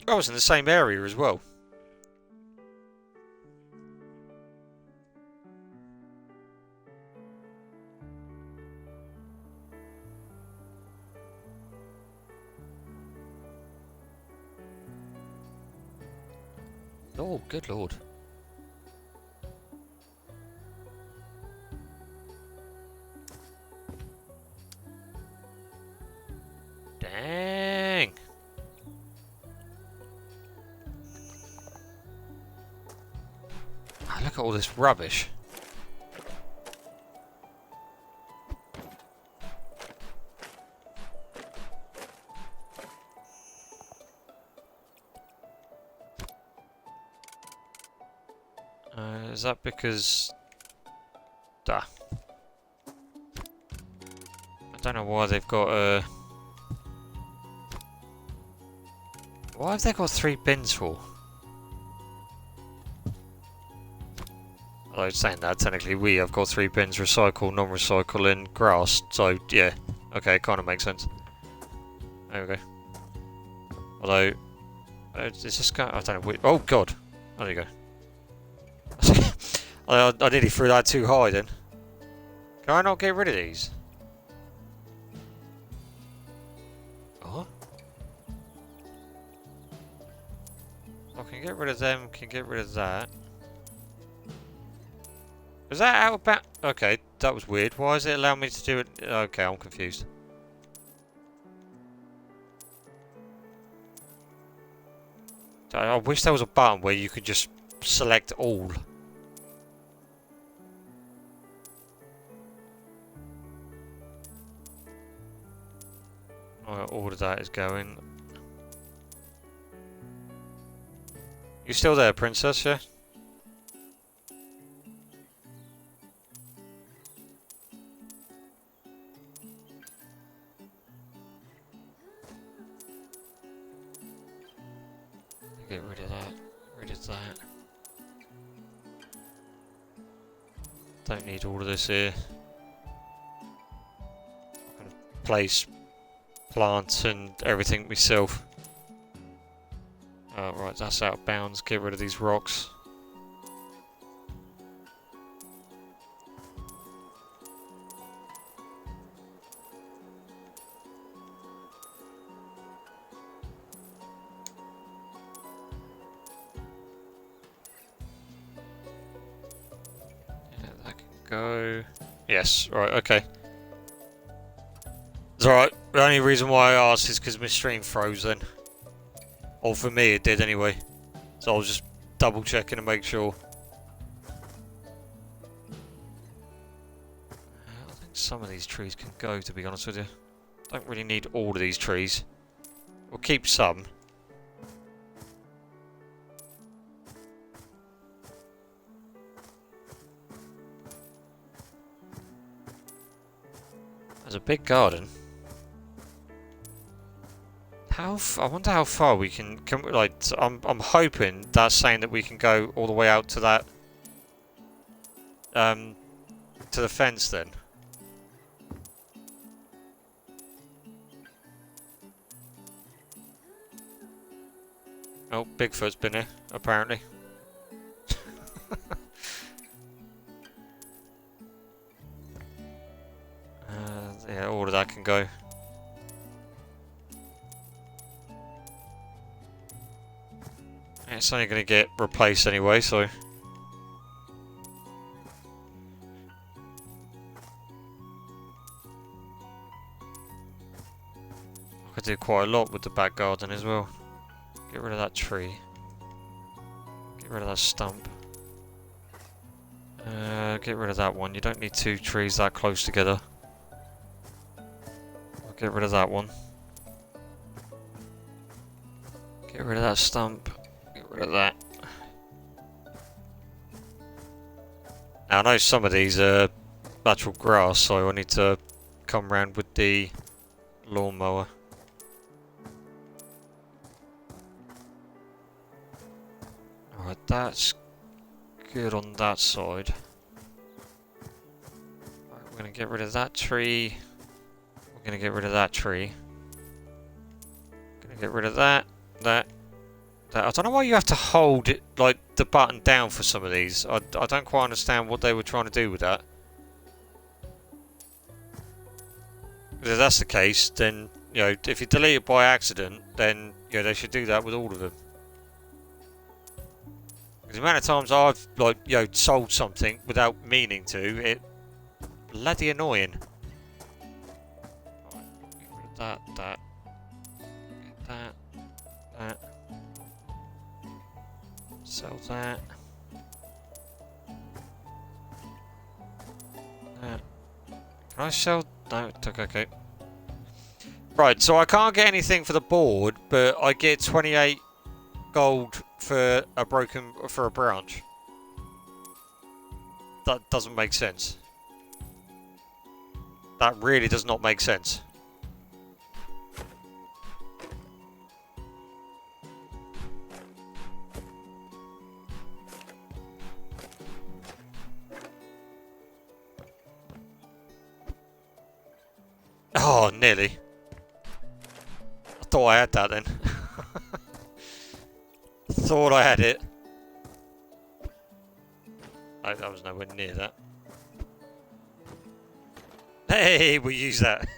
I was in the same area as well. Oh, good lord. Dang. Oh, look at all this rubbish. Is that because... I don't know why they've got a... Why have they got 3 bins for? Although saying that, technically we have got 3 bins, recycle, non-recycle and grass, so yeah. Okay, it kind of makes sense. There we go. Although, is this guy? I don't know. Oh god! Oh, there you go. I nearly threw that too high then. Can I not get rid of these? Oh? I can get rid of them, can get rid of that. Is that out of bounds? Okay, that was weird. Why does it allow me to do it? Okay, I'm confused. I wish there was a button where you could just select all. All of that is going. You still there, princess? Yeah. Get rid of that. Rid of that. Don't need all of this here. I'm gonna place plants and everything myself. Oh, right, that's out of bounds. Get rid of these rocks. Yeah, that can go. Yes, right, okay. It's alright. The only reason why I asked is because my stream froze then. Or for me, it did anyway. So I was just double checking to make sure. I think some of these trees can go, to be honest with you. Don't really need all of these trees. We'll keep some. There's a big garden. I wonder how far we can like. I'm hoping that's saying that we can go all the way out to that. To the fence then. Oh, Bigfoot's been here apparently. Yeah, all of that can go. It's only going to get replaced anyway, so... I could do quite a lot with the back garden as well. Get rid of that tree. Get rid of that stump. Get rid of that one. You don't need two trees that close together. I'll get rid of that one. Get rid of that stump. Get rid of that. Now I know some of these are natural grass, so I need to come round with the lawnmower. Alright, that's good on that side. Right, we're going to get rid of that tree. We're going to get rid of that tree. Going to get rid of that. I don't know why you have to hold it, like the button down for some of these. I don't quite understand what they were trying to do with that. If that's the case, then, you know, if you delete it by accident, then, you know, they should do that with all of them. Because the amount of times I've, like, you know, sold something without meaning to, it bloody annoying. Right, get rid of that. Get that. Sell that. Can I sell? No, okay. Right, so I can't get anything for the board, but I get 28 gold for a branch. That doesn't make sense. That really does not make sense. Oh, nearly. thought I had that then. Thought I had it. I was nowhere near that. Hey, we'll use that.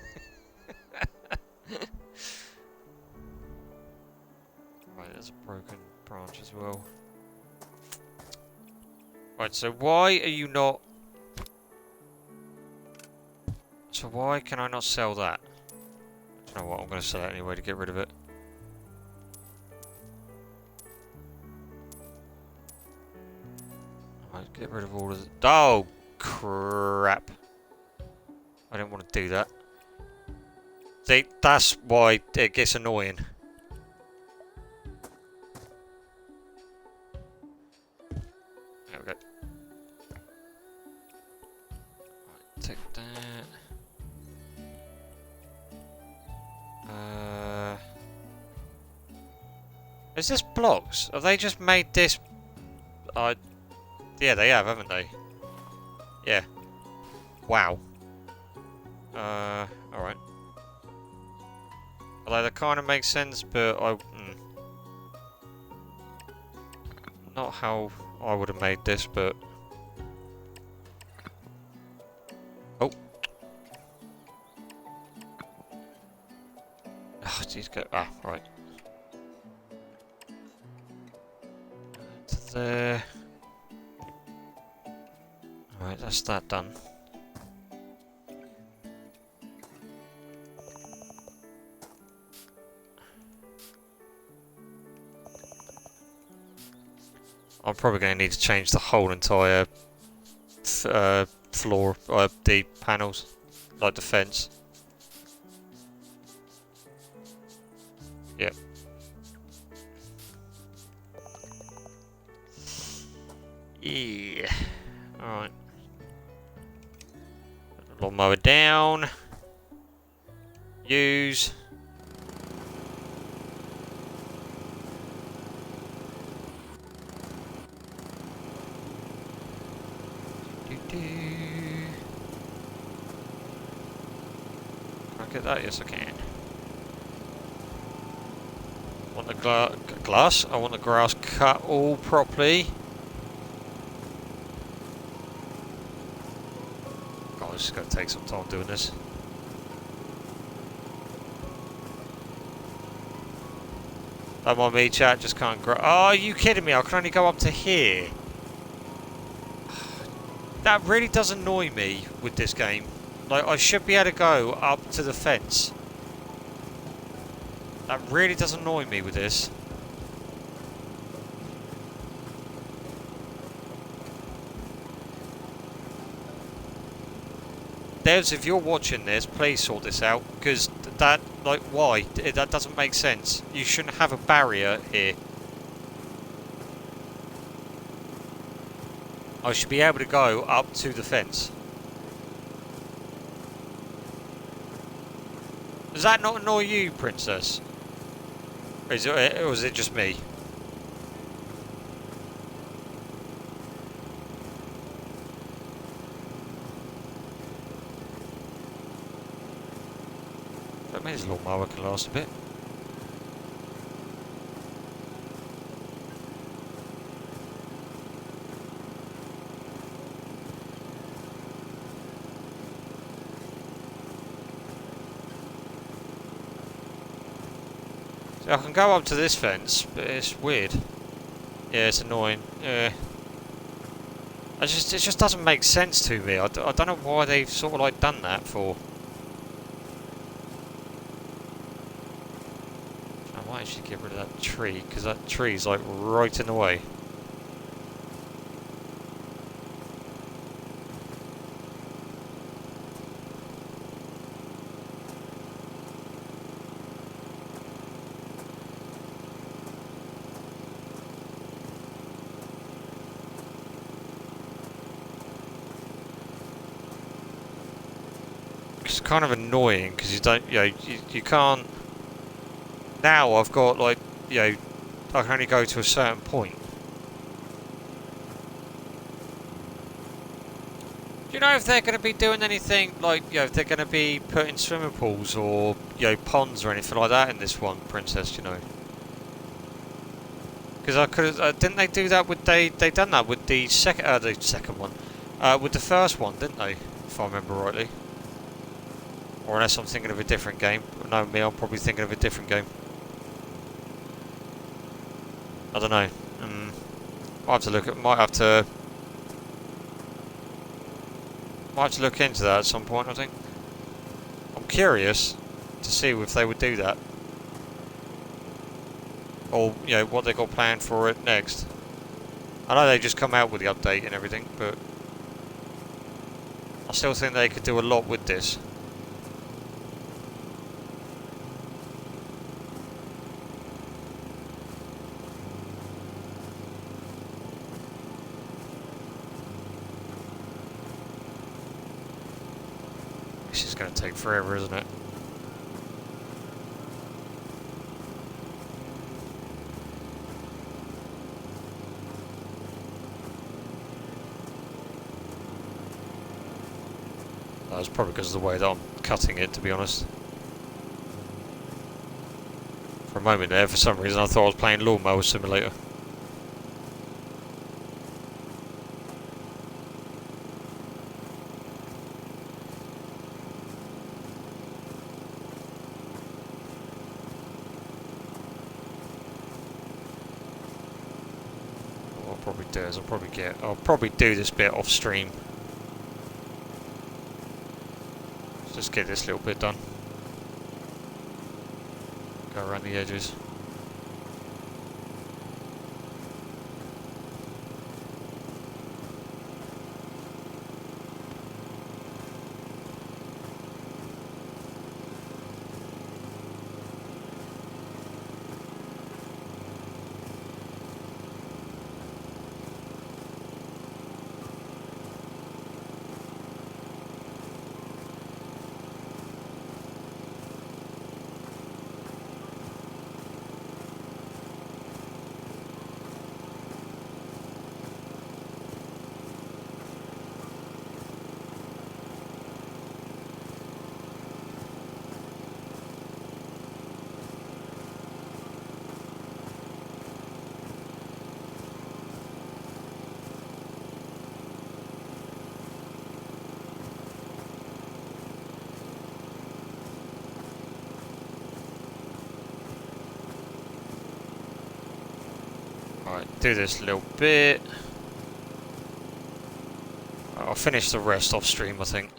Right, there's a broken branch as well. Right, so why are you not... So why can I not sell that? You know what, I'm going to sell it anyway to get rid of it. Right, get rid of all of the... Oh, crap. I didn't want to do that. See, that's why it gets annoying. There we go. Right, take that. Is this blocks? Have they just made this... yeah, they have, haven't they? Yeah. Wow. Alright. Although that kind of makes sense, but not how I would have made this, but... Oh. Oh, jeez, go... Ah, right. To there. Alright, that's that done. I'm probably going to need to change the whole entire floor, the panels, like the fence. Yep. Yeah. Alright. Lawnmower down. Use. Can I get that? Yes, I can. Want the glass? I want the grass cut all properly. God, this is going to take some time doing this. Don't mind me, chat. Just can't grow. Oh, are you kidding me? I can only go up to here. That really does annoy me with this game. Like, I should be able to go up to the fence. That really does annoy me with this. Devs, if you're watching this, please sort this out. Because that, like, why? That doesn't make sense. You shouldn't have a barrier here. I should be able to go up to the fence. Does that not annoy you, Princess? Or is it just me? That means a lawnmower can last a bit. I can go up to this fence, but it's weird. Yeah, it's annoying. Yeah. It just doesn't make sense to me. I don't know why they've sort of like done that for. I might actually get rid of that tree, because that tree's like right in the way. It's kind of annoying because you don't, you can't. Now I've got like, I can only go to a certain point. Do you know if they're going to be doing anything like, if they're going to be putting swimming pools or, ponds or anything like that in this one, Princess, Because I could didn't they do that with, they done that with the second one, with the first one, didn't they, if I remember rightly? Or unless I'm thinking of a different game. No, I'm probably thinking of a different game. I don't know. Might have to look into that at some point, I think. I'm curious to see if they would do that. Or, what they got planned for it next. I know they just come out with the update and everything, but I still think they could do a lot with this. This is going to take forever, isn't it? That's probably because of the way that I'm cutting it, to be honest. For a moment there, for some reason, I thought I was playing Lawnmower Simulator. What I'll probably do is I'll probably do this bit off stream. Just get this little bit done. Go around the edges. Alright, do this little bit. I'll finish the rest off stream, I think.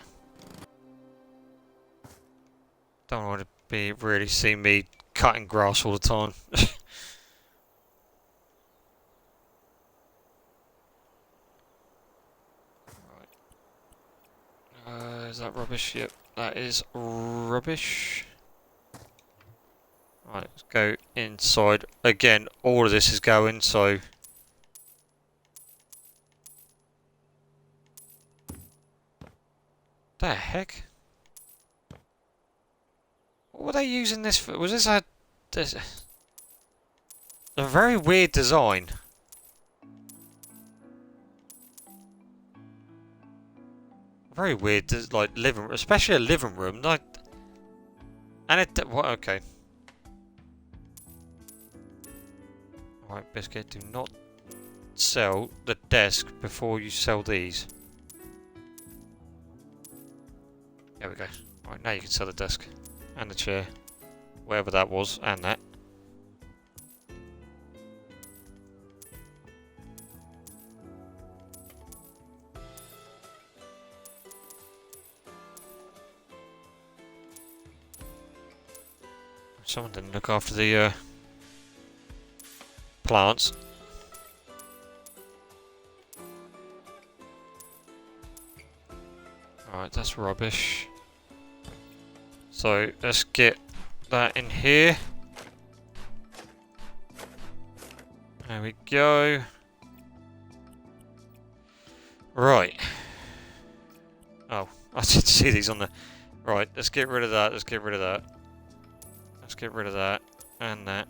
Don't want to be really see me cutting grass all the time. Right. Is that rubbish? Yep, that is rubbish. Right, let's go inside. Again, all of this is going, so... The heck? What were they using this for? Was this a very weird design? Very weird, like, living room, especially a living room, like... And it... What? Okay. Right, Biscuit, do not sell the desk before you sell these. There we go. Right, now you can sell the desk. And the chair. Whatever that was, and that. Someone didn't look after the plants. Alright, that's rubbish. So let's get that in here. There we go. Right. Oh, I did see these on the... Right, let's get rid of that, let's get rid of that. Let's get rid of that, and that.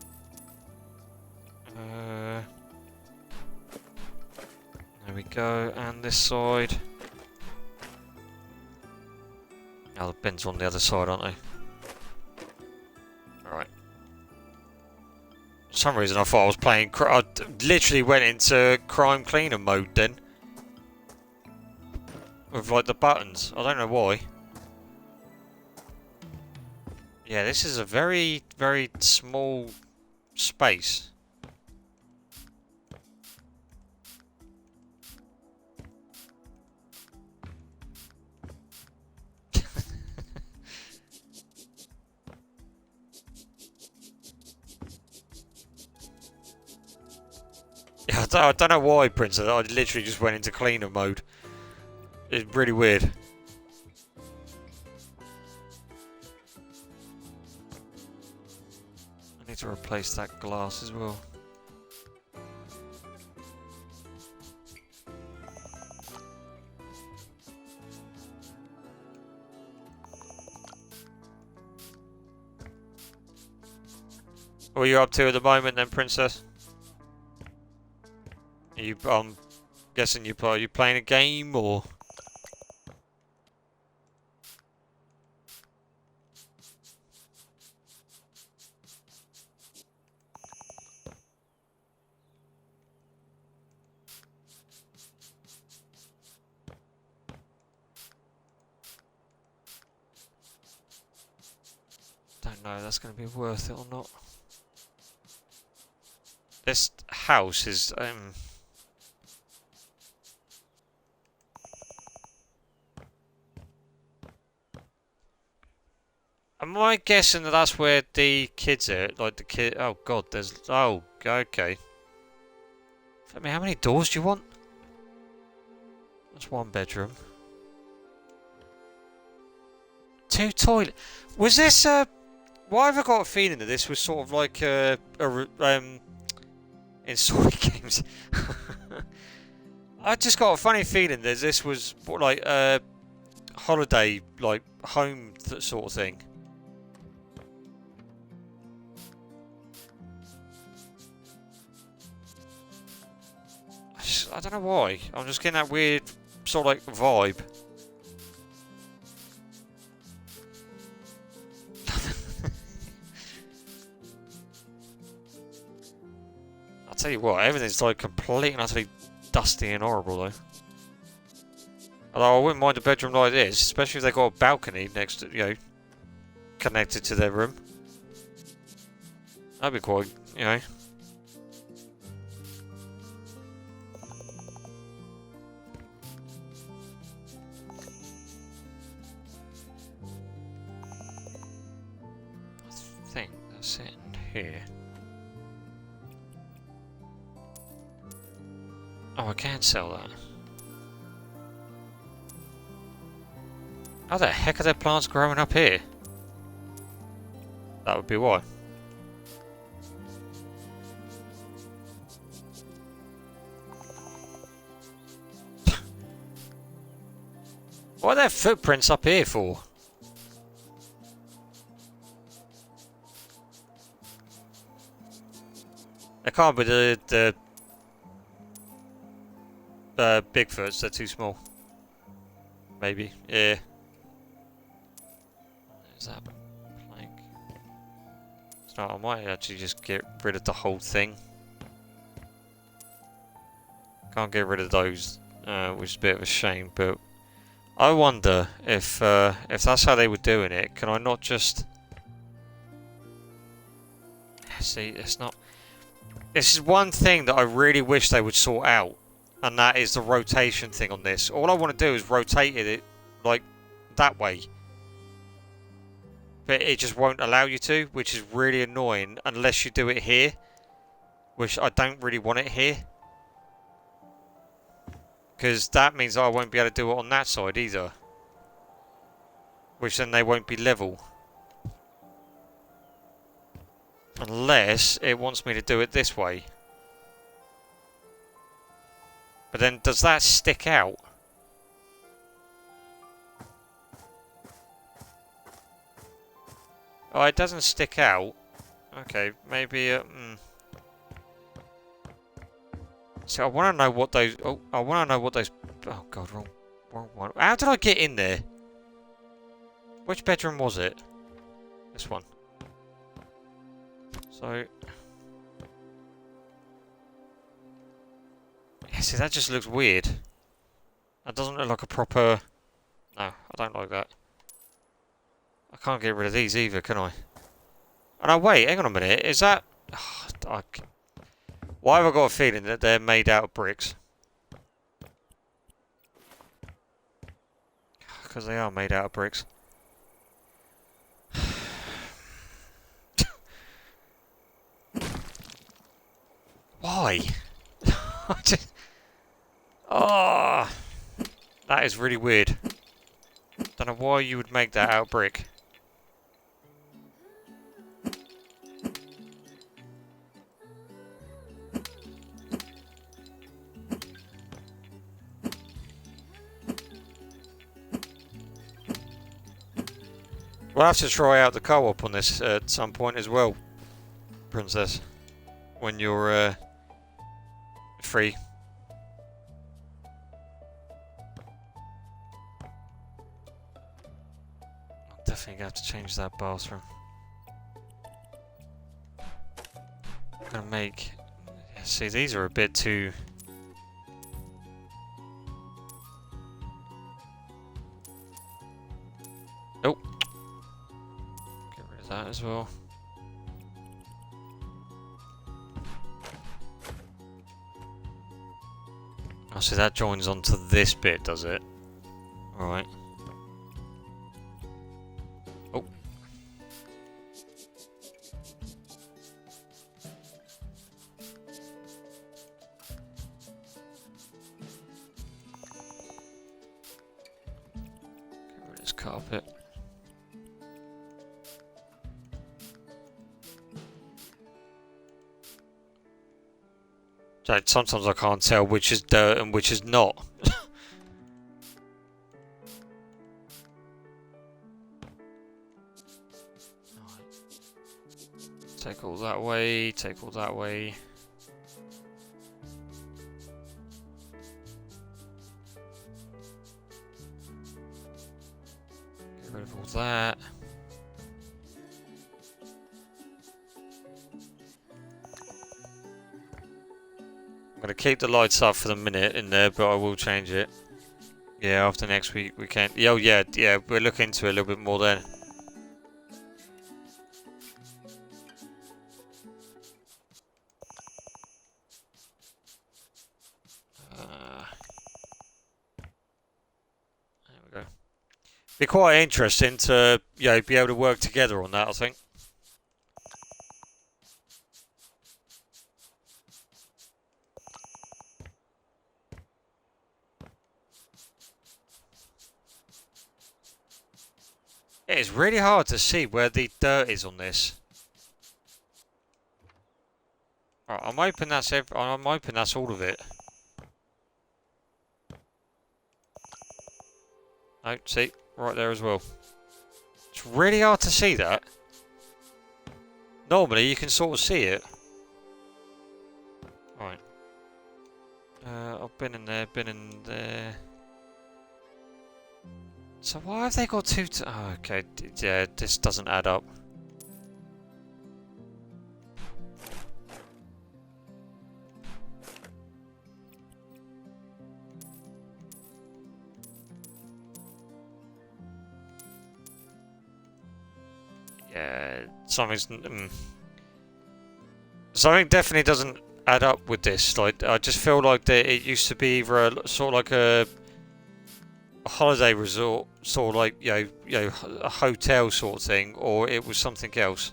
There we go, and this side. Oh, the bins on the other side, aren't they? Alright. For some reason I thought I was playing... I literally went into crime cleaner mode then. With like the buttons. I don't know why. Yeah, this is a very, very small space. Yeah, I don't know why, Princess. I literally just went into cleaner mode. It's really weird. I need to replace that glass as well. What are you up to at the moment then, Princess? Are you, guessing are you playing a game or? Don't know if that's going to be worth it or not. This house is, am I guessing that that's where the kids are? Like the kid... Oh god, there's... Oh, okay. I mean, how many doors do you want? That's one bedroom. 2 toilet. Was this, why have I got a feeling that this was sort of like, in story games? I just got a funny feeling that this was like a holiday, like home sort of thing. I don't know why. I'm just getting that weird sort of like vibe. I'll tell you what, everything's like completely and utterly dusty and horrible though. Although I wouldn't mind a bedroom like this, especially if they've got a balcony next to, you know, connected to their room. That'd be quite, you know. I think that's it in here. Oh, I can't sell that. How the heck are there plants growing up here? That would be why. What are there footprints up here for? They can't be the Bigfoots, they're too small. Maybe, yeah. Is that plank? So I might actually just get rid of the whole thing. Can't get rid of those, which is a bit of a shame, but I wonder if that's how they were doing it, can I not just... See, it's not... This is one thing that I really wish they would sort out, and that is the rotation thing on this. All I want to do is rotate it, like, that way. But it just won't allow you to, which is really annoying, unless you do it here. Which I don't really want it here. Because that means I won't be able to do it on that side either. Which then they won't be level. Unless it wants me to do it this way. But then does that stick out? Oh, it doesn't stick out. Okay, maybe... So I want to know what those... Oh, I want to know what those... Oh god, wrong one. How did I get in there? Which bedroom was it? This one. So... yeah, see, that just looks weird. That doesn't look like a proper... no, I don't like that. I can't get rid of these either, can I? Oh no, wait, hang on a minute. Is that... oh, why have I got a feeling that they're made out of bricks? Because they are made out of bricks. Why? Oh, that is really weird. Don't know why you would make that out of brick. We'll have to try out the co-op on this at some point as well, Princess. When you're free. I'm definitely gonna have to change that bathroom. I'm gonna make... see, these are a bit too... oh. Get rid of that as well. Oh, so that joins onto this bit, does it? Alright. Oh. Get rid of this carpet. Sometimes I can't tell which is dirt and which is not. Take all that way, take all that way. Get rid of all that. I'm going to keep the lights up for the minute in there, but I will change it. Yeah, after next week we can... oh yeah, we'll look into it a little bit more then. There we go. Be quite interesting to, be able to work together on that, I think. It's really hard to see where the dirt is on this. Right, I'm hoping that's all of it. No, see, right there as well. It's really hard to see that. Normally you can sort of see it. Right. I've been in there, been in there. So why have they got two... oh, okay, yeah, this doesn't add up. Yeah, something definitely doesn't add up with this. Like, I just feel like it used to be either a, sort of like a holiday resort, sort of like a hotel sort of thing, or it was something else.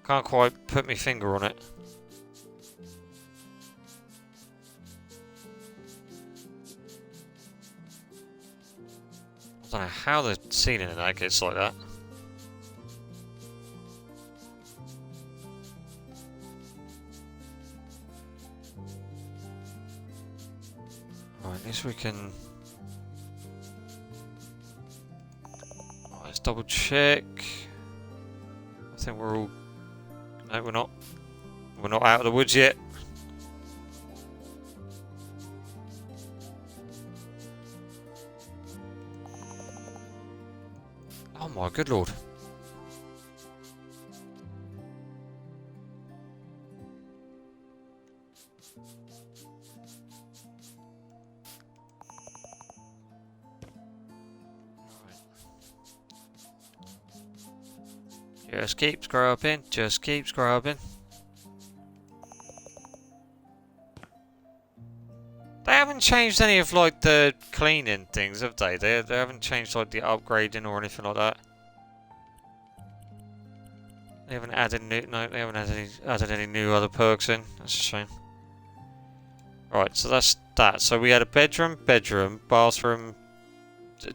Can't quite put my finger on it. I don't know how the ceiling in that gets like that. Right, at least we can... right, let's double check. I think we're all... no, we're not. We're not out of the woods yet. my good lord. Just keep scrubbing, just keep scrubbing. They haven't changed any of like the cleaning things, have they? They haven't changed like the upgrading or anything like that. They haven't added new, no, they haven't added any new other perks in. That's a shame. Right, so that's that. So we had a bedroom, bathroom,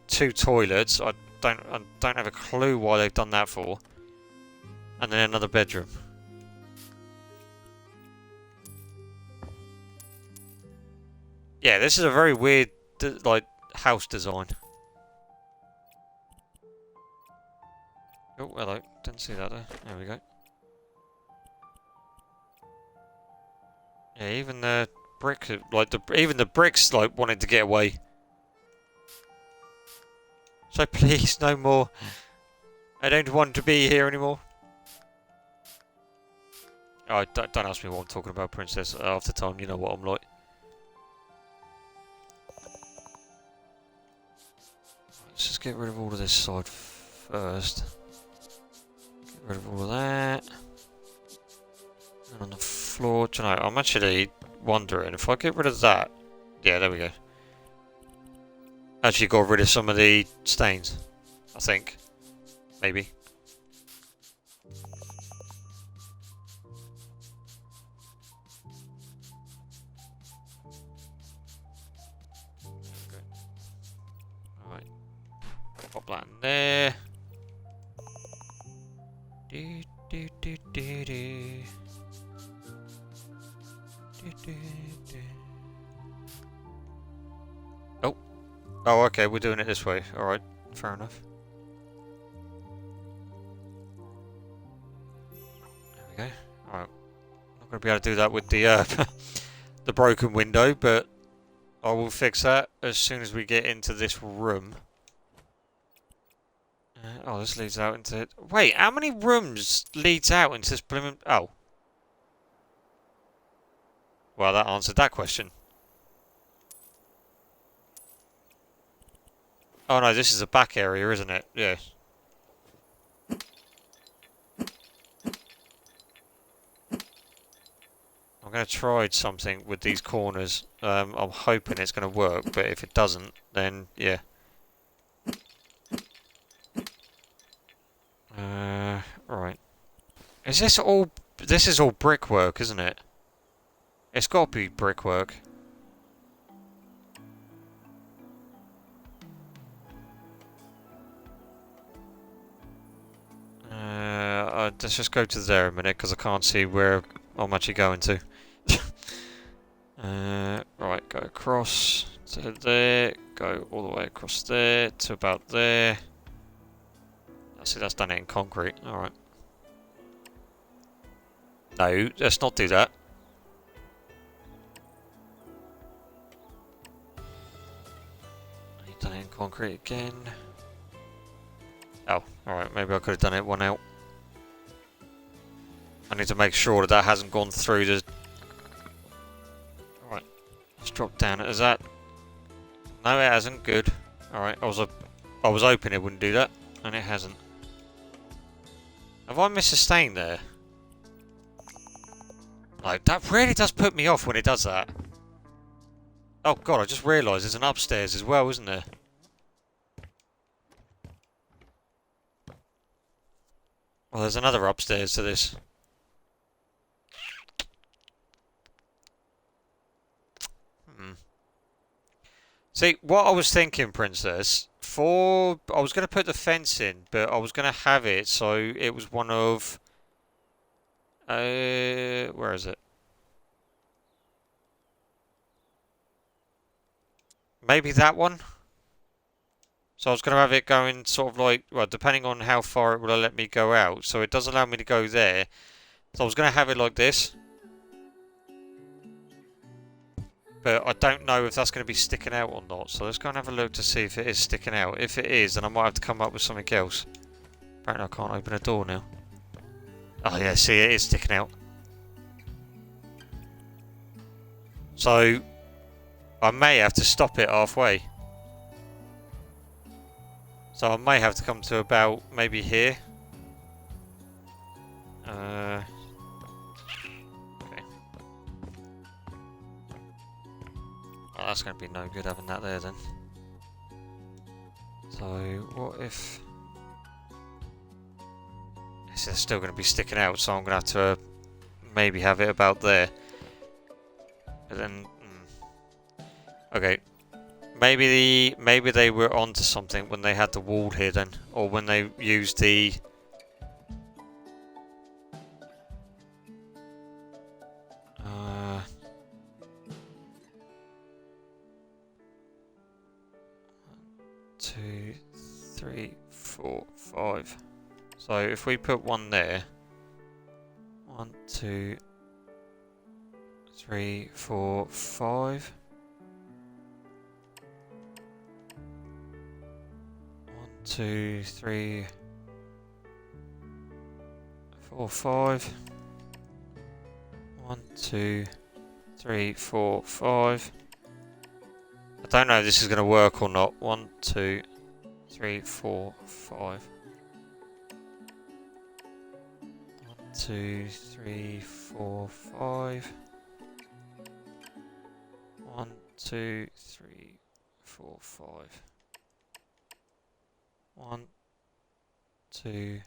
2 toilets. I don't have a clue why they've done that for. And then another bedroom. Yeah, this is a very weird, like, house design. Oh, hello. Didn't see that there. There we go. Yeah, even the brick, like, even the bricks, like, wanted to get away. So please, no more. I don't want to be here anymore. Oh, don't ask me what I'm talking about, Princess. Half the time, you know what I'm like. Let's just get rid of all of this side first. Get rid of all of that. And on the floor, do you know, I'm actually wondering if I get rid of that. Yeah, there we go. Actually got rid of some of the stains, I think. Maybe. Alright. Pop that in there. Do, do, do, do, do. Do, do, do. Oh. Oh, okay, we're doing it this way. Alright, fair enough. There we go. Alright. Not going to be able to do that with the, the broken window, but I will fix that as soon as we get into this room. Oh, this leads out into... Wait, how many rooms leads out into this blooming... Oh. Well, that answered that question. Oh no, this is a back area, isn't it? Yeah. I'm going to try something with these corners. I'm hoping it's going to work, but if it doesn't, then yeah. Right. Is this all... This is all brickwork, isn't it? It's got to be brickwork. Let's just go to there a minute, because I can't see where I'm actually going to. Right, go across to there, go all the way across there, to about there. See, that's done it in concrete. Alright. No, let's not do that. You've done it in concrete again. Oh, alright, maybe I could have done it one out. I need to make sure that that hasn't gone through the... Alright, let's drop down. Is that... No, it hasn't. Good. Alright, I was hoping it wouldn't do that, and it hasn't. Have I missed a stain there? Like, that really does put me off when it does that. Oh god, I just realised there's an upstairs as well, isn't there? Well, there's another upstairs to this. See, what I was thinking, Princess, I was going to put the fence in, but I was going to have it so it was one of... where is it? Maybe that one? So I was going to have it going sort of like, well, depending on how far it will let me go out. So it does allow me to go there. So I was going to have it like this. But I don't know if that's going to be sticking out or not. So let's go and have a look to see if it is sticking out. If it is, then I might have to come up with something else. Apparently I can't open a door now. Oh yeah, see, it is sticking out. So I may have to stop it halfway. So I may have to come to about maybe here. Okay. Well, that's going to be no good having that there then. So what if... It's still going to be sticking out, so I'm going to have to maybe have it about there. But then... Okay. Maybe they were onto something when they had the wall here then, or when they used the... Two, three, four, five. So if we put one there, 1, 2, 3, 4, 5. 1, 2, 3, 4, 5. 1, 2, 3, 4, 5. I don't know if this is going to work or not. 1, 2, 3, 4, 5. 1, 2, 3, 4, 5. 1, 2, 3, 4, 5. 1, 2,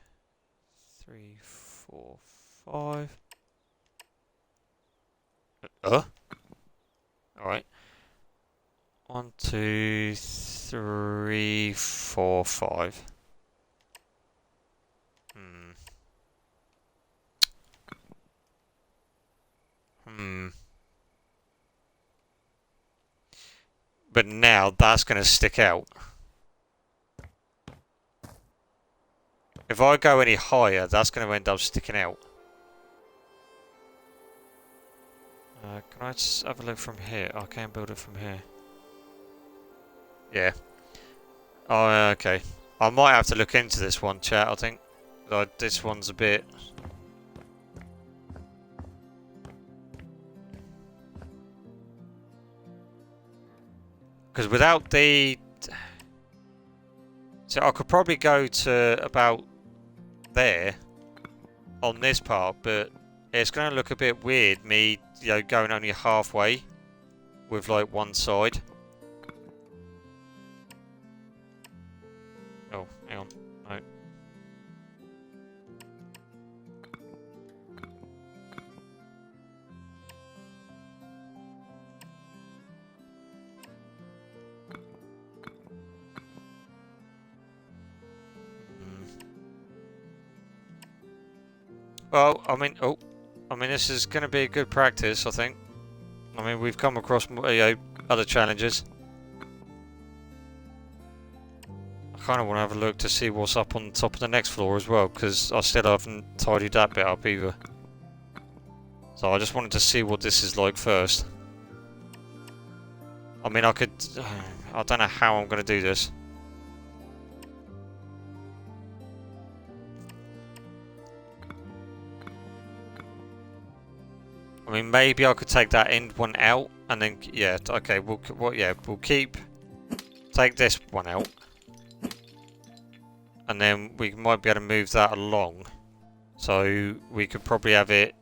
3, 4, 5. Alright. 1, 2, 3, 4, 5. But now that's going to stick out. If I go any higher, that's going to end up sticking out. Can I just have a look from here? I can build it from here. Yeah. Oh, okay. I might have to look into this one, chat, I think. Like, this one's a bit... Because without the... So I could probably go to about there on this part, but it's going to look a bit weird, me, you know, going only halfway with, like, one side. Oh, hang on. No. Well, I mean, this is going to be a good practice, I think. I mean, we've come across, you know, other challenges. I kind of want to have a look to see what's up on top of the next floor as well, because I still haven't tidied that bit up either. So I just wanted to see what this is like first. I mean, I don't know how I'm going to do this. I mean, maybe I could take that end one out, and then, yeah, okay, we'll take this one out. And then we might be able to move that along. So we could probably have it...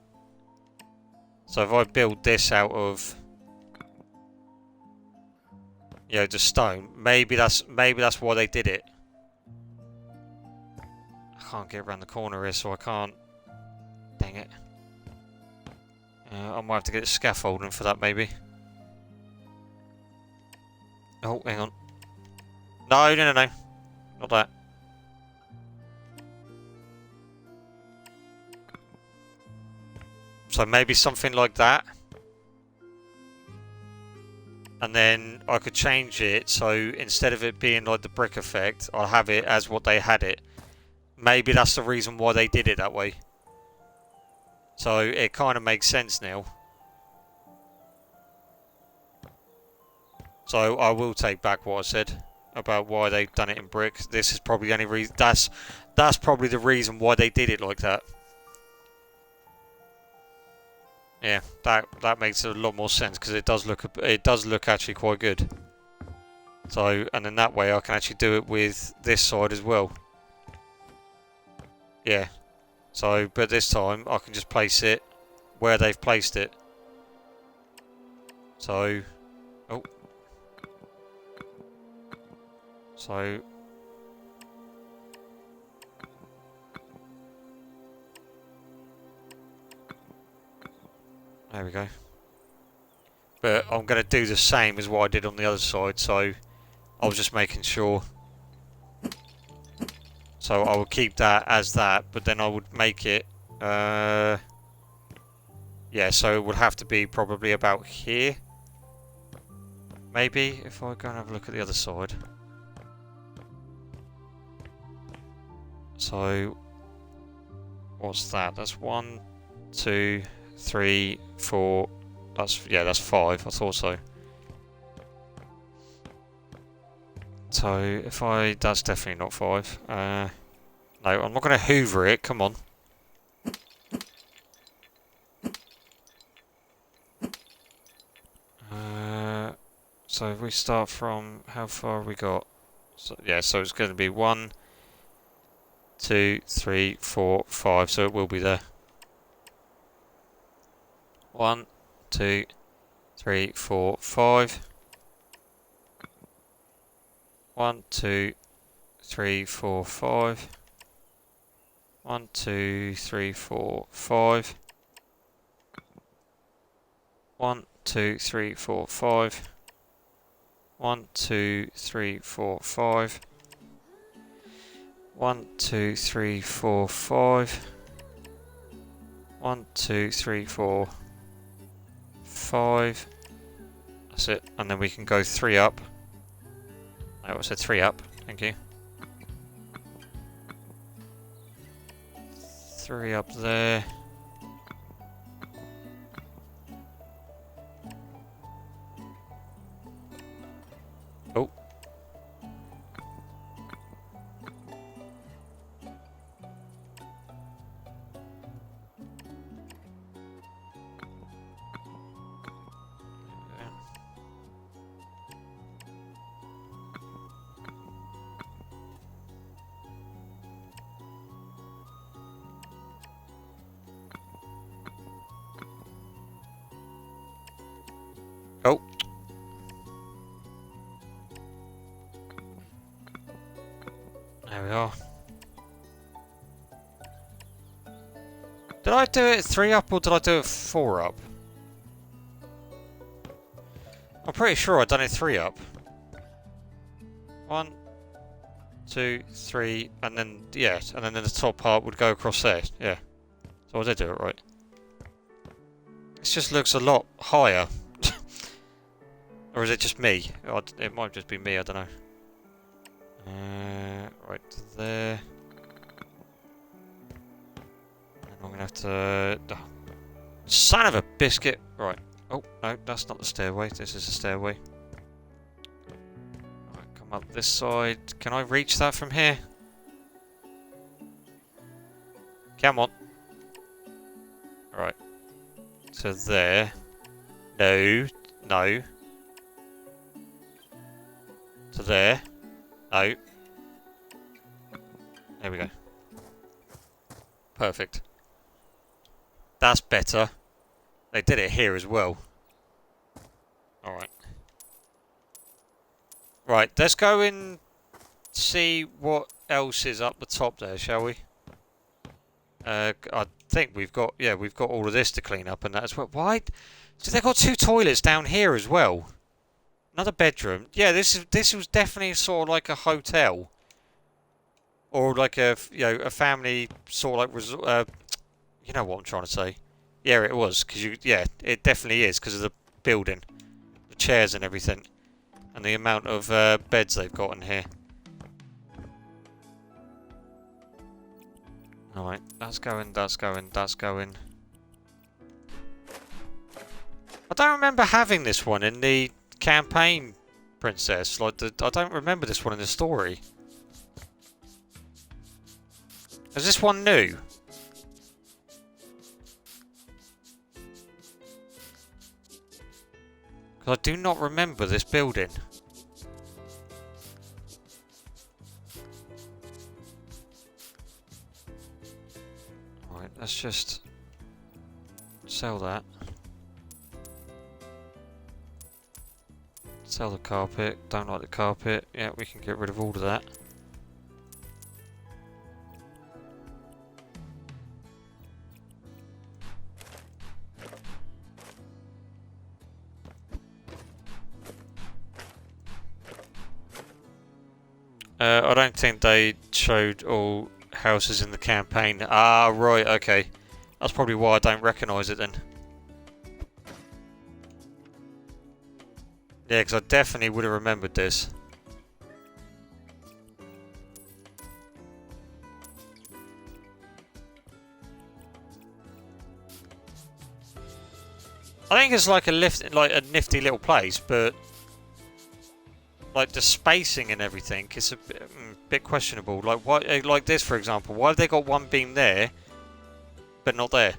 So if I build this out of... You know, the stone, maybe that's why they did it. I can't get around the corner here, so I can't... Dang it. I might have to get scaffolding for that, maybe. Oh, hang on. No. Not that. So maybe something like that. And then I could change it, so instead of it being like the brick effect, I'll have it as what they had it. Maybe that's the reason why they did it that way. So it kind of makes sense now. So I will take back what I said. about why they've done it in brick. This is probably the only reason. That's probably the reason why they did it like that. Yeah, that makes a lot more sense because it does look actually quite good. So, and in that way I can actually do it with this side as well. Yeah. So, but this time I can just place it where they've placed it. So, oh. So, there we go. But I'm going to do the same as what I did on the other side, so I was just making sure. So I will keep that as that, but then I would make it, yeah, so it would have to be probably about here. Maybe, if I go and have a look at the other side. So, what's that? That's 1, 2, 3, 4. That's 5. I thought so. So if that's definitely not 5. No, I'm not going to hoover it. Come on. So if we start from how far have we got? So, yeah, so it's going to be 1, 2, 3, 4, 5. So it will be there. 1, 2, 3, 4, 5. 1, 2, 3, 4, 5. 1, 2, 3, 4, 5. 1, 2, 3, 4, 5. 1, 2, 3, 4, 5. 1, 2, 3, 4, 5. 1, 2, 3, 4, 5. That's it. And then we can go 3 up. No, I said 3 up. Thank you. 3 up there. Oh. Oh. There we are. Did I do it 3 up or did I do it 4 up? I'm pretty sure I done it 3 up. 1, 2, 3, and then, yeah, and then the top part would go across there, yeah. So I did do it right. It just looks a lot higher. Or is it just me? It might just be me, I don't know. Right there. And I'm gonna have to... Oh, son of a biscuit! Right. Oh, no, that's not the stairway. This is the stairway. Right, come up this side. Can I reach that from here? Come on. Right. So there. No. No. To there. No. There we go. Perfect. That's better. They did it here as well. Alright. Right, let's go and see what else is up the top there, shall we? I think we've got all of this to clean up and that as well. Why? So they've got 2 toilets down here as well. Another bedroom. Yeah, this was definitely sort of like a hotel, or like a a family sort of like you know what I'm trying to say. Yeah, it was because it definitely is because of the building, the chairs and everything, and the amount of beds they've got in here. All right, that's going. That's going. That's going. I don't remember having this one in the campaign Princess. Like, I don't remember this one in the story. Is this one new? Because I do not remember this building. Right, let's just sell that. Sell the carpet. Don't like the carpet. Yeah, we can get rid of all of that. I don't think they showed all houses in the campaign. Ah, right, okay. That's probably why I don't recognise it then. Yeah, because I definitely would have remembered this. I think it's like a nifty little place, but like the spacing and everything is a bit questionable. Like why, like this for example, why have they got one beam there, but not there?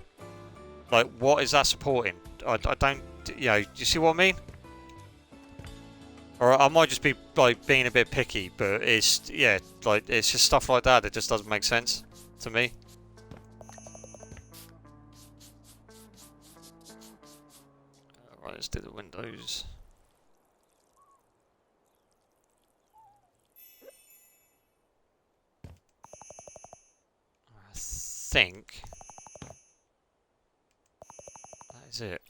Like, what is that supporting? I don't, you know, do you see what I mean? Or I might just be like being a bit picky, but it's, yeah, like it's just stuff like that that just doesn't make sense to me. Right, let's do the windows. I think that is it.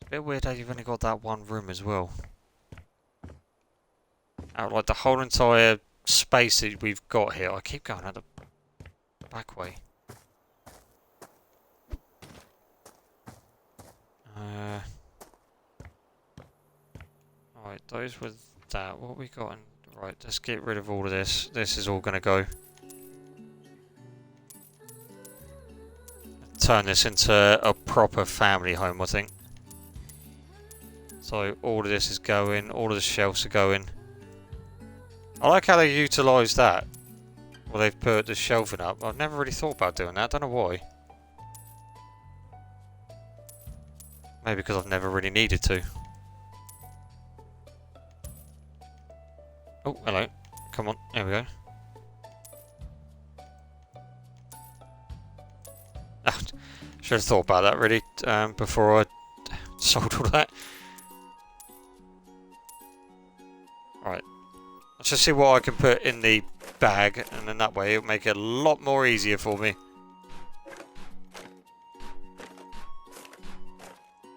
Bit weird how you've only got that one room as well. Out like the whole entire space that we've got here. I keep going out the back way. Right, those with that. What we got in? Right, let's get rid of all of this. This is all going to go. Turn this into a proper family home, I think. So all of this is going, all of the shelves are going. I like how they utilise that. Well, they've put the shelving up. I've never really thought about doing that, don't know why. Maybe because I've never really needed to. Oh, hello. Come on, there we go. Should have thought about that really before I sold all that. Right. Let's just see what I can put in the bag, and then that way it'll make it a lot more easier for me.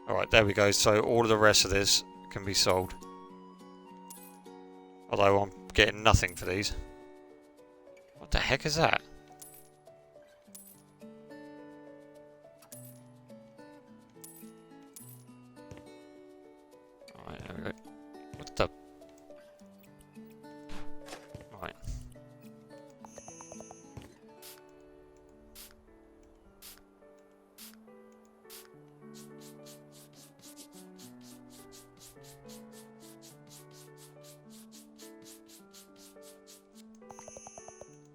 Alright, there we go. So all of the rest of this can be sold. Although I'm getting nothing for these. What the heck is that? Alright, there we go. What the... Right.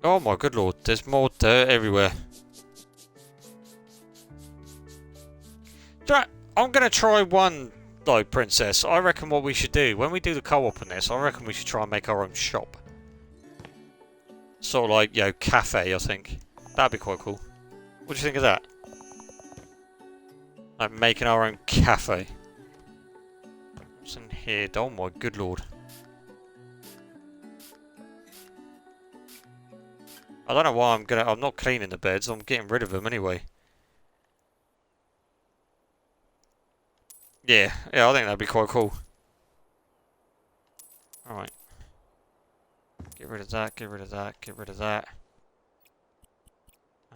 Oh my good lord, there's more dirt everywhere. I'm gonna try one though, Princess. I reckon what we should do, when we do the co-op on this, I reckon we should try and make our own shop. Sort of like, you know, cafe, I think. That'd be quite cool. What do you think of that? Like making our own cafe. What's in here? Oh my good lord. I don't know why I'm not cleaning the beds, I'm getting rid of them anyway. Yeah, I think that'd be quite cool. Alright. Get rid of that, get rid of that, get rid of that.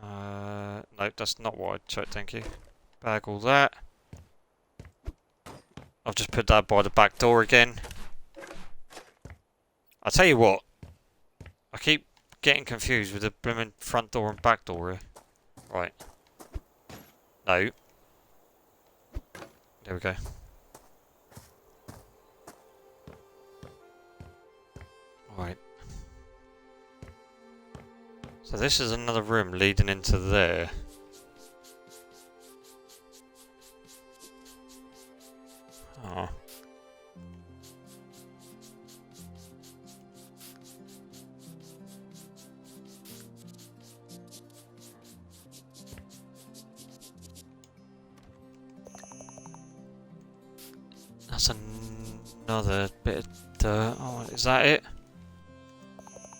Nope, that's not what I checked, thank you. Bag all that. I've just put that by the back door again. I'll tell you what. I keep getting confused with the blooming front door and back door here. Right. No. There we go. So this is another room leading into there. Oh. That's another bit of dirt. Oh, is that it?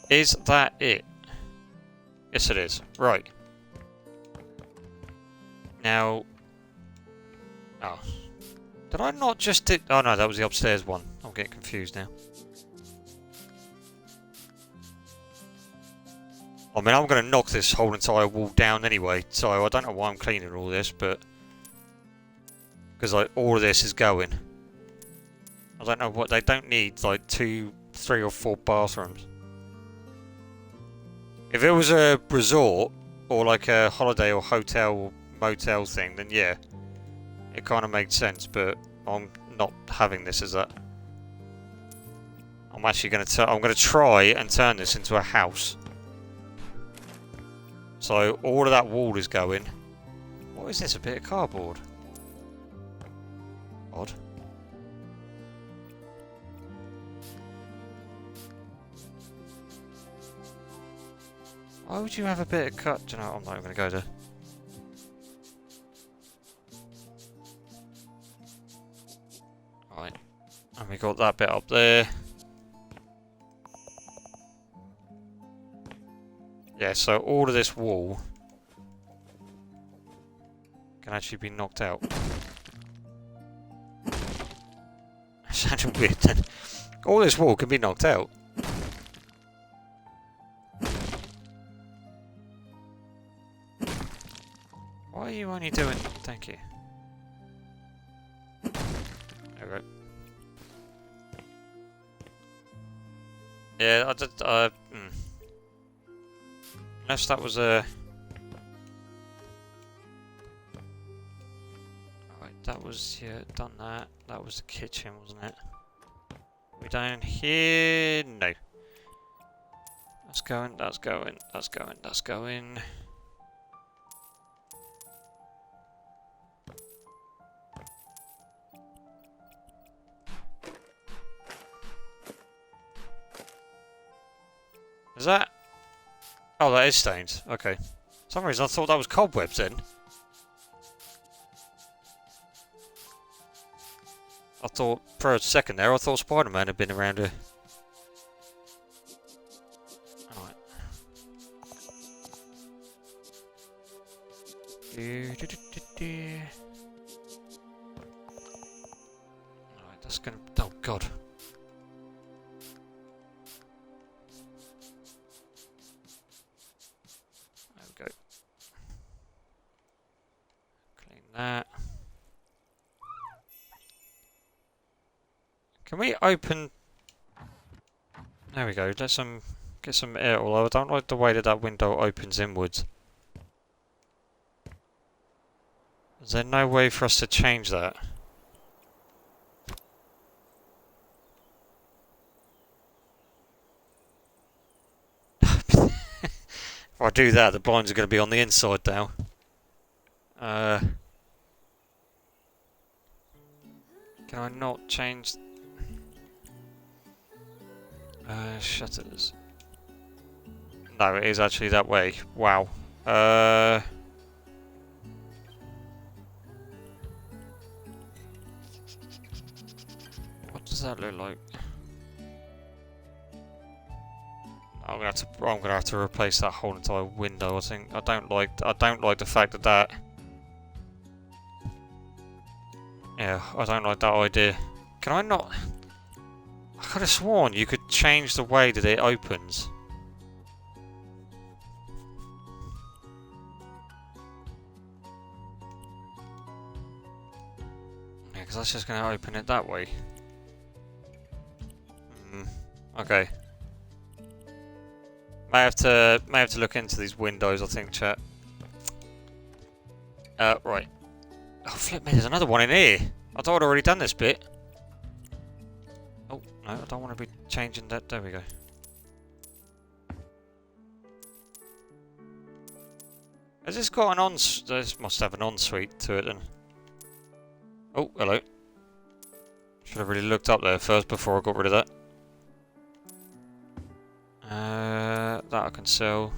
Is that it? Yes, it is. Right. Now... Oh. Did I not just do... Oh no, that was the upstairs one. I'm getting confused now. I mean, I'm going to knock this whole entire wall down anyway, so I don't know why I'm cleaning all this, but... Because like, all of this is going. I don't know what... They don't need like 2, 3 or 4 bathrooms. If it was a resort, or like a holiday or hotel or motel thing, then yeah. It kind of made sense, but I'm not having this as that. I'm actually going to I'm going to try and turn this into a house. So all of that wall is going. What is this? A bit of cardboard? Odd. Why would you have a bit of cut? Do you know what? I'm not even going to go there. Right. And we got that bit up there. Yeah, so all of this wall can actually be knocked out. That's actually weird then. All this wall can be knocked out. Why are you only doing... Thank you. There we go. Yeah, I did... Unless that was a... Alright, that was... Yeah, done that. That was the kitchen, wasn't it? We down here? No. That's going, that's going, that's going, that's going. Is that... Oh, that is stains. Okay. For some reason I thought that was cobwebs then. I thought, for a second there, I thought Spider-Man had been around here. Alright. Alright, that's gonna... Oh, God. There we go. Clean that. Can we open... There we go, let some... Get some air, although I don't like the way that that window opens inwards. Is there no way for us to change that? If I do that, the blinds are going to be on the inside now. Can I not change... shutters. No, it is actually that way. Wow. What does that look like? I'm gonna have to replace that whole entire window. I think I don't like the fact that that. Yeah, I don't like that idea. Can I not? I could have sworn you could change the way that it opens. Yeah, because that's just going to open it that way. Okay. May have to look into these windows, I think, chat. Right. Oh, flip me, there's another one in here. I thought I'd already done this bit. Oh, no, I don't want to be changing that. There we go. Has this got an this must have an ensuite to it then. Oh, hello. Should have really looked up there first before I got rid of that. That I can sell.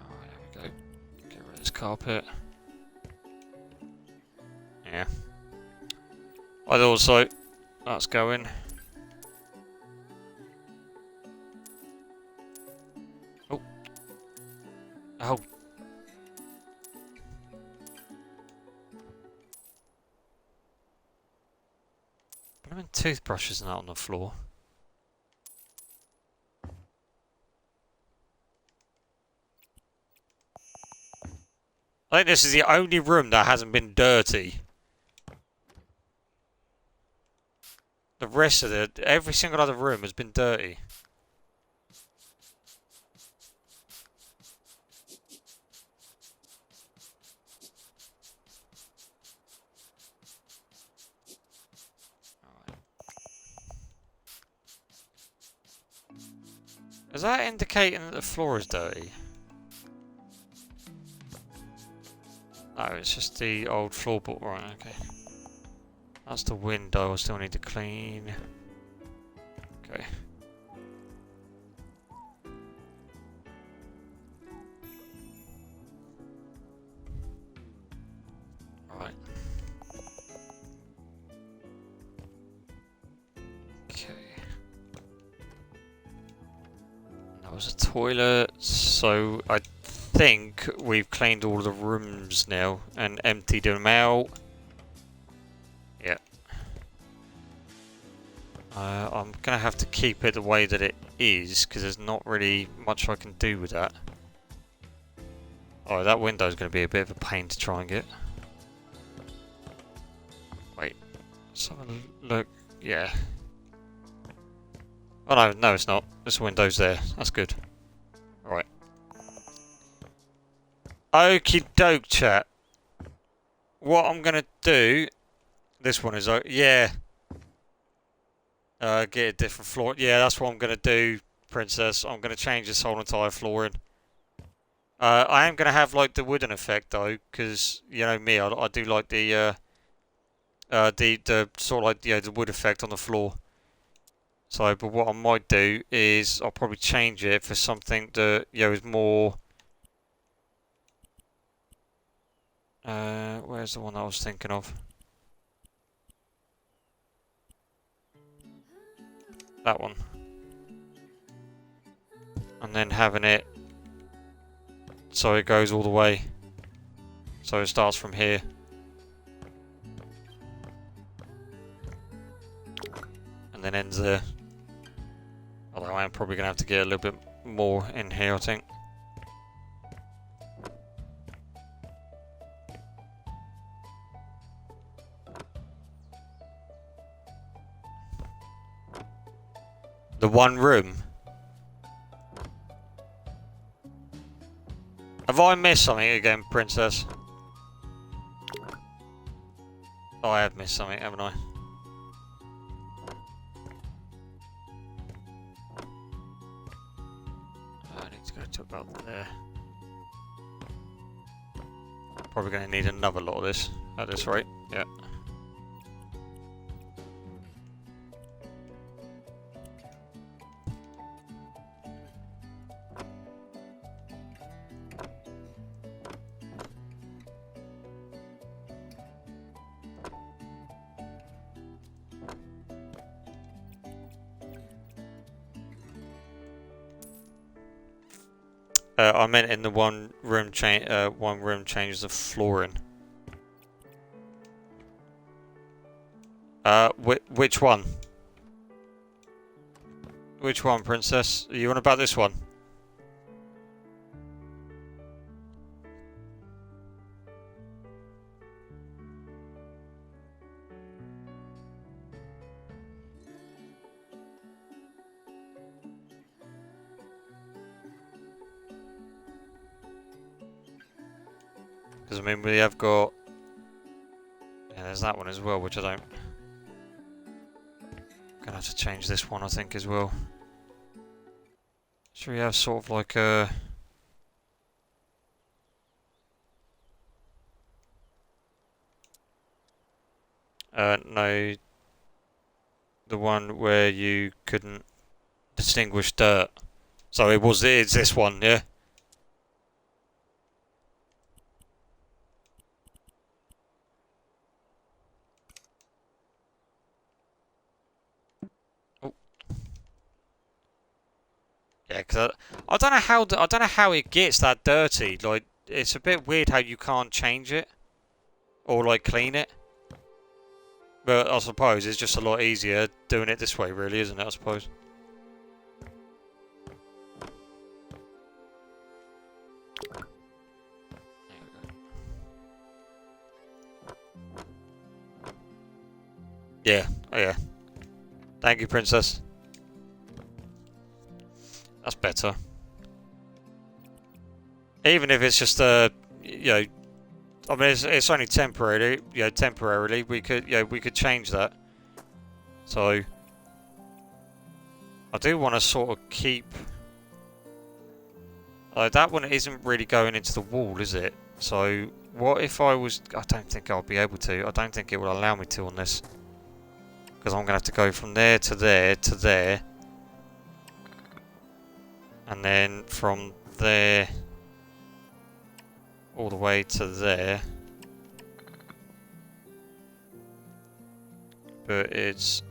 Oh, there we go. Get rid of this carpet. Yeah. I'd also... That's going. Oh. Oh. Blooming toothbrushes and that on the floor. I think this is the only room that hasn't been dirty. The rest of it, every single other room has been dirty. Is that indicating that the floor is dirty? No, it's just the old floorboard. Right, okay. That's the window I still need to clean. Okay. Right. Okay. That was a toilet, so I think we've cleaned all the rooms now and emptied them out. Yeah. I'm gonna have to keep it the way that it is because there's not really much I can do with that. Oh, that window's gonna be a bit of a pain to try and get. Wait. Let's have a look. Yeah. Oh no, no it's not. This window's there. That's good. Alright. Okie doke, chat. What I'm gonna do... This one is... yeah. Get a different floor. Yeah, that's what I'm gonna do, Princess. I'm gonna change this whole entire flooring. I am gonna have like the wooden effect though, because you know me, I do like the sort of like the wood effect on the floor. So, but what I might do is I'll probably change it for something that is more. Where's the one I was thinking of? That one. And then having it so it goes all the way. So it starts from here. And then ends there. Although I am probably going to have to get a little bit more in here, I think. The one room. Have I missed something again, Princess? Oh, I have missed something, haven't I? I need to go to about there. Probably going to need another lot of this at this rate. Yeah. I meant in the one room changes the flooring. Which one? Which one, Princess? Are you on about this one? Because I mean we have got... Yeah, there's that one as well, which I don't... Gonna gonna have to change this one, I think, as well. Should we have sort of like a... no, the one where you couldn't distinguish dirt. So it's this one, yeah? Oh. Yeah, because I don't know how it gets that dirty. Like, it's a bit weird how you can't change it or like clean it. But I suppose it's just a lot easier doing it this way, really, isn't it? I suppose. Yeah, oh yeah. Thank you, Princess. That's better. Even if it's just you know, I mean, it's only temporarily. You know, temporarily we could change that. So I do want to sort of keep. That one isn't really going into the wall, is it? So what if I was? I don't think I'll be able to. I don't think it will allow me to on this. Because I'm going to have to go from there to there to there. And then from there all the way to there. But it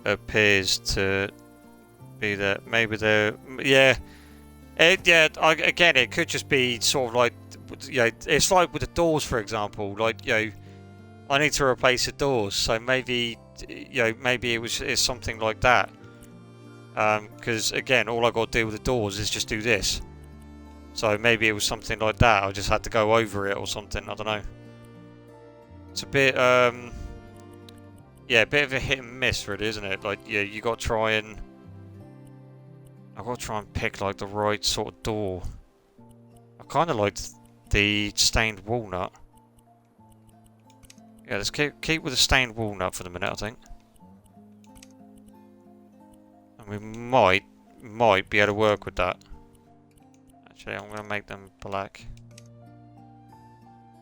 appears to be that maybe there, yeah. Again, it could just be sort of like, it's like with the doors, for example. Like, I need to replace the doors, so maybe, maybe it's something like that. Because again, all I got to do with the doors is just do this. So maybe it was something like that. I just had to go over it or something. I don't know. It's a bit, yeah, a bit of a hit and miss, really, isn't it? Like, yeah, you got to try and. I've got to try and pick like the right sort of door. I kind of liked the stained walnut. Yeah, let's keep with the stained walnut for the minute, I think. And we might be able to work with that. Actually, I'm going to make them black.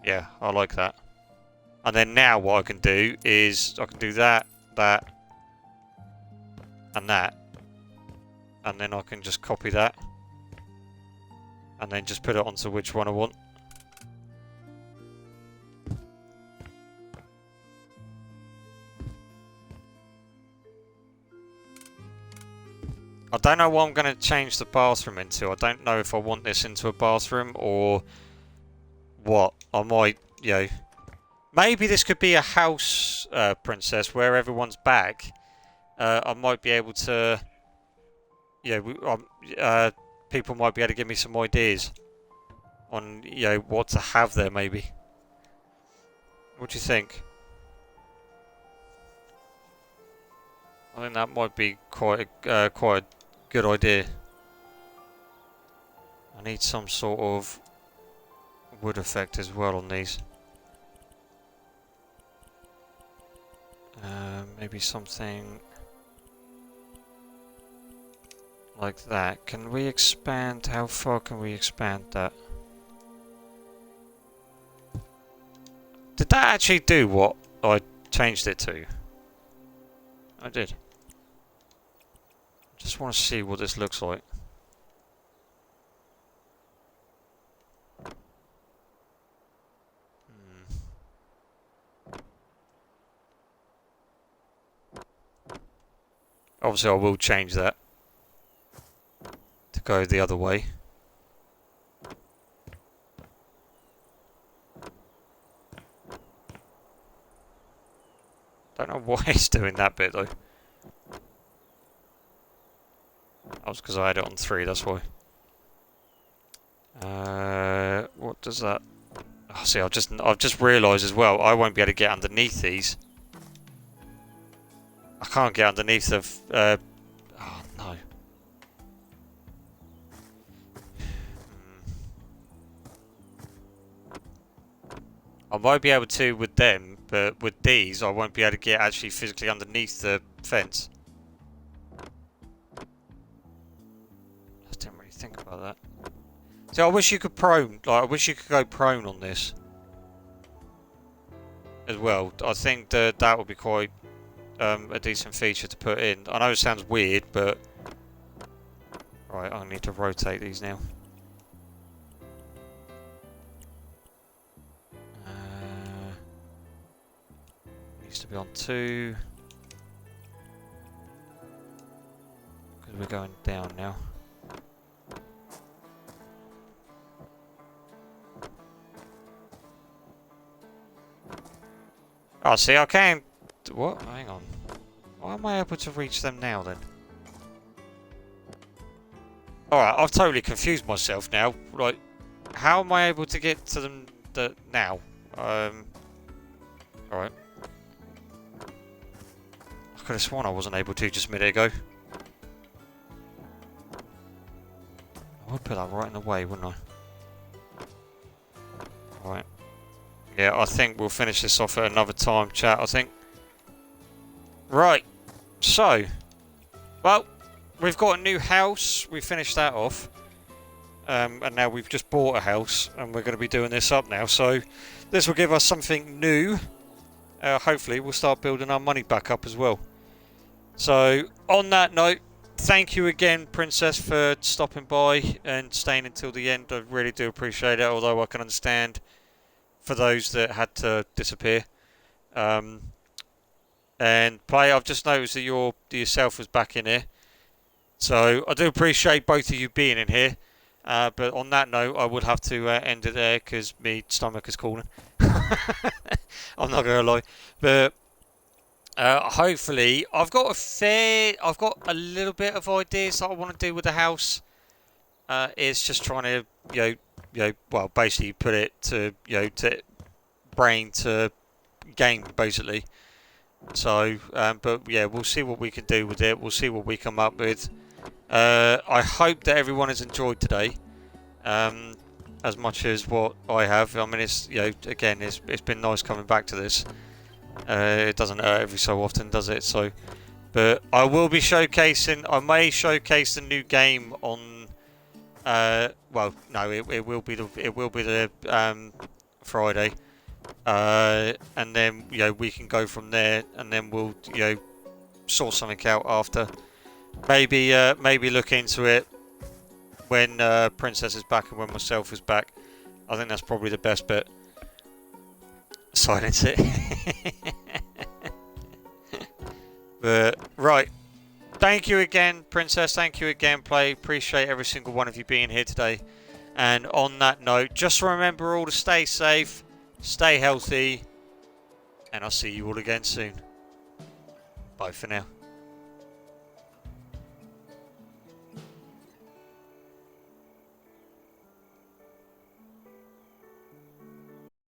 Yeah, I like that. And then now what I can do is I can do that, and that. And then I can just copy that. And then just put it onto which one I want. I don't know what I'm going to change the bathroom into. I don't know if I want this into a bathroom or what. I might, maybe this could be a house, Princess, where everyone's back. I might be able to... people might be able to give me some ideas on, what to have there, maybe. What do you think? I think that might be quite a good idea. I need some sort of wood effect as well on these. Maybe something like that. Can we expand? How far can we expand that? Did that actually do what I changed it to? I did. Just want to see what this looks like. Obviously I will change that to go the other way. Don't know why it's doing that bit though. That was because I had it on 3, that's why. What does that... Oh, see, I've just realised as well, I won't be able to get underneath these. I can't get underneath the... oh, no. I might be able to with them, but with these, I won't be able to get actually physically underneath the fence. I didn't really think about that. See, I wish you could prone. Like, I wish you could go prone on this as well. I think that would be quite a decent feature to put in. I know it sounds weird, but right, I need to rotate these now. Needs to be on 2 because we're going down now. Oh, see, I can't. What? Hang on. Why am I able to reach them now then? Alright, I've totally confused myself now. Like, how am I able to get to them now? Alright. I could have sworn I wasn't able to just a minute ago. I would put that right in the way, wouldn't I? Alright. Yeah, I think we'll finish this off at another time, chat, I think. Right. So. Well, we've got a new house. We finished that off. And now we've just bought a house. And we're going to be doing this up now. So, this will give us something new. Hopefully, we'll start building our money back up as well. So, on that note, thank you again, Princess, for stopping by and staying until the end. I really do appreciate it, although I can understand for those that had to disappear. And Play, I've just noticed that yourself was back in here. So, I do appreciate both of you being in here. But on that note, I would have to end it there because my stomach is calling. I'm not going to lie. But hopefully, I've got a little bit of ideas that I want to do with the house. It's just trying to, well, basically put it to, to brain to game, basically. So, but yeah, we'll see what we can do with it. We'll see what we come up with. I hope that everyone has enjoyed today, as much as what I have. I mean, it's again, it's been nice coming back to this. It doesn't hurt every so often, does it? So, but I will be showcasing. I may showcase the new game on. Well, no, it will be the Friday, and then we can go from there, and then we'll sort something out after. Maybe look into it when Princess is back and when myself is back. I think that's probably the best bet. Silence it. But right, thank you again, Princess. Thank you again, Play. Appreciate every single one of you being here today. And on that note, just remember all to stay safe, stay healthy, and I'll see you all again soon. Bye for now.